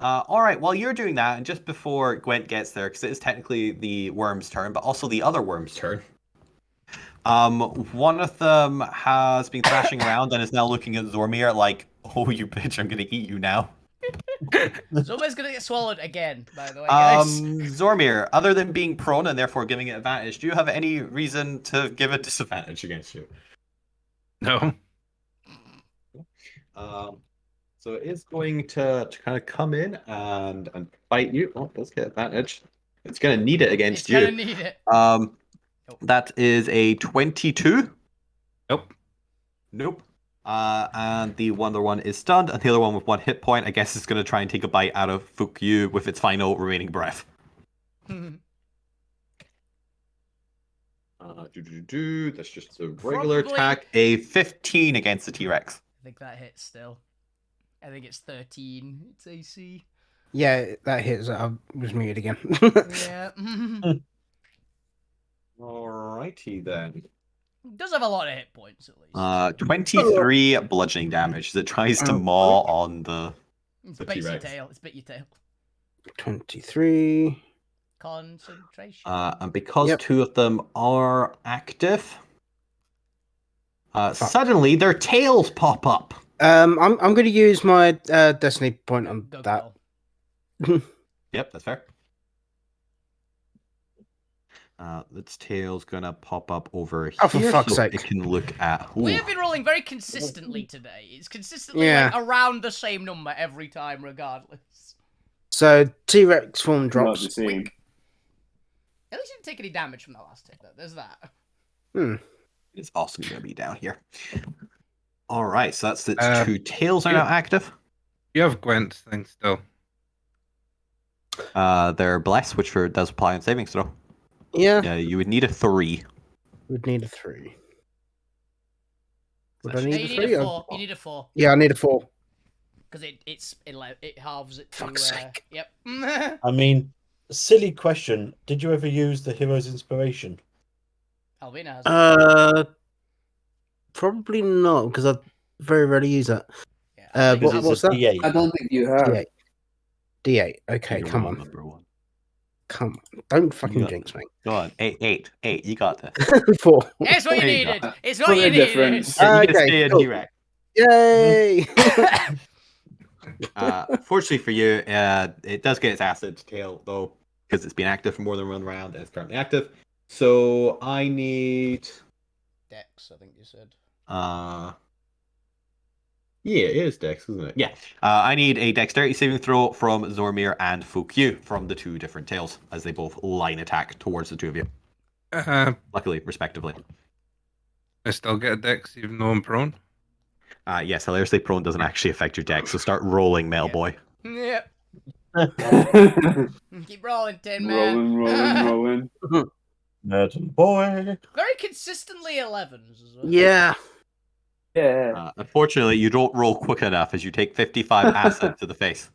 All right. While you're doing that, and just before Gwent gets there, because it is technically the worm's turn, but also the other worm's turn. One of them has been thrashing around and is now looking at Zormir like, "Oh, you bitch! I'm gonna eat you now." Zormir's gonna get swallowed again, by the way, guys. Zormir, other than being prone and therefore giving it advantage, do you have any reason to give it disadvantage against you? No. So it is going to kind of come in and bite you. Oh, it does get advantage. It's gonna need it against you. It's gonna need it. That is a 22. Nope. Nope. And the other one is stunned, and the other one with 1 hit point, I guess, is going to try and take a bite out of Fukyu with its final remaining breath. That's just a regular attack. A 15 against the T-Rex. I think that hits still. I think it's 13. It's AC. Yeah, that hits. I was muted again. Yeah. Alrighty then. It does have a lot of hit points at least. 23 bludgeoning damage as it tries to maw on the It's your tail. It's bit your tail. 23. Concentration. And because 2 of them are active, suddenly their tails pop up. I'm going to use my destiny point on that. Yep, that's fair. Its tail's gonna pop up over here. Oh, for fuck's sake. It can look at. Ooh. We have been rolling very consistently today. It's consistently like around the same number every time, regardless. So T-Rex form drops. At least you didn't take any damage from that last hit, though. There's that. It's also gonna be down here. All right, so that's its 2 tails are now active. You have Gwent's thing still. They're blessed, which does apply on savings throw. Yeah, you would need a 3. Would need a 3. Would I You need a 3? need a 4. You need a 4. Yeah, I need a 4. Because it halves it to. Fuck's sake. Yep. I mean, silly question. Did you ever use the hero's inspiration? Alvina has. Probably not, because I very rarely use that. Yeah, what's that? D8. I don't think you have. D8. D8. Okay, come on. Number 1. Come on. Don't fucking jinx me. Go on. 8. You got this. 4. It's what you There you needed. go. It's what you needed. Difference. Yeah, you get to Okay, stay in cool. T-Rex. Yay! Fortunately for you, it does get its acid tail, though, because it's been active for more than 1 round and it's currently active. So I need... Dex, I think you said. Yeah, it is Dex, isn't it? Yeah. I need a dexterity saving throw from Zormir and Fukyu from the 2 different tails, as they both line attack towards the 2 of you. Luckily, respectively. I still get a dex even though I'm prone. Yes, hilariously prone doesn't actually affect your dex, so start rolling, male boy. Yep. Keep rolling, Tin Man. Rolling. Nerd boy. Very consistently 11s as well. Yeah. Yeah. Unfortunately, you don't roll quick enough as you take 55 acid to the face.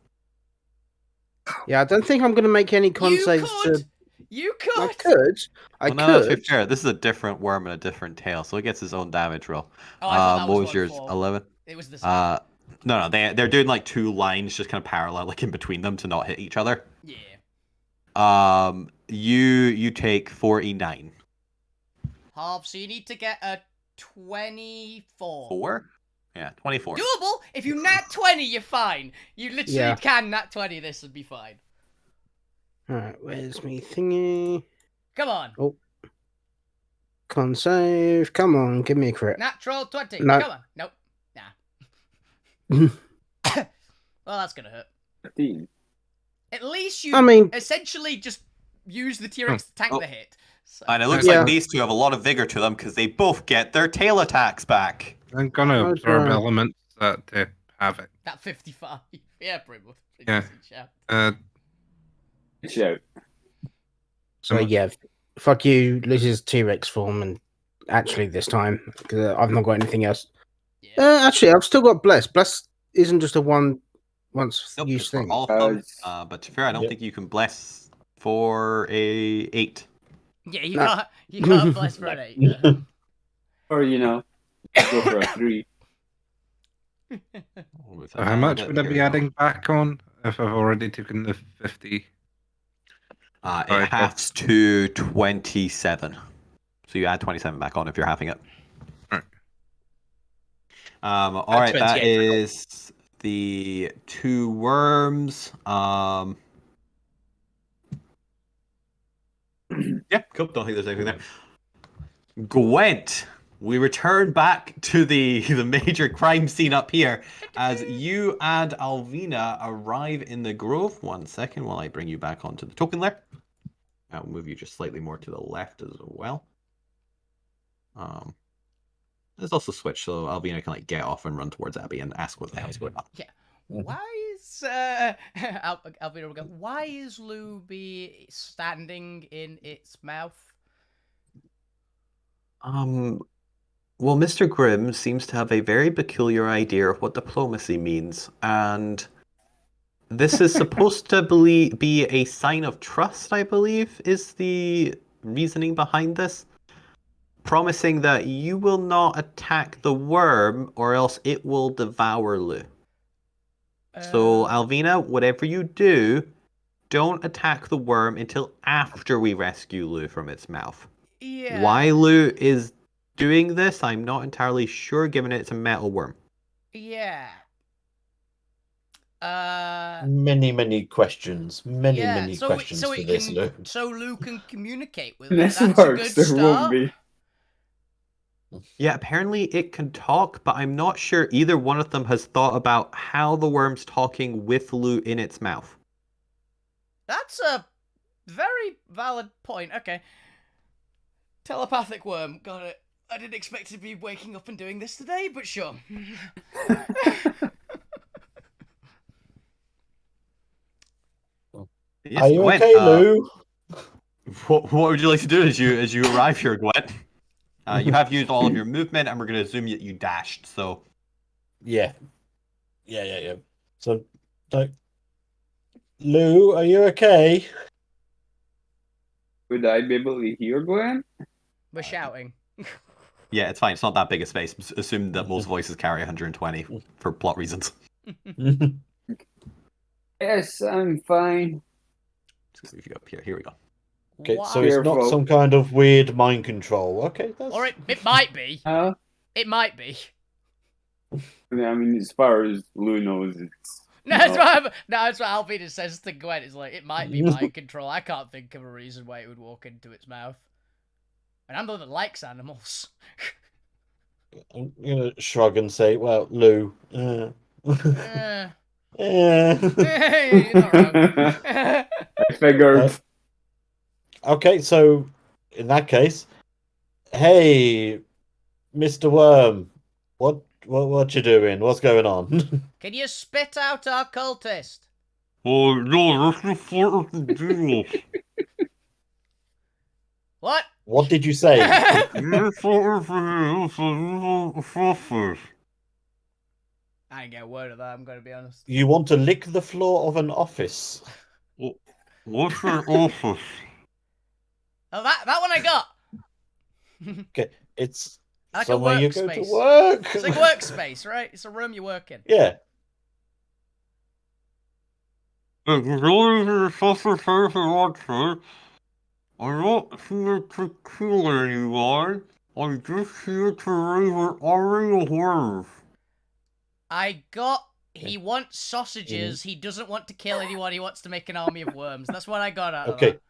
Yeah, I don't think I'm going to make any con saves. You could. I could. Well, no, to be fair, this is a different worm and a different tail, so it gets its own damage roll. Oh, I thought that what was was yours? 11? It was the same. No, they're doing like 2 lines just kind of parallel, like in between them to not hit each other. Yeah. You take 49. Half, so you need to get a 24. 4? Yeah, 24. Doable. If you nat 20, you're fine. You literally can nat 20. This would be fine. Alright, where's me thingy? Come on. Oh. Con save. Come on, give me a crit. Natural 20. No. Come on. Nope. Nah. Well, that's gonna hurt. 15. At least you essentially just use the T-Rex to tank the hit. So. And it looks like these 2 have a lot of vigor to them because they both get their tail attacks back. I'm gonna absorb elements that have it. That 55. Yeah, pretty much. Yeah. Shout. So yeah, fuck you, loses T-Rex form, and actually this time, because I've not got anything else. Yeah. Actually, I've still got Bless. Bless isn't just a once use thing. All of them, but to be fair, I don't think you can Bless for a 8. Yeah, you can't Bless for an 8. Yeah. Or, go for a 3. So how much would I be adding back on if I've already taken the 50? It halves to 27. So you add 27 back on if you're having it. All right, that is the 2 worms. Yeah, cool. Don't think there's anything there. Gwent, we return back to the major crime scene up here as you and Alvina arrive in the grove. 1 second while I bring you back onto the token layer. I'll move you just slightly more to the left as well. There's also switch, so Alvina can like get off and run towards Abby and ask what the hell's going on. Yeah. Why is Alvina will go, why is Luby standing in its mouth? Well, Mr. Grimm seems to have a very peculiar idea of what diplomacy means, and this is supposed to be a sign of trust, I believe, is the reasoning behind this. Promising that you will not attack the worm, or else it will devour Lu. So, Alvina, whatever you do, don't attack the worm until after we rescue Lu from its mouth. Yeah. Why Lu is doing this, I'm not entirely sure, given it's a metal worm. Yeah. Many questions. Many questions so for this, Lou. So Lu can communicate with This it. That's works. a good There start. won't be. Yeah, apparently it can talk, but I'm not sure either one of them has thought about how the worm's talking with Lu in its mouth. That's a very valid point. Okay. Telepathic worm. Got it. I didn't expect to be waking up and doing this today, but sure. Yes, Are you Gwen, okay, Lou? What would you like to do as you arrive here, Gwen? You have used all of your movement, and we're going to assume that you dashed. So, Yeah. So, Lou, are you okay? Would I be able to hear Gwen? We're shouting. yeah, it's fine. It's not that big a space. Assume that most voices carry 120 for plot reasons. Yes, I'm fine. If you go up here, here we go. Okay, Wow. so it's not Careful. some kind of weird mind control. Okay, that's... Or it might be. It might be. I mean, as far as Lou knows, it's... That's what Alvina says to Gwen. It's like, it might be mind control. I can't think of a reason why it would walk into its mouth. And I'm the one that likes animals. I'm going to shrug and say, well, Lou... You're Eh. not wrong. I figured. Okay, so in that case, hey, Mr. Worm, what you doing? What's going on? Can you spit out our cultist? Oh, no, that's the part of the deal. What? What did you say? That's part of the process. I didn't get a word of that, I'm going to be honest. You want to lick the floor of an office? What's an office? Oh, that one I got. Okay, it's Like somewhere a you go to workspace. work. It's like workspace, right? It's a room you work in. Yeah. It's really the social service Altsphere. I'm not here to kill anyone. I'm just here to raise an army of worms. He wants sausages. He doesn't want to kill anyone. He wants to make an army of worms. That's what I got out of Okay. that.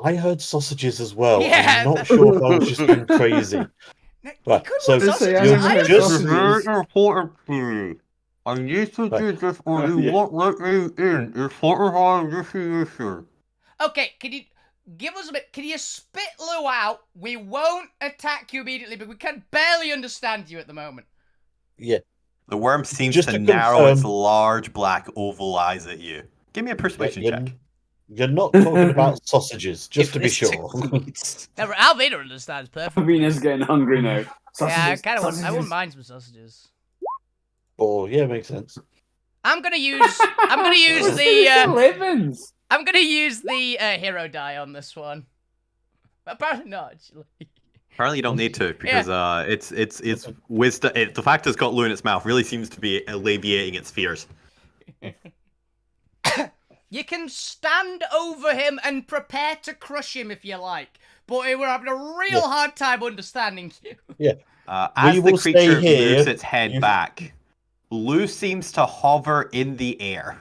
I heard sausages as well. Yeah, I'm not sure if I was just being crazy. Right, could so want sausages. you I just- This just... is very important to me. I need to do this or you Yeah. won't let me in. It's part of our initiation. Okay, can you give us a bit? Can you spit Lou out? We won't attack you immediately, but we can barely understand you at the moment. Yeah. The worm seems Just to to narrow its confirm- large black oval eyes at you. Give me a persuasion check. You're not talking about sausages, just to be If this sure. succeeds- Never, Alvina understands perfectly. Alvina's getting hungry now. Yeah, I Sausages, kind of want. I sausages. wouldn't mind some sausages. Oh, yeah, makes sense. I'm gonna use the Elevens. I'm gonna use the hero die on this one. Apparently not, actually. Apparently, you don't need to because it's wisdom. The fact it's got Lu in its mouth really seems to be alleviating its fears. You can stand over him and prepare to crush him if you like, but we're having a real hard time understanding you. Yeah. As the will stay creature here. moves its head back, Lu seems to hover in the air.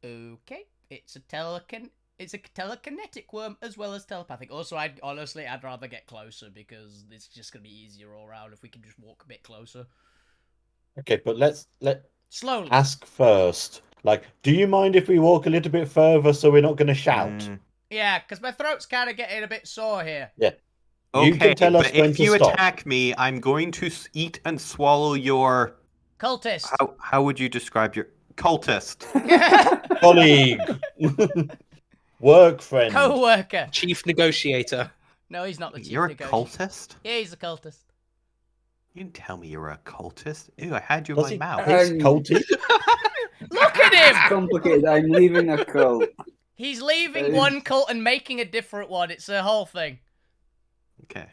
Okay, it's a telekinetic worm as well as telepathic. Also, I'd rather get closer because it's just gonna be easier all around if we can just walk a bit closer. Okay, but let's Slowly. ask first. Like, do you mind if we walk a little bit further so we're not going to shout? Yeah, because my throat's kind of getting a bit sore here. Yeah. You Okay, can tell us but when if to you stop. attack me, I'm going to eat and swallow your... Cultist. How would you describe your... Cultist. Colleague. Work friend. Co-worker. Chief negotiator. No, he's not the chief You're a negotiator. cultist? Yeah, he's a cultist. You didn't tell me you were a cultist. Ew, I had you in Does my he mouth. taste culty? Look at It's him! complicated. I'm leaving a cult. He's leaving one cult and making a different one. It's a whole thing. Okay.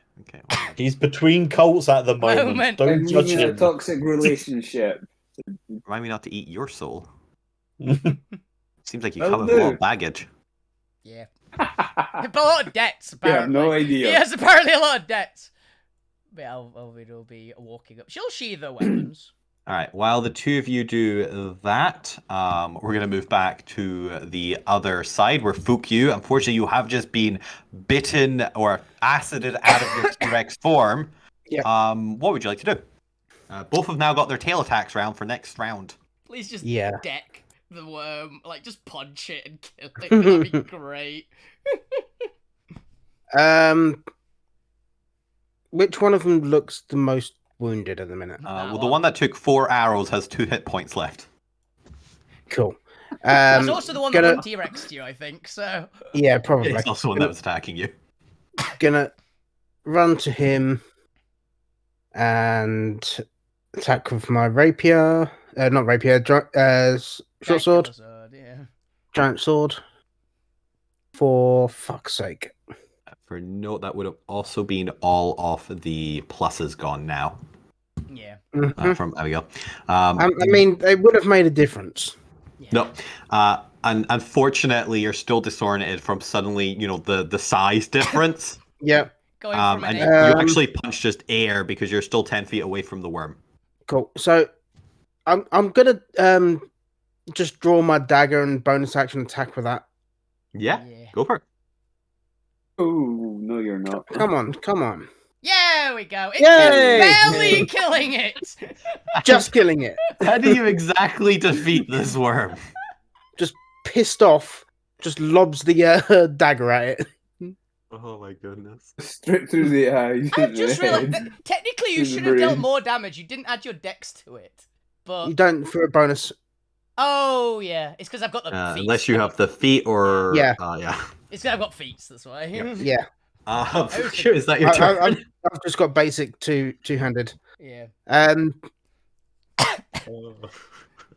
Well, He's between cults at the moment. Moment. Don't I'm judge leaving a him. toxic relationship. remind me not to eat your soul. Well, Seems like you Will come with a lot do. of baggage. Yeah. But a lot of debts, You have apparently. no idea. He has apparently a lot of debts. But Elvid will be walking up. She'll sheathe her weapons. All right. While the two of you do that, we're going to move back to the other side where Fukyu, unfortunately, you have just been bitten or acided out of your T-Rex form. Yep. What would you like to do? Both have now got their tail attacks round for next round. Please just Yeah. deck the worm. Like, just punch it and kill it. That'd be great. Which one of them looks the most wounded at the minute? Well, the one that took 4 arrows has 2 hit points left. Cool. That's also the one that gonna- one T-Rexed you, I think, so... Yeah, probably. It's also one that was attacking you. Gonna run to him and attack with my rapier. Not rapier, short sword. Yeah. Giant sword. For fuck's sake. For note, that would have also been all of the pluses gone now. Yeah. From there we go. I mean, it would have made a difference. Yeah. No. And unfortunately, you're still disoriented from suddenly, the size difference. Yeah. Going from and an you actually punch just air because you're still 10 feet away from the worm. Cool. So, I'm gonna just draw my dagger and bonus action attack with that. Yeah. Go for it. Oh, no, you're not. Come on. Yeah, we go. It's Yay! barely killing it. Just killing it. How do you exactly defeat this worm? Just pissed off. Just lobs the dagger at it. Oh my goodness. Straight through the eyes. I've just realized that technically you In the should have dealt brain. more damage. You didn't add your dex to it. But You don't for a bonus. oh yeah, it's because I've got the feet. Unless you have the feet or... Yeah. Yeah. It's because I've got feet. That's why. Yeah. Is that your turn? I've just got basic two-handed. Yeah.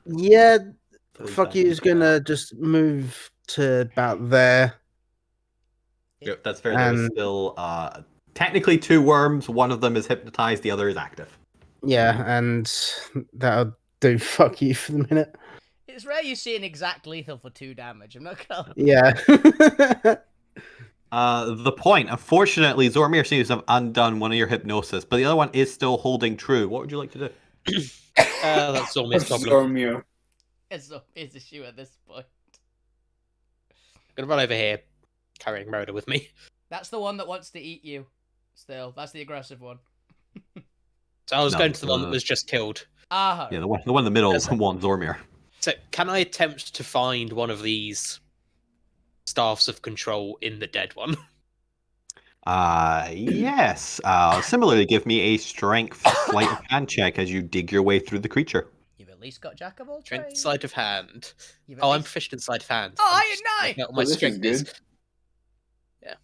Yeah. Fuck you is gonna just move to about there. Yep, that's fair. There's still technically 2 worms. One of them is hypnotized. The other is active. Yeah, and that'll do. Fuck you for the minute. It's rare you see an exact lethal for 2 damage. I'm not gonna. Yeah. The point. Unfortunately, Zormir seems to have undone one of your hypnosis, but the other one is still holding true. What would you like to do? That's Zormir's problem. Stormio. It's a issue at this point. I'm gonna run over here, carrying Murder with me. That's the one that wants to eat you. Still, that's the aggressive one. So I was No, going to the one that was just killed. Ah. Yeah, the one in the middle is one Zormir. So can I attempt to find one of these staffs of control in the dead one? Yes. Similarly, give me a strength sleight of hand check as you dig your way through the creature. You've at least got Jack of all Strength, trades. sleight of hand. You've at Oh, I'm least- proficient in sleight of hand. Oh, I'm iron just knife! working out what Oh, my this is strength is. good. Yeah.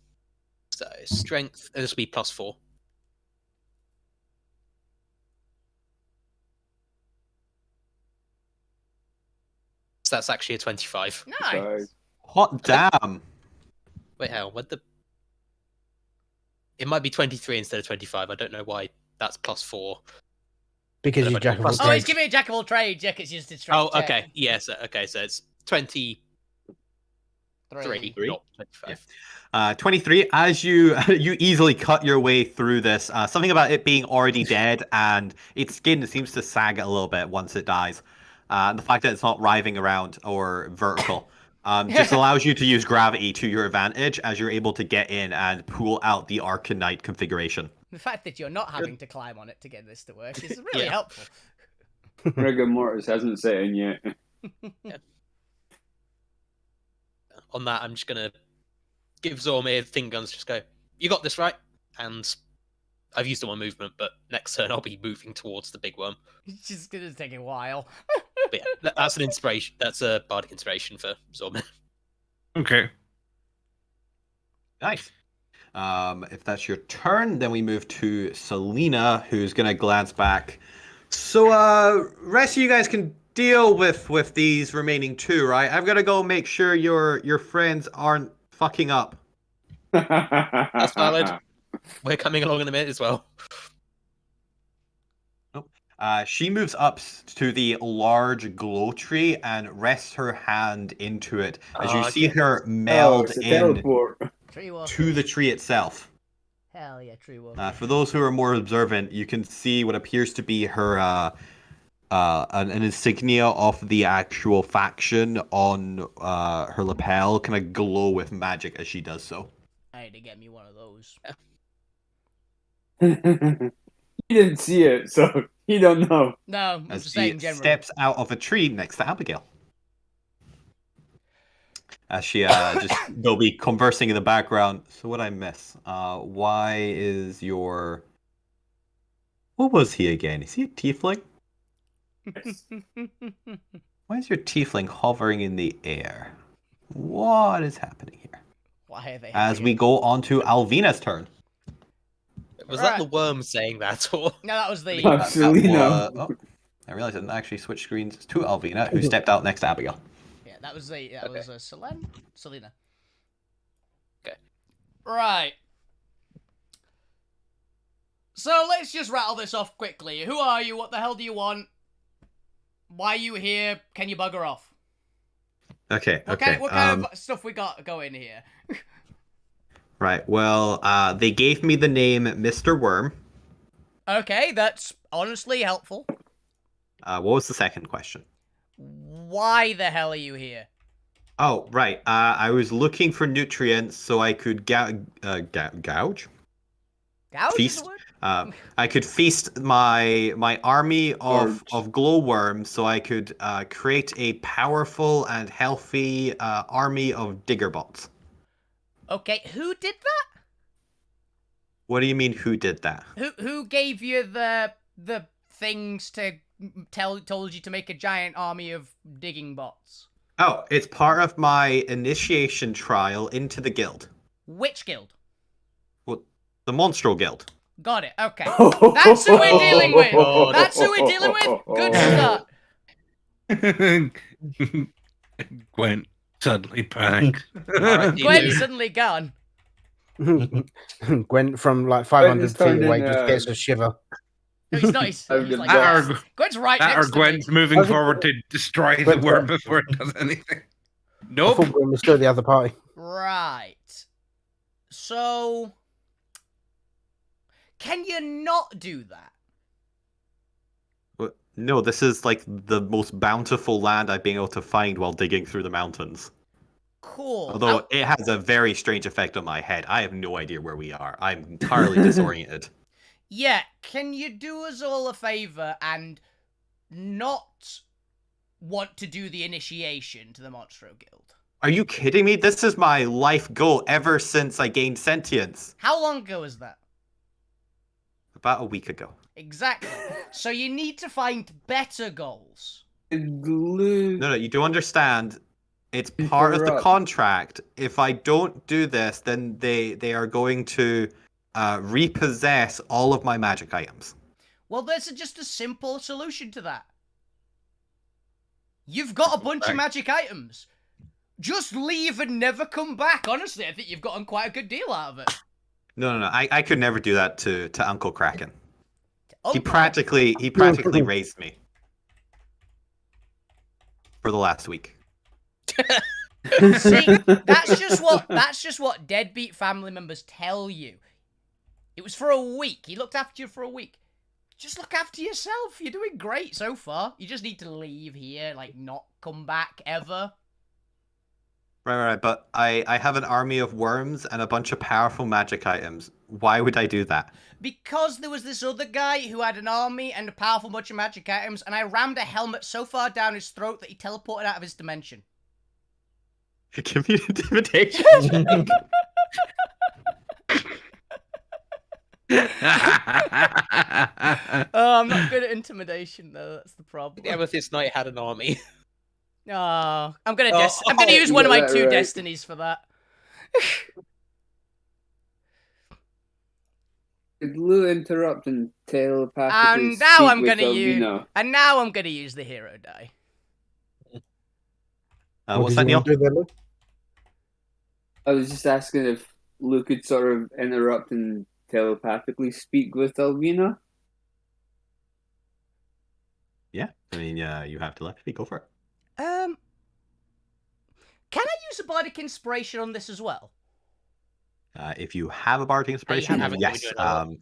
So strength. This will be +4. So that's actually a 25. Nice. Sorry. Hot damn! Wait, hell, what the? It might be 23 instead of 25. I don't know why that's +4. Because But you're if I Jack do of all plus- Oh, he's trades. giving me a Jack of all trades. Yeah, it's just a straight Oh, check. okay. Yes. Okay. So it's 23, Three. not 25. 23. As you easily cut your way through this, something about it being already dead and its skin seems to sag a little bit once it dies. And the fact that it's not writhing around or vertical just allows you to use gravity to your advantage as you're able to get in and pull out the Arcanite configuration. The fact that you're not having to climb on it to get this to work is really Yeah. helpful. Rigor mortis hasn't set in yet. On that, I'm just gonna give Zormir the thing guns. Just go. You got this, right? and I've used all my movement, but next turn I'll be moving towards the big worm. It's just gonna take a while. But yeah, that's an inspiration. That's a bardic inspiration for Zorman. Okay. Nice. If that's your turn, then we move to Selena, who's gonna glance back. So, rest of you guys can deal with these remaining two, right? I've got to go make sure your friends aren't fucking up. That's valid. We're coming along in a minute as well. She moves up to the large glow tree and rests her hand into it as you see her meld in to the tree itself. Hell yeah, tree wolf. For those who are more observant, you can see what appears to be her an insignia of the actual faction on her lapel kind of glow with magic as she does so. I need to get me one of those. He didn't see it, so he don't know. No, I'm as just she saying generally. steps out of a tree next to Abigail. As she just they'll be conversing in the background. So what I miss? Why is your what was he again? Is he a tiefling? Why is your tiefling hovering in the air? What is happening here? Why are they? As we go on to Alvina's turn. Was that the worm saying that, or no? That was the. I realized I didn't actually switch screens to Alvina, who stepped out next to Abigail. Yeah, that was the. That was Selena. Okay. Right. So let's just rattle this off quickly. Who are you? What the hell do you want? Why are you here? Can you bugger off? Okay. What kind of stuff we got going here? Right. Well, they gave me the name Mr. Worm. Okay, that's honestly helpful. What was the second question? Why the hell are you here? Oh, right. I was looking for nutrients so I could gouge? Gouge Feast? is the word? I could feast my army of glowworms so I could create a powerful and healthy army of diggerbots. Okay, who did that? What do you mean, who did that? Who gave you the things to told you to make a giant army of digging bots? Oh, it's part of my initiation trial into the guild. Which guild? Well, the Monstral Guild. Got it. Okay, that's who we're dealing with. That's who we're dealing with. Good start. Gwen suddenly panics. Gwen's suddenly gone. Gwen from like 500 feet away just gets a shiver. No, he's not. He's like, Gwen's right next to Gwen's moving forward to destroy the worm before it does anything. Nope. I thought Gwen was still the other party. Right. So, can you not do that? No, this is like the most bountiful land I've been able to find while digging through the mountains. Cool. Although it has a very strange effect on my head. I have no idea where we are. I'm entirely disoriented. Yeah, can you do us all a favor and not want to do the initiation to the Monstro Guild? Are you kidding me? This is my life goal ever since I gained sentience. How long ago was that? About a week ago. Exactly. So you need to find better goals. No, you do understand. It's part of the contract. If I don't do this, then they are going to repossess all of my magic items. Well, there's just a simple solution to that. You've got a bunch of magic items. Just leave and never come back. Honestly, I think you've gotten quite a good deal out of it. No. I could never do that to Uncle Kraken. He practically raised me for the last week. See, that's just what deadbeat family members tell you. It was for a week. He looked after you for a week. Just look after yourself. You're doing great so far. You just need to leave here, like not come back ever. Right. But I have an army of worms and a bunch of powerful magic items. Why would I do that? Because there was this other guy who had an army and a powerful bunch of magic items, and I rammed a helmet so far down his throat that he teleported out of his dimension. Give me an intimidation. Oh, I'm not good at intimidation though. That's the problem. The Amethyst Knight had an army. Oh, I'm gonna use one of my two destinies for that. Did Lou interrupt and telepathically And now speak I'm with gonna use. Alvina? And now I'm gonna use the hero die. What's that, Neil? I was just asking if Lou could sort of interrupt and telepathically speak with Alvina. Yeah, I mean, you have telepathy. Go for it. Can I use a bardic inspiration on this as well? If you have a bardic inspiration, have it, yes. I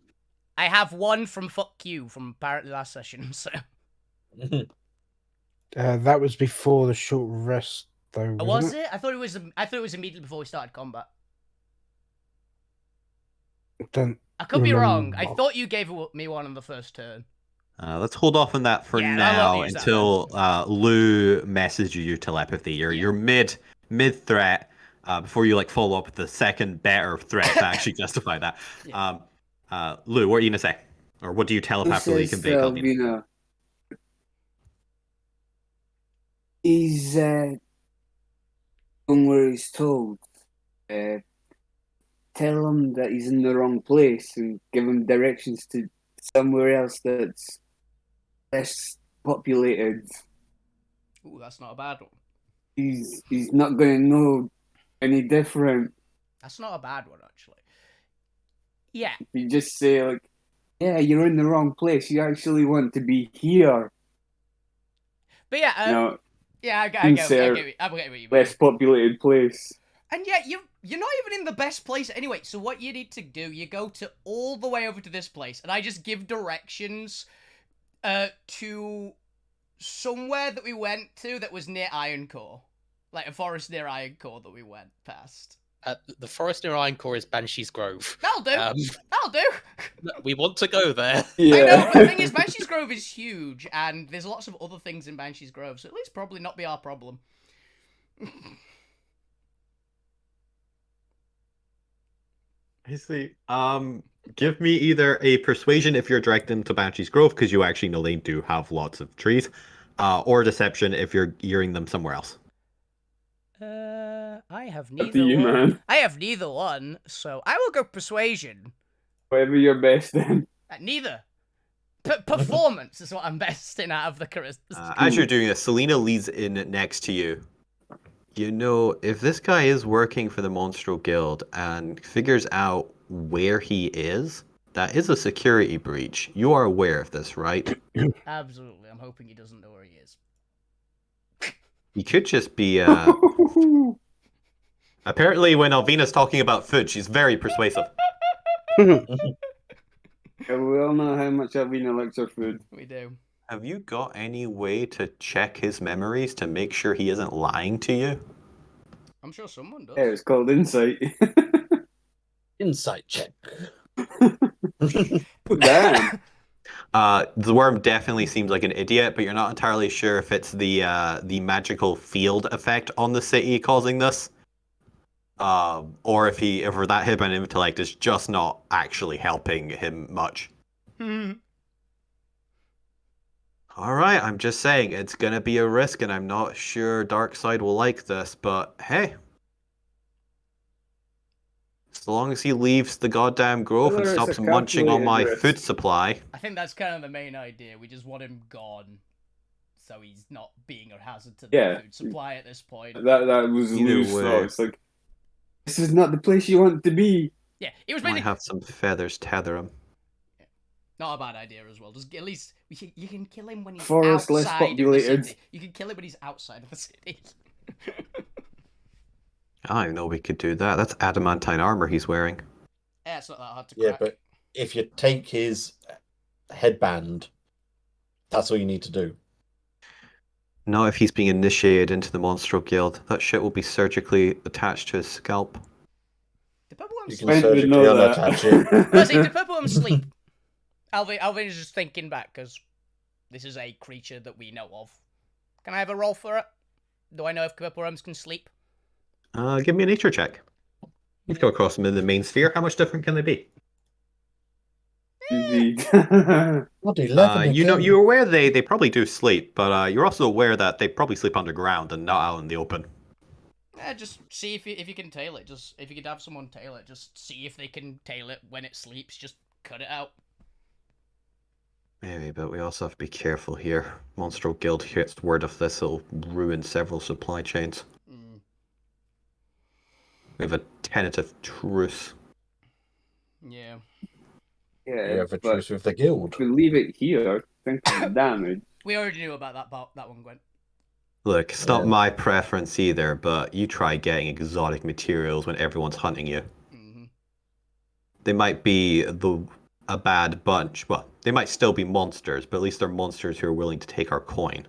have one from Fuck You from apparently last session. So that was before the short rest, though. was it? I thought it was. I thought it was immediately before we started combat. I could be wrong. I thought you gave me one on the first turn. Let's hold off on that for now until Lou messages you telepathy. You're mid threat before you follow up with the second better threat to actually justify that. Yeah. Lou, what are you gonna say, or what do you telepathically convey? Alvina, he's done where he's told. Tell him that he's in the wrong place and give him directions to somewhere else that's less populated. Ooh, that's not a bad one. He's not going to know any different. That's not a bad one, actually. Yeah. You just say, yeah, you're in the wrong place. You actually want to be here. But yeah, yeah, I get what you mean. Less populated place. And yeah, you're not even in the best place anyway. So what you need to do, you go to all the way over to this place, and I just give directions to somewhere that we went to that was near Ironcore. Like a forest near Ironcore that we went past. The forest near Ironcore is Banshee's Grove. That'll do. That'll do. We want to go there. Yeah. I know, but the thing is, Banshee's Grove is huge, and there's lots of other things in Banshee's Grove, so at least probably not be our problem. I see. Give me either a persuasion if you're directing to Banshee's Grove, because you actually know they do have lots of trees, or deception if you're gearing them somewhere else. I have neither one. Man. I have neither one, so I will go persuasion. Whatever you're best in. Neither. Performance is what I'm best in out of the charisma. As you're doing this, Selena leads in next to you. You know, if this guy is working for the Monstro Guild and figures out where he is, that is a security breach. You are aware of this, right? Absolutely. I'm hoping he doesn't know where he is. He could just be, Apparently, when Alvina's talking about food, she's very persuasive. Yeah, we all know how much Alvina likes her food. We do. Have you got any way to check his memories to make sure he isn't lying to you? I'm sure someone does. Yeah, it's called insight. Insight check. Damn. The worm definitely seems like an idiot, but you're not entirely sure if it's the magical field effect on the city causing this, or if that hit by an intellect is just not actually helping him much. All right, I'm just saying it's gonna be a risk, and I'm not sure Darkseid will like this, but hey. As long as he leaves the goddamn grove and stops munching on my food supply. I think that's kind of the main idea. We just want him gone, so he's not being a hazard to the food supply at this point. That was Lou's thought. It's like, this is not the place you want to be. Yeah, it was might have some feathers tether him. Yeah. Not a bad idea as well. Just at least you can kill him when he's Forest outside less populated. of the city. You can kill him when he's outside of the city. I know we could do that. That's adamantine armor he's wearing. Yeah, it's not that hard to crack. Yeah, but if you take his headband, that's all you need to do. Not if he's being initiated into the Monstro Guild. That shit will be surgically attached to his scalp. The purple You can surgically unattach it. No, see, the purple worms sleep. Alvin is just thinking back, because this is a creature that we know of. Can I have a roll for it? Do I know if purple worms can sleep? Give me a nature check. You've come across them in the main sphere. How much different can they be? Indeed. What, 11 again? You're aware they probably do sleep, but you're also aware that they probably sleep underground and not out in the open. Yeah, just see if you can tail it. Just if you could have someone tail it, just see if they can tail it when it sleeps. Just cut it out. Maybe, but we also have to be careful here. Monstro Guild gets word of this, it'll ruin several supply chains. Mm. We have a tentative truce. Yeah. Yeah, You have a but truce with the guild. if we leave it here, think of the damage. We already knew about that one, Gwen. Look, it's not my preference either, but you try getting exotic materials when everyone's hunting you. Mm-hmm. They might be a bad bunch. Well, they might still be monsters, but at least they're monsters who are willing to take our coin.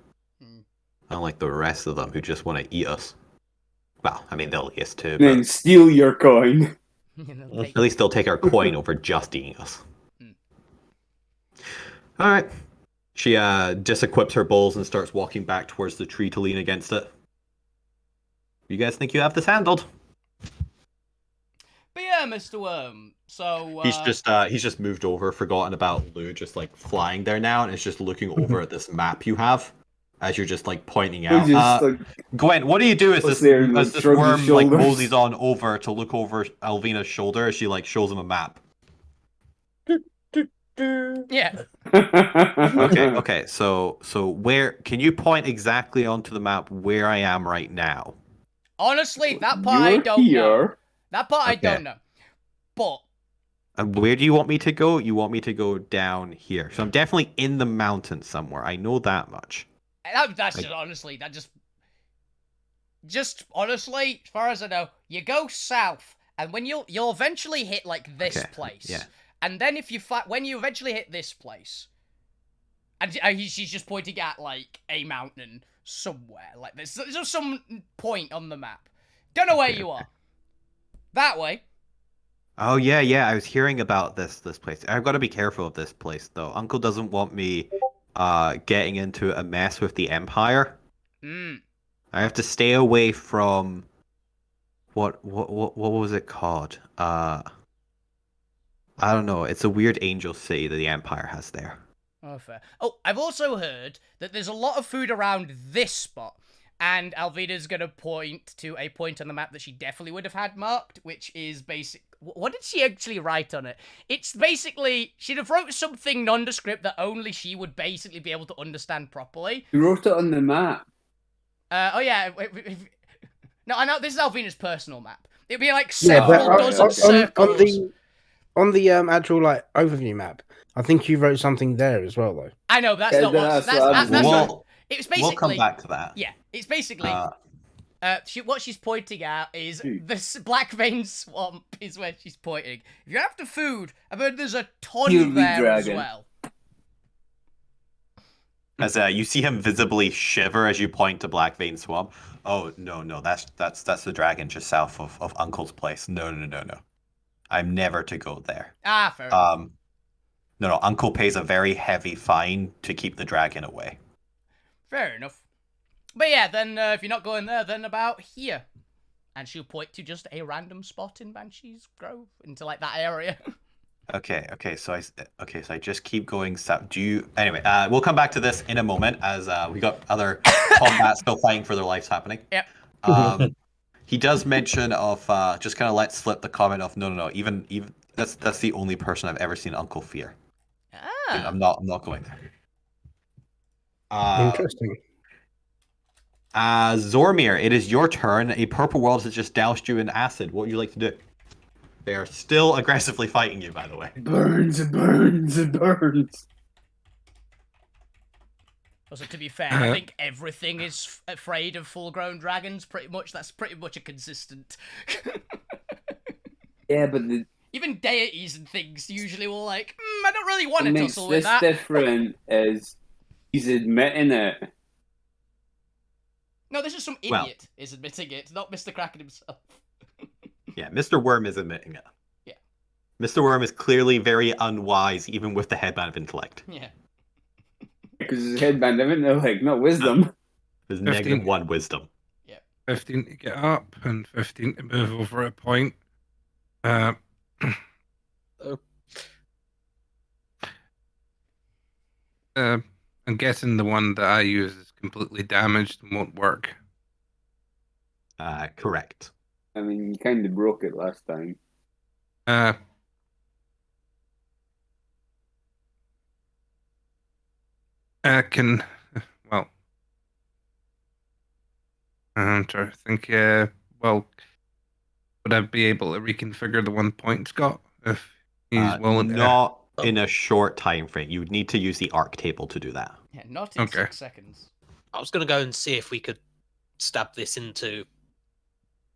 Unlike the rest of them who just want to eat us. Well, I mean, they'll eat us too, Then but steal your coin. at least they'll take our coin over just eating us. Alright. She disequips her bowls and starts walking back towards the tree to lean against it. You guys think you have this handled? But yeah, Mr. Worm. So He's just moved over, forgotten about Lou just like flying there now, and is just looking over at this map you have as you're just like pointing out. Gwen, what do you do as this worm like moseys on over to look over Alvina's shoulder as she like shows him a map? Yeah. Okay. So where can you point exactly onto the map where I am right now? Honestly, that part I don't know. That part I don't know. But where do you want me to go? You want me to go down here. So I'm definitely in the mountains somewhere. I know that much. That's just honestly, just honestly, as far as I know, you go south, and when you'll eventually hit like this place. Yeah. And then if you when you eventually hit this place, and she's just pointing at like a mountain somewhere, like there's just some point on the map. Don't know where you are. That way. Oh yeah. I was hearing about this place. I've got to be careful of this place though. Uncle doesn't want me getting into a mess with the Empire. I have to stay away from what was it called? I don't know. It's a weird angel city that the Empire has there. Oh, fair. Oh, I've also heard that there's a lot of food around this spot. And Alvina's going to point to a point on the map that she definitely would have had marked, which is basic. What did she actually write on it? It's basically, she'd have wrote something nondescript that only she would basically be able to understand properly. You wrote it on the map. Oh, yeah. No, I know, this is Alvina's personal map. It'd be like several dozen circles. On the actual like overview map, I think you wrote something there as well, though. I know, but that's not what. That's not. It was basically. We'll come back to that. Yeah, it's basically. What she's pointing at is this Black Vein Swamp is where she's pointing. If you're after food, I've heard there's a ton there as well. As you see him visibly shiver as you point to Black Vein Swamp. Oh no, that's the dragon just south of Uncle's place. No. I'm never to go there. Ah, fair enough. No, Uncle pays a very heavy fine to keep the dragon away. Fair enough. But yeah, then if you're not going there, then about here. And she'll point to just a random spot in Banshee's Grove, into like that area. Okay, so I just keep going south. Anyway, we'll come back to this in a moment as we got other combat still fighting for their lives happening. Yep. He does mention of just kind of let slip the comment of no, even that's the only person I've ever seen Uncle fear. I'm not going there. Interesting. Zormir, it is your turn. A purple world has just doused you in acid. What would you like to do? They are still aggressively fighting you, by the way. Burns. Also, to be fair, I think everything is afraid of full-grown dragons. That's pretty much a consistent. Yeah, but even deities and things usually will like, I don't really want to tussle with that. What makes this different is he's admitting it. No, this is some idiot is admitting it, not Mr. Kraken himself. Yeah, Mr. Worm is admitting it. Yeah. Mr. Worm is clearly very unwise, even with the headband of intellect. Yeah. Because his headband of intellect, not wisdom. There's -1 wisdom. Yeah. 15 to get up and 15 to move over a point. I'm guessing the one that I use is completely damaged and won't work. Correct. I mean, you kind of broke it last time. Well, I'm trying to think. Well, would I be able to reconfigure the 1 point it's got if he's willing to? Not in a short time frame. You would need to use the arc table to do that. Yeah, not in 6 seconds. I was going to go and see if we could stab this into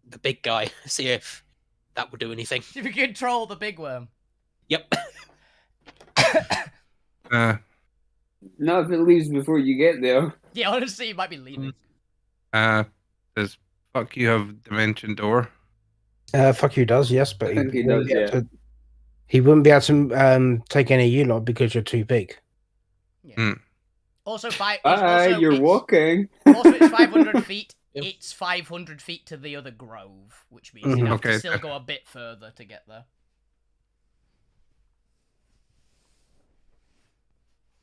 the big guy, see if that would do anything. If you control the big worm. Yep. Not if it leaves before you get there. Yeah, honestly, it might be leaving. Does fuck you have dimension door? Fuck you does, yes, but I think he does, yeah. He wouldn't be able to take any of you lot because you're too big. Yeah. Also, you're walking. Also, it's 500 feet. Yep. It's 500 feet to the other grove, which means you have to still go a bit further to get there.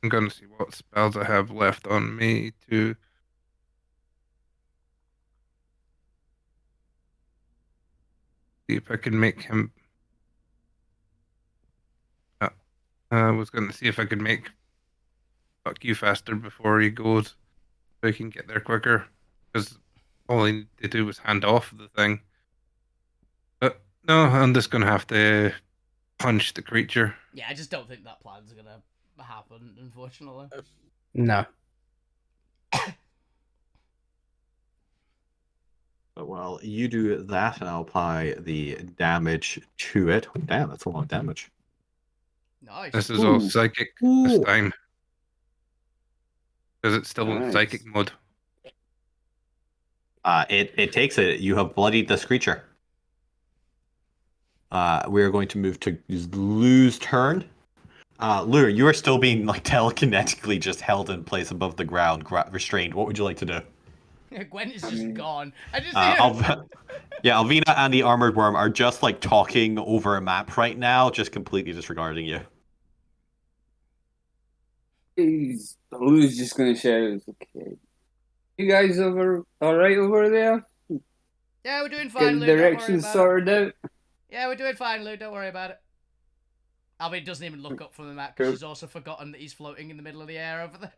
I'm gonna see what spells I have left on me to. See if I can make him. I was gonna see if I could make fuck you faster before he goes, so he can get there quicker. Because all he need to do was hand off the thing. But no, I'm just gonna have to punch the creature. Yeah, I just don't think that plan's gonna happen, unfortunately. No. Well, you do that, and I'll apply the damage to it. Damn, that's a lot of damage. Nice. This is all psychic this time. Because it's still in psychic mode. It takes it. You have bloodied this creature. We are going to move to Lou's turn. Lou, you are still being like telekinetically just held in place above the ground, restrained. What would you like to do? Gwen is just gone. I just Alvina and the armored worm are just like talking over a map right now, just completely disregarding you. Lou's just gonna shout, "It's okay. You guys all right over there? Yeah, we're doing fine, Lou. Get the directions sorted out. Yeah, we're doing fine, Lou. Don't worry about it." Alvin doesn't even look up from the map because she's also forgotten that he's floating in the middle of the air over there.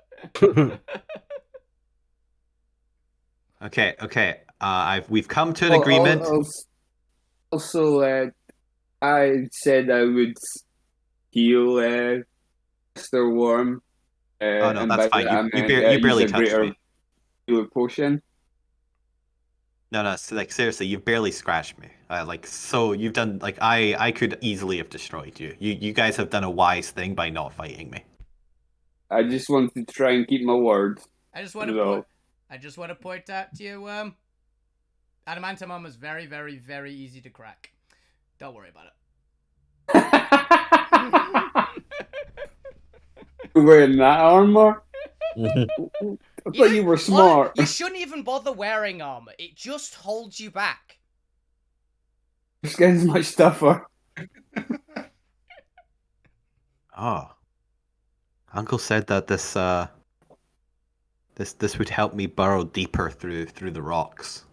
Okay. We've come to an agreement. Also, I said I would heal Mr. Worm. Oh no, that's fine. You barely touched me. Heal potion. No, like seriously, you've barely scratched me. So you've done like I could easily have destroyed you. You guys have done a wise thing by not fighting me. I just want to try and keep my word. I just want to point out to you, adamantium armor is very, very, very easy to crack. Don't worry about it. Wearing that armor? I thought you were smart. You shouldn't even bother wearing armor. It just holds you back. This guy's much tougher. Oh. Uncle said that this would help me burrow deeper through the rocks.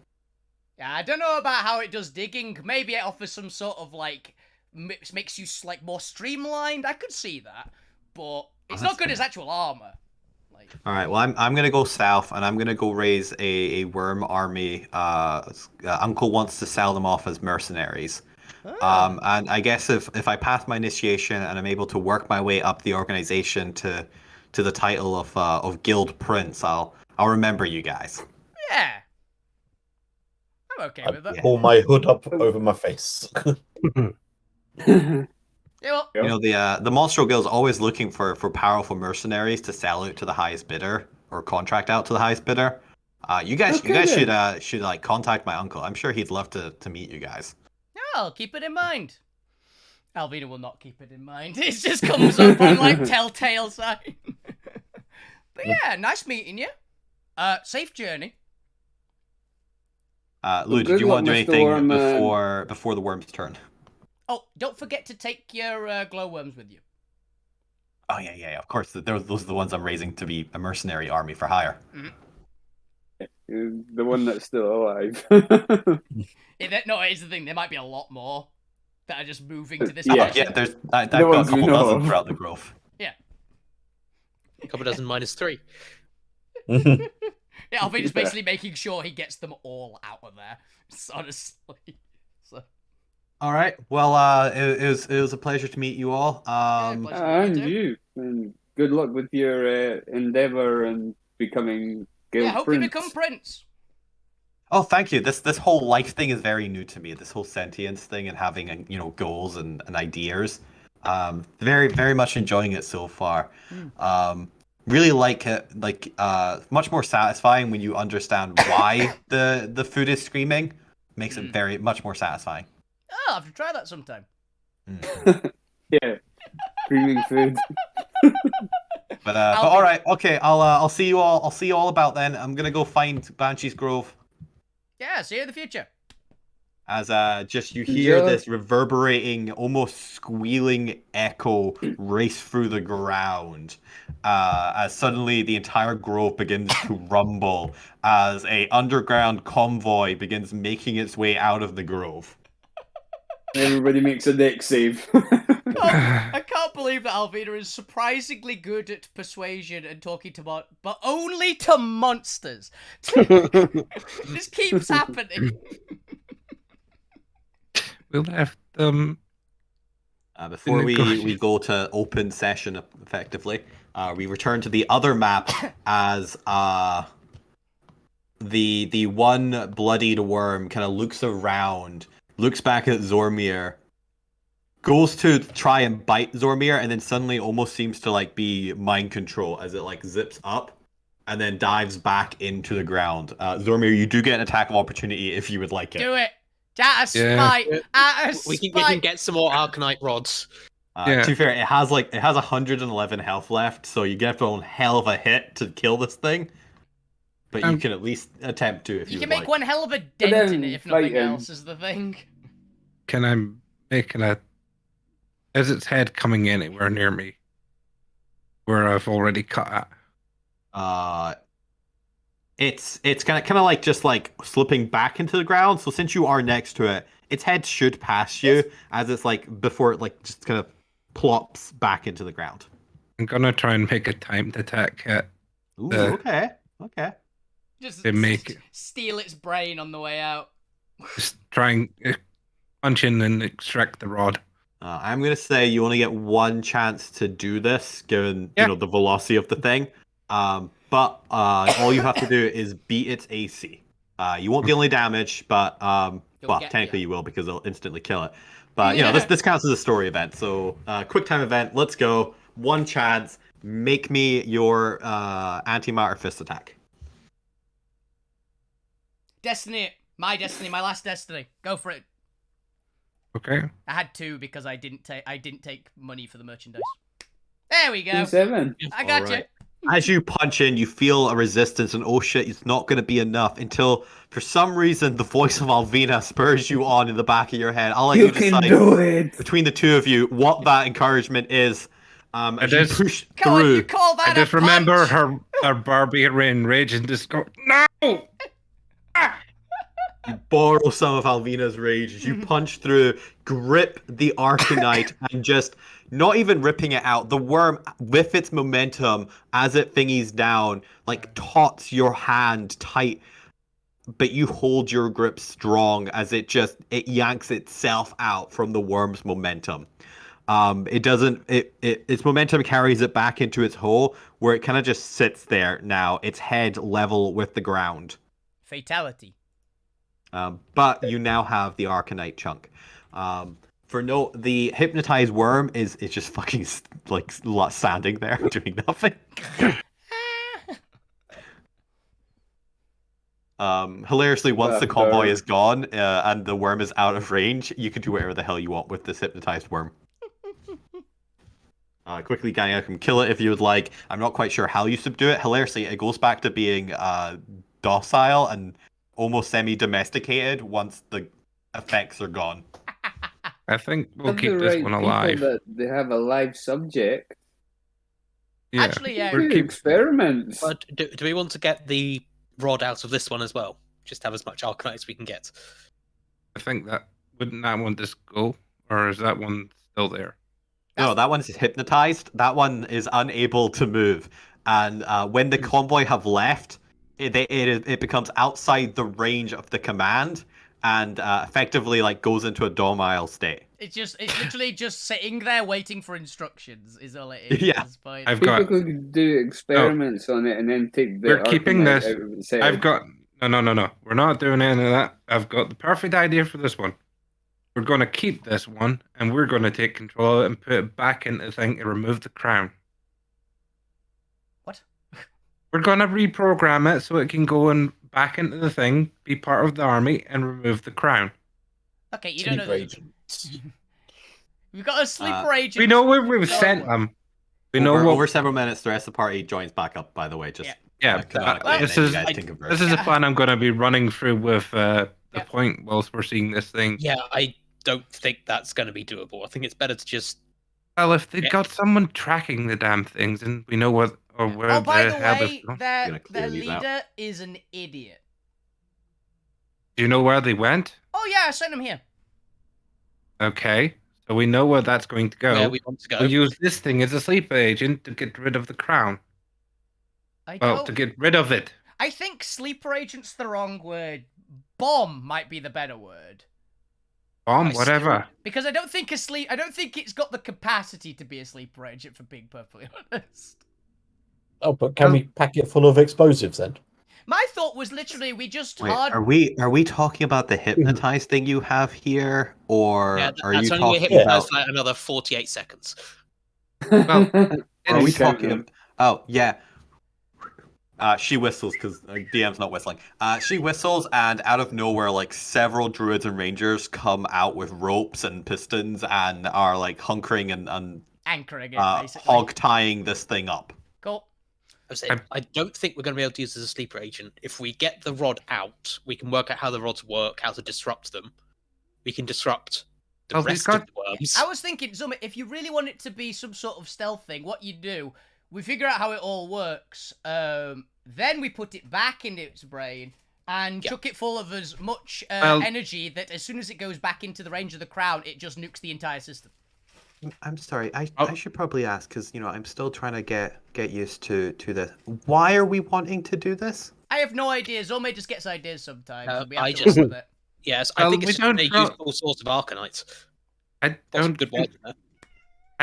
Yeah, I don't know about how it does digging. Maybe it offers some sort of like makes you like more streamlined. I could see that, but it's not good as actual armor. All right, well, I'm gonna go south, and I'm gonna go raise a worm army. Uncle wants to sell them off as mercenaries. And I guess if I pass my initiation and I'm able to work my way up the organization to the title of Guild Prince, I'll remember you guys. Yeah, I'm okay with that. Pull my hood up over my face. Yeah, well, you know, the Monstro Guild's always looking for powerful mercenaries to sell out to the highest bidder or contract out to the highest bidder. You guys should like contact my uncle. I'm sure he'd love to meet you guys. I'll keep it in mind. Alvina will not keep it in mind. It just comes up on like telltale sign. But yeah, nice meeting you. Safe journey. Lou, did you want to do anything before the worm's turn? Oh, don't forget to take your glowworms with you. Oh yeah. Of course, those are the ones I'm raising to be a mercenary army for hire. The one that's still alive. No, here's the thing. There might be a lot more that are just moving to this Yeah. position. Yeah, I've got a ones we couple know dozen of. throughout the grove. Yeah. A couple dozen -3. Yeah, I'll be just basically making sure he gets them all out of there. Honestly. So. All right. Well, it was a pleasure to meet you all. pleasure to meet And you. And good luck with your endeavor and becoming guild hope prince. you become prince. Oh, thank you. This whole life thing is very new to me. This whole sentience thing and having goals and ideas. Very very much enjoying it so far. Really like it. Much more satisfying when you understand why the food is screaming. Makes it very much more satisfying. Oh, I'll have to try that sometime. Yeah, screaming food. But all right, okay. I'll see you all. I'll see you all about then. I'm gonna go find Banshee's Grove. Yeah, see you in the future. As just you hear this reverberating, almost squealing echo race through the ground, as suddenly the entire grove begins to rumble as a underground convoy begins making its way out of the grove. Everybody makes a dex save. I can't believe that Alvina is surprisingly good at persuasion and talking to but only to monsters. This keeps happening. We left them. Before we go to open session effectively, we return to the other map as the one bloodied worm kind of looks around, looks back at Zormir, goes to try and bite Zormir, and then suddenly almost seems to like be mind control as it like zips up and then dives back into the ground. Zormir, you do get an attack of opportunity if you would like it. Do it. We can get some more Arcanite rods. To be fair, it has 111 health left, so you get a hell of a hit to kill this thing. But you can at least attempt to if you can would make one hell of a dent in it, if nothing else, is the thing. Can I make is its head coming anywhere near me? Where I've already cut at? It's kind of like just like slipping back into the ground. So since you are next to it, its head should pass you as it's like before it like just kind of plops back into the ground. I'm gonna try and make a timed attack at. Ooh, okay. Just make steal its brain on the way out. Just try and punch in and extract the rod. I'm gonna say you only get one chance to do this, given the velocity of the thing. But all you have to do is beat its AC. You won't deal any damage, but technically you will because it'll instantly kill it. But this counts as a story event. So quick time event. Let's go. One chance. Make me your antimatter fist attack. Destiny, my last destiny. Go for it. Okay. I had 2 because I didn't take money for the merchandise. There we go. 7. I got you. As you punch in, you feel a resistance, and oh shit, it's not going to be enough until, for some reason, the voice of Alvina spurs you on in the back of your head. I'll let you decide can do it between the two of you what that encouragement is. As you push through. You call that I just remember her barbarian rage and just go, no! You borrow some of Alvina's rage as you punch through, grip the Arcanite, and just not even ripping it out. The worm, with its momentum, as it thingies down, like tots your hand tight, but you hold your grip strong as it yanks itself out from the worm's momentum. Its momentum carries it back into its hole, where it kind of just sits there now, its head level with the ground. Fatality. But you now have the Arcanite chunk. The hypnotized worm is just fucking like standing there doing nothing. Hilariously, once the convoy is gone and the worm is out of range, you can do whatever the hell you want with this hypnotized worm. Quickly, Ganya can kill it if you would like. I'm not quite sure how you subdue it. Hilariously, it goes back to being docile and almost semi-domesticated once the effects are gone. I think we'll keep this one alive. They have a live subject. Yeah. Actually, yeah. We're Experiments. But do we want to get the rod out of this one as well? Just have as much Arcanite as we can get. I think wouldn't that one just go, or is that one still there? No, that one is hypnotized. That one is unable to move. And when the convoy have left, it becomes outside the range of the command and effectively like goes into a domile state. It's literally just sitting there waiting for instructions. Is all it is. Yeah. I've People got. could do experiments on it and then take the We're keeping Arcanite this. out of its head. I've got. No. We're not doing any of that. I've got the perfect idea for this one. We're going to keep this one, and we're going to take control of it and put it back into the thing to remove the crown. What? We're going to reprogram it so it can go back into the thing, be part of the army, and remove the crown. Okay, you don't know. Sleeper agents. We've got a sleeper agent. We know where we've sent them. We know over several minutes, the rest of the party joins back up. By the way, just canonically, and this then is you guys can converse. this is a plan I'm going to be running through with the point whilst we're seeing this thing. Yeah, I don't think that's going to be doable. I think it's better to just. Well, if they got someone tracking the damn things, and we know where Oh, by the hell way, they're their leader is an idiot. Do you know where they went? Oh yeah, I sent him here. Okay, so we know where that's going to go. Where we want to go. We'll use this thing as a sleeper agent to get rid of the crown. To get rid of it. I think sleeper agent's the wrong word. Bomb might be the better word. Bomb, whatever. Because I don't think it's got the capacity to be a sleeper agent, for being perfectly honest. Oh, but can we pack it full of explosives then? My thought was literally we just Wait, are we talking about the hypnotized thing you have here, or are you talking about for another 48 seconds? Well, are we talking? Oh yeah. She whistles because DM's not whistling. She whistles, and out of nowhere, like several druids and rangers come out with ropes and pistons and are like hunkering and anchoring it, basically. hog tying this thing up. Cool. I don't think we're going to be able to use it as a sleeper agent. If we get the rod out, we can work out how the rods work, how to disrupt them. We can disrupt the rest of the worms. I was thinking, Zuma, if you really want it to be some sort of stealth thing, what you do, we figure out how it all works, then we put it back into its brain and chuck it full of as much energy that as soon as it goes back into the range of the crown, it just nukes the entire system. I'm sorry. I should probably ask because I'm still trying to get used to this. Why are we wanting to do this? I have no idea. Zome just gets ideas sometimes. And we have to listen with it. Yes, I think it's a useful source of Arcanite. I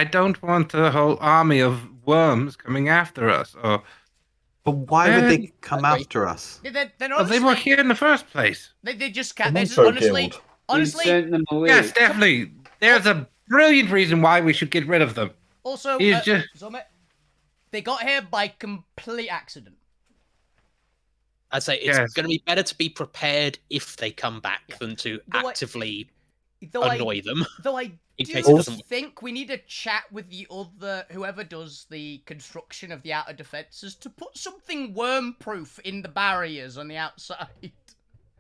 don't want a whole army of worms coming after us. But why would they come after us? They were here in the first place. They just can't. They just, honestly, yes, definitely. There's a brilliant reason why we should get rid of them. Also, Zome, they got here by complete accident. I'd say it's going to be better to be prepared if they come back than to actively annoy them. Though I do think we need to chat with the other, whoever does the construction of the outer defenses, to put something worm-proof in the barriers on the outside.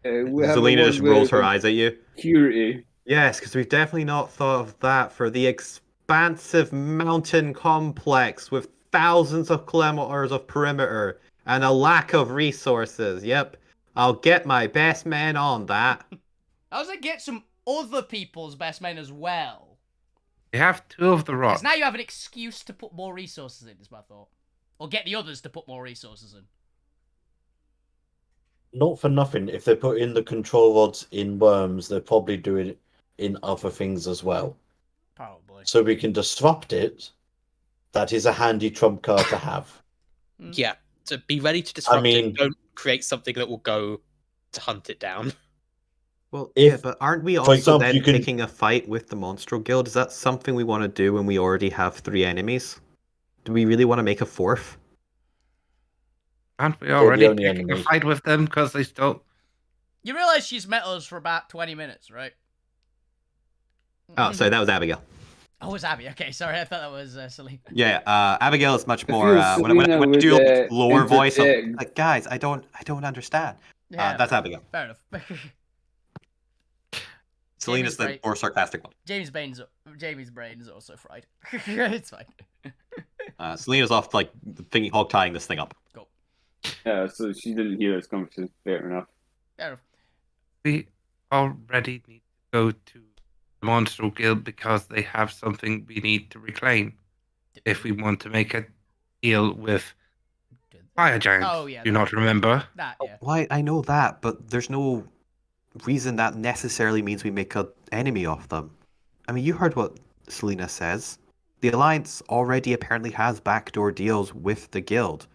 Zelina just rolls her eyes at you. Security. Yes, because we've definitely not thought of that for the expansive mountain complex with thousands of kilometers of perimeter and a lack of resources. Yep, I'll get my best men on that. I was gonna get some other people's best men as well. You have two of the rocks. Because now you have an excuse to put more resources in, is my thought. Or get the others to put more resources in. Not for nothing, if they put in the control rods in worms, they'll probably do it in other things as well. Probably. So we can disrupt it. That is a handy trump card to have. Yeah, to be ready to disrupt it, don't create something that will go to hunt it down. Well, but aren't we also picking a fight with the Monstro Guild? Is that something we want to do when we already have 3 enemies? Do we really want to make a 4th? Aren't we already picking a fight with them because they still... You realise she's met us for about 20 minutes, right? Oh, sorry, that was Abigail. Oh, it was Abby. Okay, sorry, I thought that was Celine. Yeah, Abigail is much more... when I do a lower voice, I'm like, guys, I don't understand. Yeah, that's Abigail. Fair enough. Celine is the more sarcastic one. Jamie's brain is also fried. It's fine. Selena's off, like, thinking hog tying this thing up. Go. Yeah, so she didn't hear this conversation. Fair enough. Fair enough. We already need to go to the Monstral Guild because they have something we need to reclaim if we want to make a deal with Fire Giants. Oh, yeah. Do you not remember? That, yeah. Why, I know that, but there's no reason that necessarily means we make an enemy of them. I mean, you heard what Selena says. The Alliance already apparently has backdoor deals with the Guild.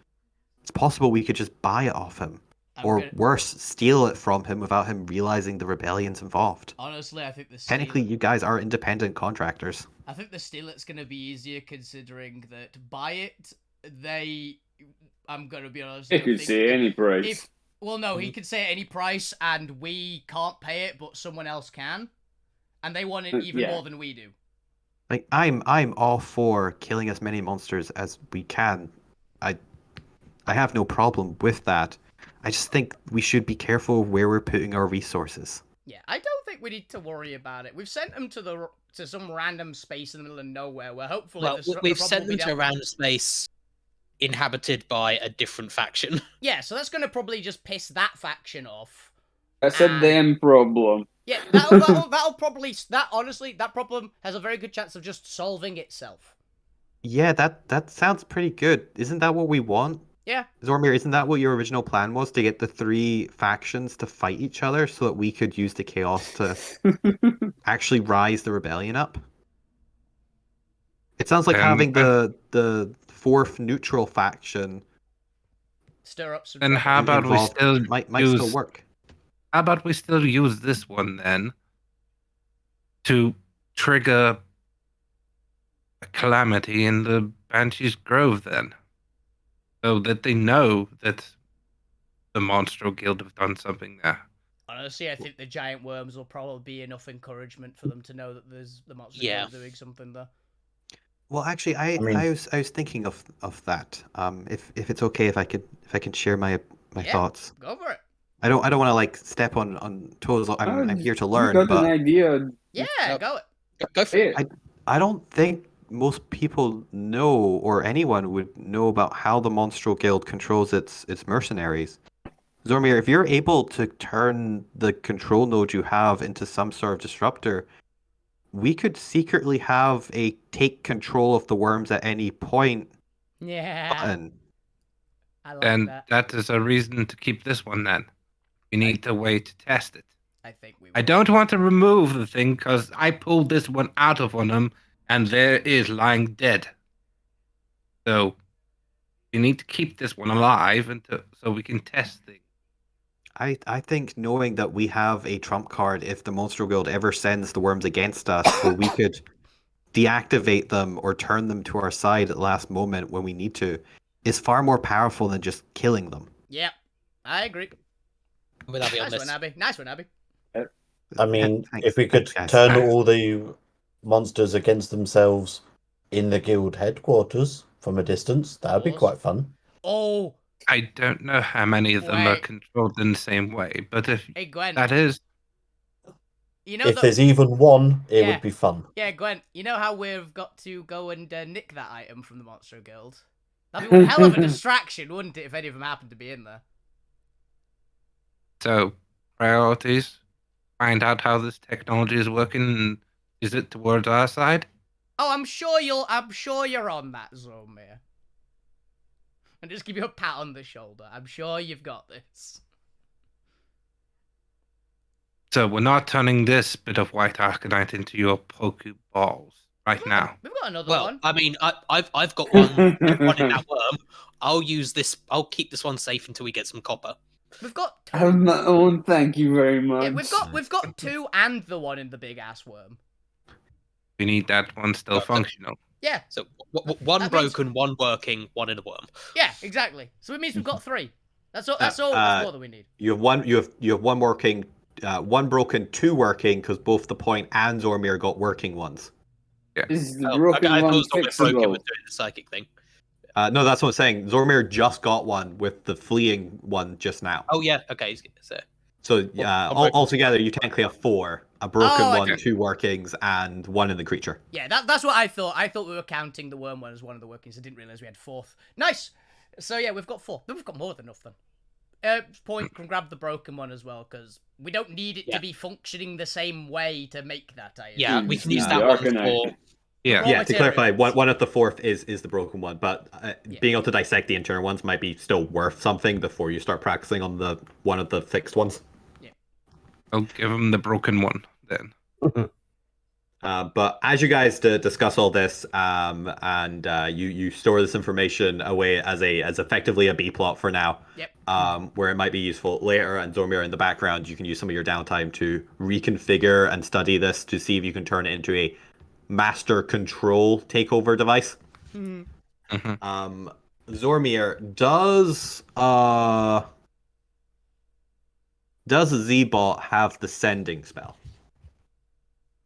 It's possible we could just buy it off him. Worse, steal it from him without him realizing the rebellion's involved. Honestly, I think the Technically, you guys are independent contractors. I think the steal it's going to be easier considering that buy it, I'm going to be honest. He could say any price. Well, no, he could say any price and we can't pay it, but someone else can. And they want it even more than we do. Like, I'm all for killing as many monsters as we can. I have no problem with that. I just think we should be careful where we're putting our resources. Yeah, I don't think we need to worry about it. We've sent them to some random space in the middle of nowhere where hopefully we've sent them to a random space inhabited by a different faction. Yeah, so that's going to probably just piss that faction off. That's a damn problem. Yeah, that'll probably honestly that problem has a very good chance of just solving itself. Yeah, that sounds pretty good. Isn't that what we want? Yeah. Zormir, isn't that what your original plan was, to get the 3 factions to fight each other so that we could use the chaos to actually rise the rebellion up? It sounds like having the 4th neutral faction stir up some. And how about we still might still work? How about we still use this one then to trigger a calamity in the Banshee's Grove then? So that they know that the Monstral Guild have done something there. Honestly, I think the giant worms will probably be enough encouragement for them to know that there's the Monstral Guild doing something there. Well, actually, I was thinking of that. If it's okay, if I can share my thoughts. Go for it. I don't want to like step on toes. I'm here to learn. Got but an idea. Yeah, go for it. I don't think most people know, or anyone would know, about how the Monstral Guild controls its mercenaries. Zormir, if you're able to turn the control node you have into some sort of disruptor, we could secretly have a take control of the worms at any point button. I like and that. That is a reason to keep this one then. We need a way to test it. I think we will. I don't want to remove the thing because I pulled this one out of one of them and there is lying dead. So we need to keep this one alive so we can test things. I think knowing that we have a trump card if the Monstral Guild ever sends the worms against us, where we could deactivate them or turn them to our side at the last moment when we need to, is far more powerful than just killing them. Yep, I agree. Nice one, Abby. I mean, if we could turn all the monsters against themselves in the guild headquarters from a distance, that would be quite fun. Oh, I don't know how many of them are controlled in the same way, but if that is... if there's even one, it would be fun. Yeah, Gwen, you know how we've got to go and nick that item from the Monstral Guild? That'd be one hell of a distraction, wouldn't it, if any of them happened to be in there? So, priorities, find out how this technology is working, and is it towards our side? Oh, I'm sure you're on that, Zormir. And just give you a pat on the shoulder. I'm sure you've got this. So we're not turning this bit of white arcanite into your Pokeballs now. We've got another one. Well, I mean, I've got one in that worm. I'll use this. I'll keep this one safe until we get some copper. We've got two. I have my own. Thank you very much. Yeah, we've got 2 and the one in the big ass worm. We need that one still functional. Yeah. So one broken, one working, one in a worm. Yeah, exactly. So it means we've got 3. That's all. That's more than we need. You have one. You have one working, 1 broken, 2 working, because both the point and Zormir got working ones. Yeah. Is the broken one fixable? Broken with doing the psychic thing. No, that's what I'm saying. Zormir just got one with the fleeing one just now. Oh yeah. Okay. So altogether, you technically have 4. a broken one, 2 workings, and 1 in the creature. Yeah, that's what I thought. I thought we were counting the worm one as one of the workings. I didn't realize we had 4th. Nice. So yeah, we've got 4. We've got more than enough then. Point can grab the broken one as well, because we don't need it to be functioning the same way to make that. Yeah, we can use that one for. Yeah, to clarify, one of the 4th is the broken one, but being able to dissect the internal ones might be still worth something before you start practicing on the one of the fixed ones. Yeah. I'll give him the broken one then. But as you guys discuss all this, and you store this information away as effectively a B plot for now, where it might be useful later, and Zormir in the background, you can use some of your downtime to reconfigure and study this to see if you can turn it into a master control takeover device. Zormir, does Z-Bot have the sending spell?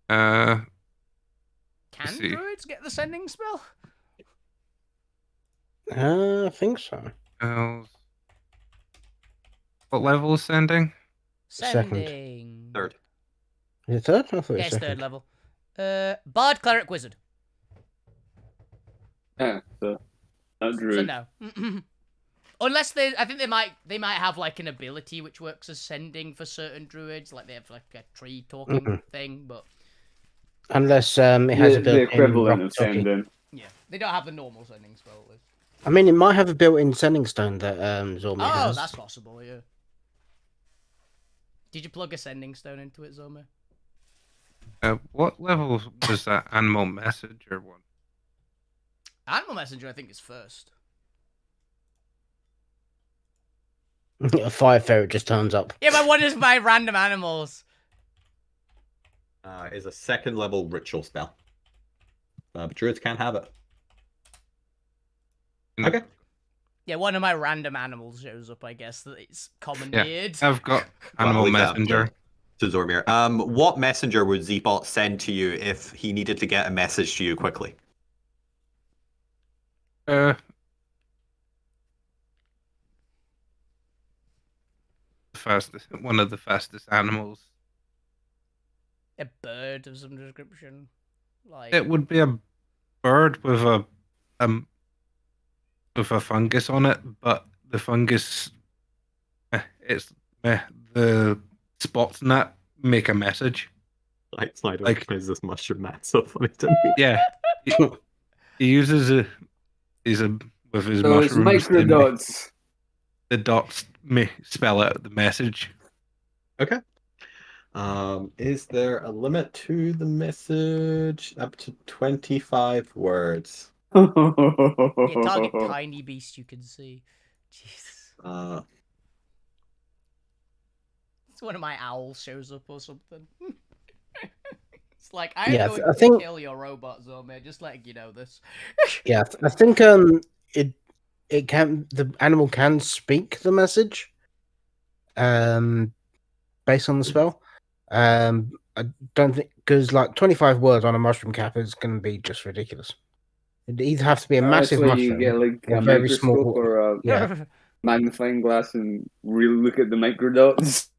Can druids get the sending spell? I think so. What level is sending? Sending. 3rd. Is it 3rd? I thought Yes, it was 3rd 2nd. level. Bard, Cleric, Wizard. Yeah, so not druid. So no. Unless I think they might have like an ability which works as sending for certain druids, like they have like a tree talking thing, but unless it has a the built-in equivalent of talking. sending. Yeah, they don't have the normal sending spell. At least. I mean, it might have a built-in sending stone that Zormir has. Oh, that's possible. Yeah. Did you plug a sending stone into it, Zormir? What level was that animal messenger one? Animal messenger, I think, is 1st. A fire ferret just turns up. Yeah, but what is my random animals? Is a 2nd level ritual spell. But druids can't have it. Okay. Yeah, one of my random animals shows up, I guess, that it's commandeered. Yeah, I've got animal messenger. To Zormir. What messenger would Z-Bot send to you if he needed to get a message to you quickly? One of the fastest animals. A bird of some description. Like it would be a bird with a fungus on it, but the fungus, the spots in that make a message. Like is this mushroom man so funny to me? Yeah, he uses with his mushrooms. Microdots. The dots spell out the message. Okay. Is there a limit to the message? Up to 25 words. Yeah, target tiny beast you can see. Jesus. It's one of my owls shows up or something. It's like I'm going to kill your robot, Zormir. Just letting you know this. Yeah, I think it can, the animal can speak the message based on the spell. I don't think, because like 25 words on a mushroom cap is going to be just ridiculous. It'd either have to be a massive mushroom, you get like or a very small, or a magnifying glass and really look at the microdots.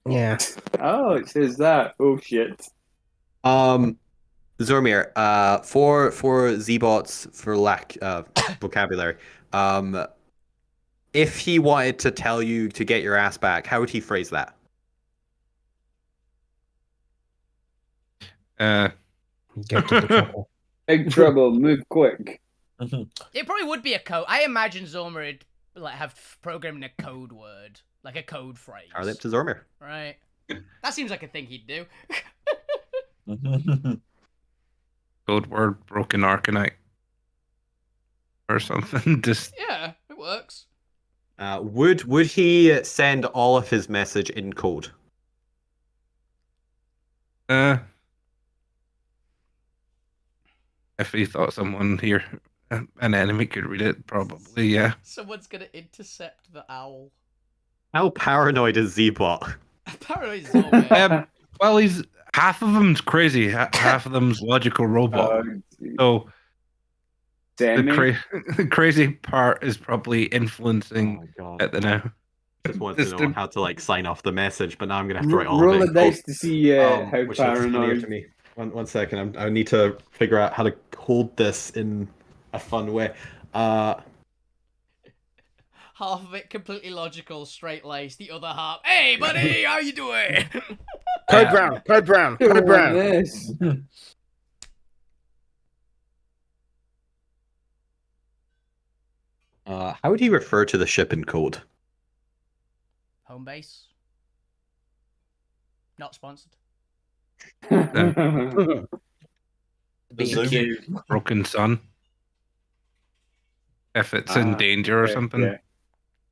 Yeah. Oh, it says that. Oh shit. Zormir, for Z-Bots, for lack of vocabulary, if he wanted to tell you to get your ass back, how would he phrase that? Big trouble, move quick. It probably would be a code. I imagine Zormir would like have programmed a code word, like a code phrase. Are they up to Zormir? Right. That seems like a thing he'd do. Code word broken Arcanite. Or something. Just yeah, it works. Would he send all of his message in code? If he thought someone here, an enemy could read it, probably, yeah. Someone's gonna intercept the owl. How paranoid is Z-Bot? Paranoid is Zormir. Well, he's half of them's crazy, half of them's logical robot. So the crazy part is probably influencing it now. just wanted to know how to like sign off the message, but now I'm gonna have to write all roll of a it. dice to see how which looks funnier paranoid. to me. One second. I need to figure out how to hold this in a fun way. Half of it completely logical, straight laced. The other half, hey buddy, how you doing? Code brown, code brown, code brown. Yes. How would he refer to the ship in code? Home base. Not sponsored. B&Q. Broken Sun. If it's in danger or something. Yeah.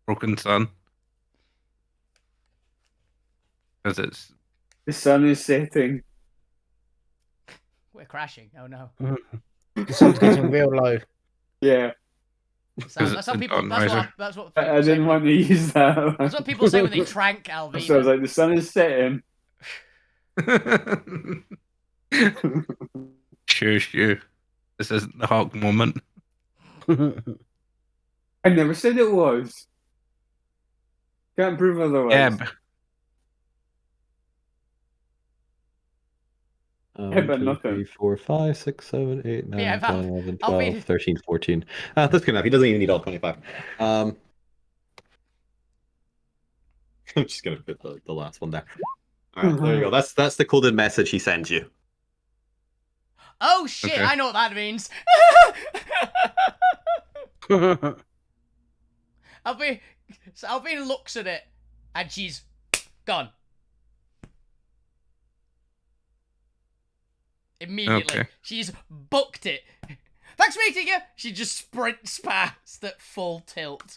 Broken Sun. Because it's... The sun is setting. We're crashing. Oh no. The sun's getting real low. Yeah. That's how people. That's what. I didn't want to use that. That's what people say when they trank Alvina. So I was like, the sun is setting. Shoo. This isn't the Hawk moment. I never said it was. Can't prove otherwise. Yeah, but 2, nothing. 3, 4, 5, 6, 7, 8, 9, Yeah, 10, 11, 12, 13, 14. That's good enough. He doesn't even need all 25. I'm just gonna put the last one there. All right, there you go. That's the coded message he sends you. Oh shit! Okay. I know what that means. Alvina looks at it, and she's gone. Immediately, she's booked it. Thanks for meeting you. She just sprints past at full tilt.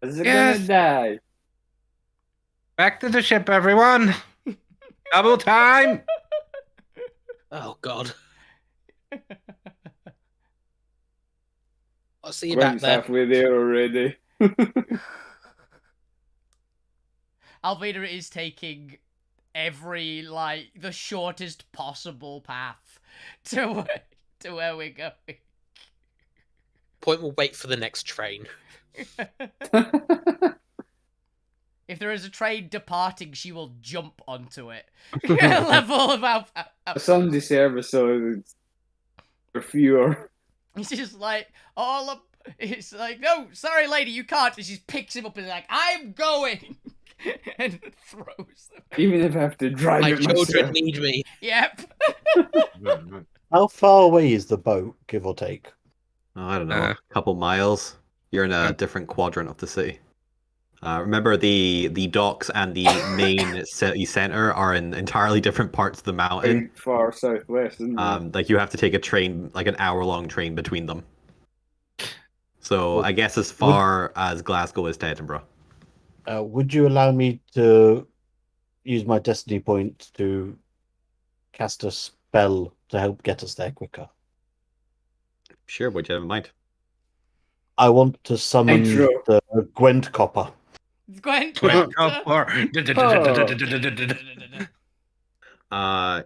Is it gonna die? back to the ship, everyone. Double time. Oh God. I'll see you Gwen's back there. halfway there already. Alvina is taking every, the shortest possible path to where we're going. Point will wait for the next train. If there is a train departing, she will jump onto it. Level of Some disservice, so for fewer. It's just like, it's like, no, sorry lady, you can't. And she picks him up and is like, I'm going. And throws them. Even if I have to drive My it children myself. need me. Yep. How far away is the boat, give or take? Oh, I don't know, a couple miles. You're in a different quadrant of the city. Remember, the docks and the main city center are in entirely different parts of the mountain. Far southwest, isn't it? Like you have to take a train, like an hour-long train between them. So I guess as far as Glasgow is to Edinburgh. Would you allow me to use my destiny point to cast a spell to help get us there quicker? Sure, what do you have in mind? I want to summon the Gwent Copper. Gwent Copper.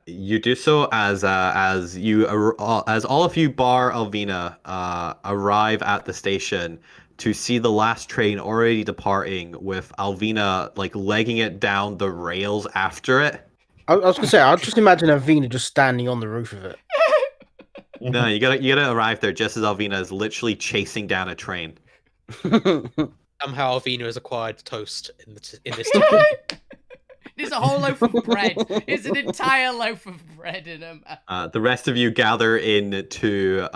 You do so as all of you bar Alvina arrive at the station to see the last train already departing, with Alvina like legging it down the rails after it. I was gonna say, I'll just imagine Alvina just standing on the roof of it. No, you gotta arrive there just as Alvina is literally chasing down a train. Somehow Alvina has acquired toast in this time. There's a whole loaf of bread. There's an entire loaf of bread in them. The rest of you gather into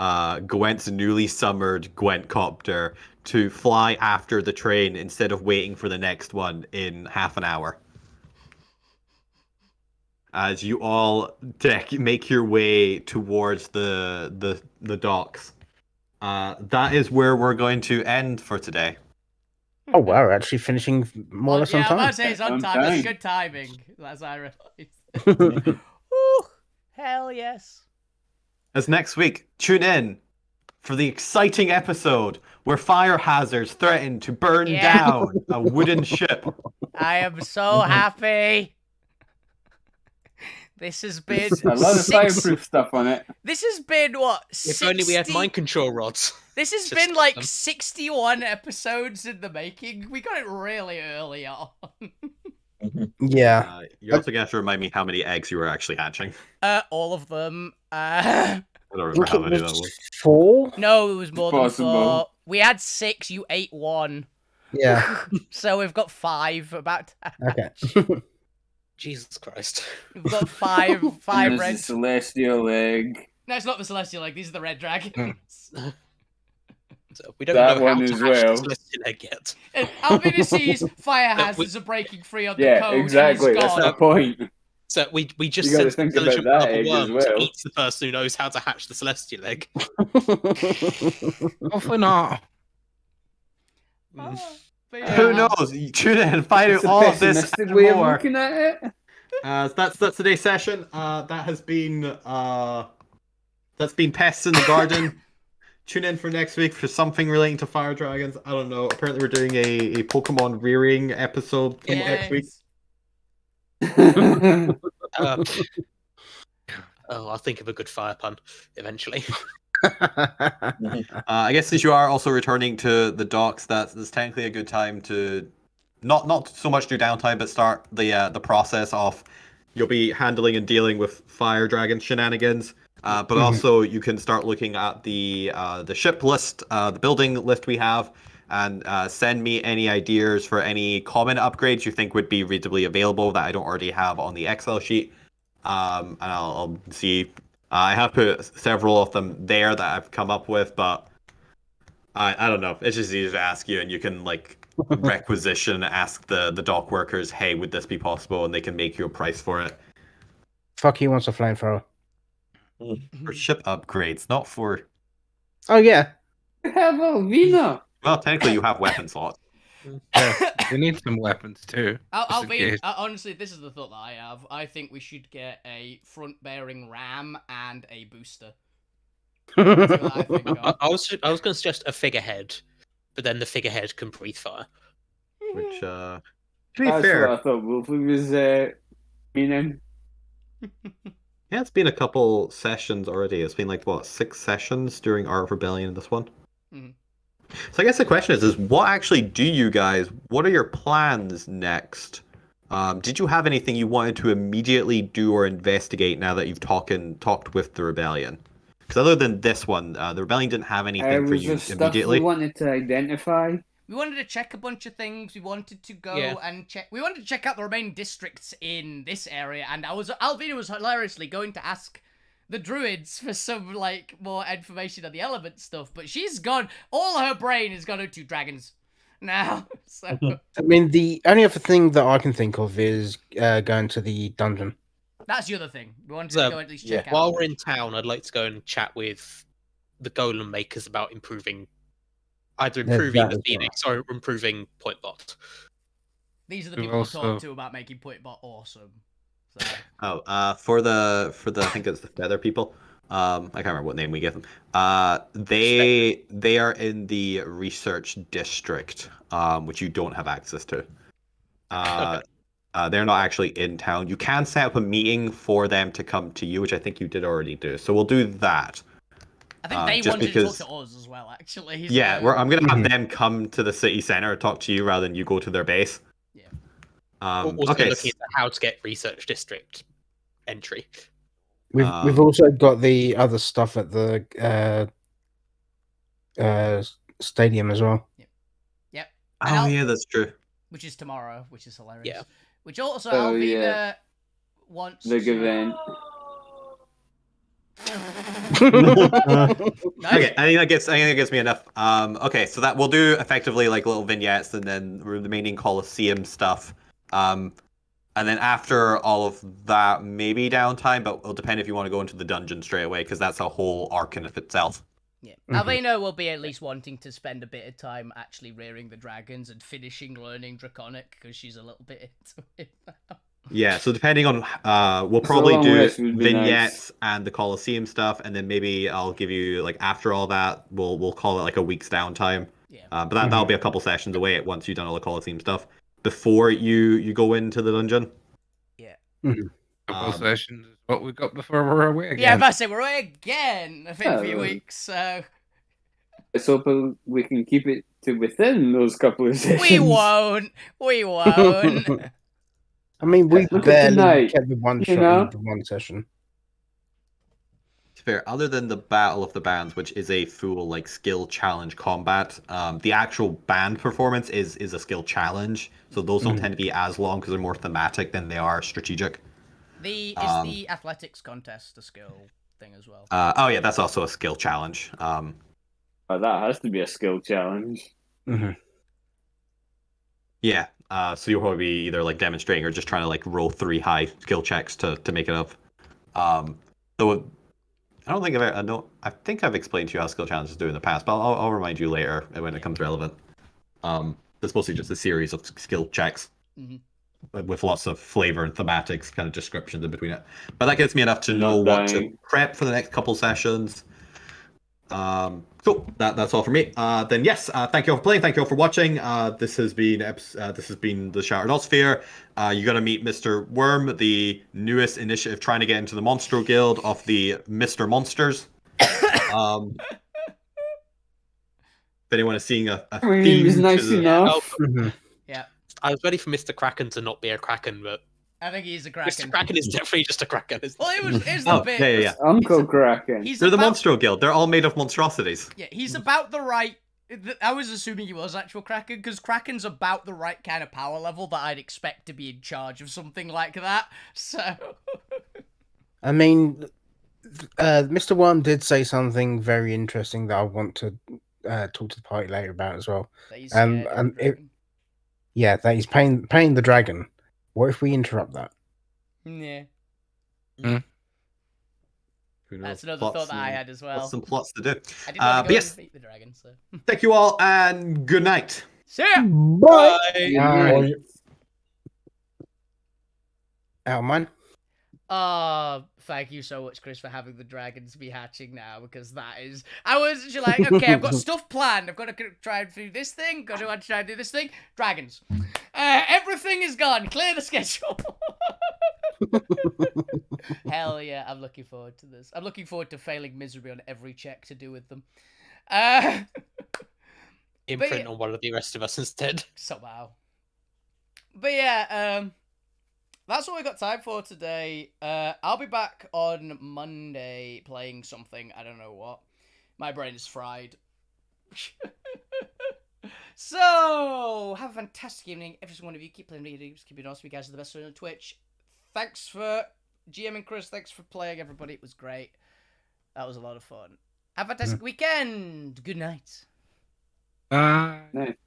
Gwent's newly summoned Gwent copter to fly after the train instead of waiting for the next one in half an hour. As you all make your way towards the docks. That is where we're going to end for today. Oh wow, we're actually finishing more or less on time. I was about to say it's on time. That's good timing, as I realized. Ooh, hell yes. As next week, tune in for the exciting episode where fire hazards threaten to burn down a wooden ship. I am so happy. This has been a lot of fireproof stuff on it. This has been what? If only we had mind control rods. This has been like 61 episodes in the making. We got it really early on. Yeah. You're also going to have to remind me how many eggs you were actually hatching. All of them. I don't remember how many that was. 4? No, it was more than 4. We had 6, you ate 1. Yeah. So we've got 5 about to hatch. Okay. Jesus Christ. We've got 5 And red. the celestial egg. No, it's not the celestial egg. These are the red dragons. So we don't That know how one to as hatch well. the celestial egg yet. And Alvina sees fire hazards are breaking free on the Yeah, code. exactly. And he's That's gone. my point. So we just You gotta sent think about intelligent that purple egg as worm to well. eat the person who knows how to hatch the celestial egg. Hopefully not. Oh, but Who yeah. knows? You tune in and find out It's a all of this pessimistic and way of more. looking at it. So that's today's session. That has been that's been Pests in the Garden. Tune in for next week for something relating to fire dragons. I don't know. Apparently we're doing a Pokemon rearing episode next week. I'll think of a good fire pun eventually. I guess since you are also returning to the docks, that's technically a good time to not so much do downtime, but start the process of you'll be handling and dealing with fire dragon shenanigans. But also you can start looking at the ship list, the building list we have, and send me any ideas for any common upgrades you think would be reasonably available that I don't already have on the Excel sheet. And I'll see. I have put several of them there that I've come up with, but I don't know. It's just easier to ask you, and you can like requisition, ask the dock workers, hey, would this be possible? And they can make you a price for it. Fuck, he wants a flamethrower. For ship upgrades, not for... Oh, yeah. I have Alvina. Well, technically you have weapon slots. Yeah, we need some weapons too. Honestly, this is the thought that I have. I think we should get a front-bearing ram and a booster. That's what I think of. I was going to suggest a figurehead, but then the figurehead can breathe fire. Which, to be That's fair, what I thought Wolfie was meaning. yeah, it's been a couple sessions already. It's been like, what, 6 sessions during Art of Rebellion in this one? So I guess the question is what actually do you guys, what are your plans next? Did you have anything you wanted to immediately do or investigate now that you've talked with the Rebellion? Because other than this one, the Rebellion didn't have anything for you immediately. We wanted to identify. We wanted to check a bunch of things. We wanted to go and check. We wanted to check out the remaining districts in this area, and Alvina was hilariously going to ask the druids for some like more information on the element stuff, but she's gone. All her brain has gone into dragons now. So I mean, the only other thing that I can think of is going to the dungeon. that's the other thing. We wanted to go at least check out. While we're in town, I'd like to go and chat with the golem makers about improving the Phoenix or improving Point Bot. These are the people to talk to about making Point Bot awesome. So. For the I think it's the Feather people. I can't remember what name we gave them. They are in the research district, which you don't have access to. They're not actually in town. You can set up a meeting for them to come to you, which I think you did already do. So we'll do that. I think they wanted to talk to us as well, actually. Yeah, I'm going to have them come to the city center, talk to you rather than you go to their base. Yeah. Also looking at how to get research district entry. We've also got the other stuff at the stadium as well. Yep. Oh, yeah, that's true. Which is tomorrow, which is hilarious. Yeah. Which also Alvina wants big event. Okay, I think that gets me enough. Okay, so that we'll do effectively like little vignettes and then the remaining Colosseum stuff. And then after all of that, maybe downtime, but it'll depend if you want to go into the dungeon straight away because that's a whole arc in of itself. Yeah, Alvina will be at least wanting to spend a bit of time actually rearing the dragons and finishing learning Draconic because she's a little bit into it now. Yeah, so depending on, we'll probably do vignettes and the Colosseum stuff, and then maybe I'll give you like after all that, we'll call it like a week's downtime. Yeah. But that'll be a couple sessions away once you've done all the Colosseum stuff before you go into the dungeon. Yeah. Couple sessions is what we've got before we're away again. Yeah, but say we're away again in a few weeks, so... Let's hope we can keep it to within those couple of sessions. We won't. I mean, we barely kept the one shot know? in the one session. It's fair. Other than the Battle of the Bands, which is a full like skill challenge combat, the actual band performance is a skill challenge. So those don't tend to be as long because they're more thematic than they are strategic. Is the athletics contest a skill thing as well? Oh yeah, that's also a skill challenge. That has to be a skill challenge. Yeah. So you'll probably be either like demonstrating or just trying to like roll 3 high skill checks to make it up. So I don't think I think I've explained to you how skill challenges do in the past, but I'll remind you later when it comes relevant. It's mostly just a series of skill checks with lots of flavor and thematics kind of descriptions in between it. But that gets me enough to know what to prep for the next couple sessions. Cool. That's all for me. Then yes, thank you all for playing. Thank you all for watching. This has been the Shattered Altsphere. You're gonna meet Mr. Worm, the newest initiative trying to get into the Monstro Guild of the Mr. Monsters. If anyone is seeing a theme, is nice enough. Yeah. I was ready for Mr. Kraken to not be a Kraken, but I think he's a Kraken. Mr. Kraken is definitely just a Kraken. Well, here's the bit. Yeah. Uncle Kraken. They're the Monstro Guild. They're all made of monstrosities. Yeah, he's about the right... I was assuming he was actual Kraken, because Kraken's about the right kind of power level that I'd expect to be in charge of something like that, so... I mean, Mr. Worm did say something very interesting that I want to talk to the party later about as well. That he's scared of the dragon. Yeah, that he's paying the dragon. What if we interrupt that? Yeah. That's another Plots thought that I had as well. Some plots to do. I didn't want to go and beat the dragon, so... Thank you all, and good night. See ya! Bye! Bye. Alman? Thank you so much, Chris, for having the dragons be hatching now, because that is... I was just like, okay, I've got stuff planned. I've got to try and do this thing. Got to try and do this thing. Dragons. Everything is gone. Clear the schedule. Hell yeah, I'm looking forward to this. I'm looking forward to failing miserably on every check to do with them. Imprint on one of the rest of us instead. Somehow. But yeah, that's all we got time for today. I'll be back on Monday playing something. I don't know what. My brain is fried. So, have a fantastic evening. Every single one of you. Keep playing video games. Keep it awesome. You guys are the best on Twitch. Thanks for GM and Chris. Thanks for playing, everybody. It was great. That was a lot of fun. Have a fantastic weekend. Good night. Bye. Night.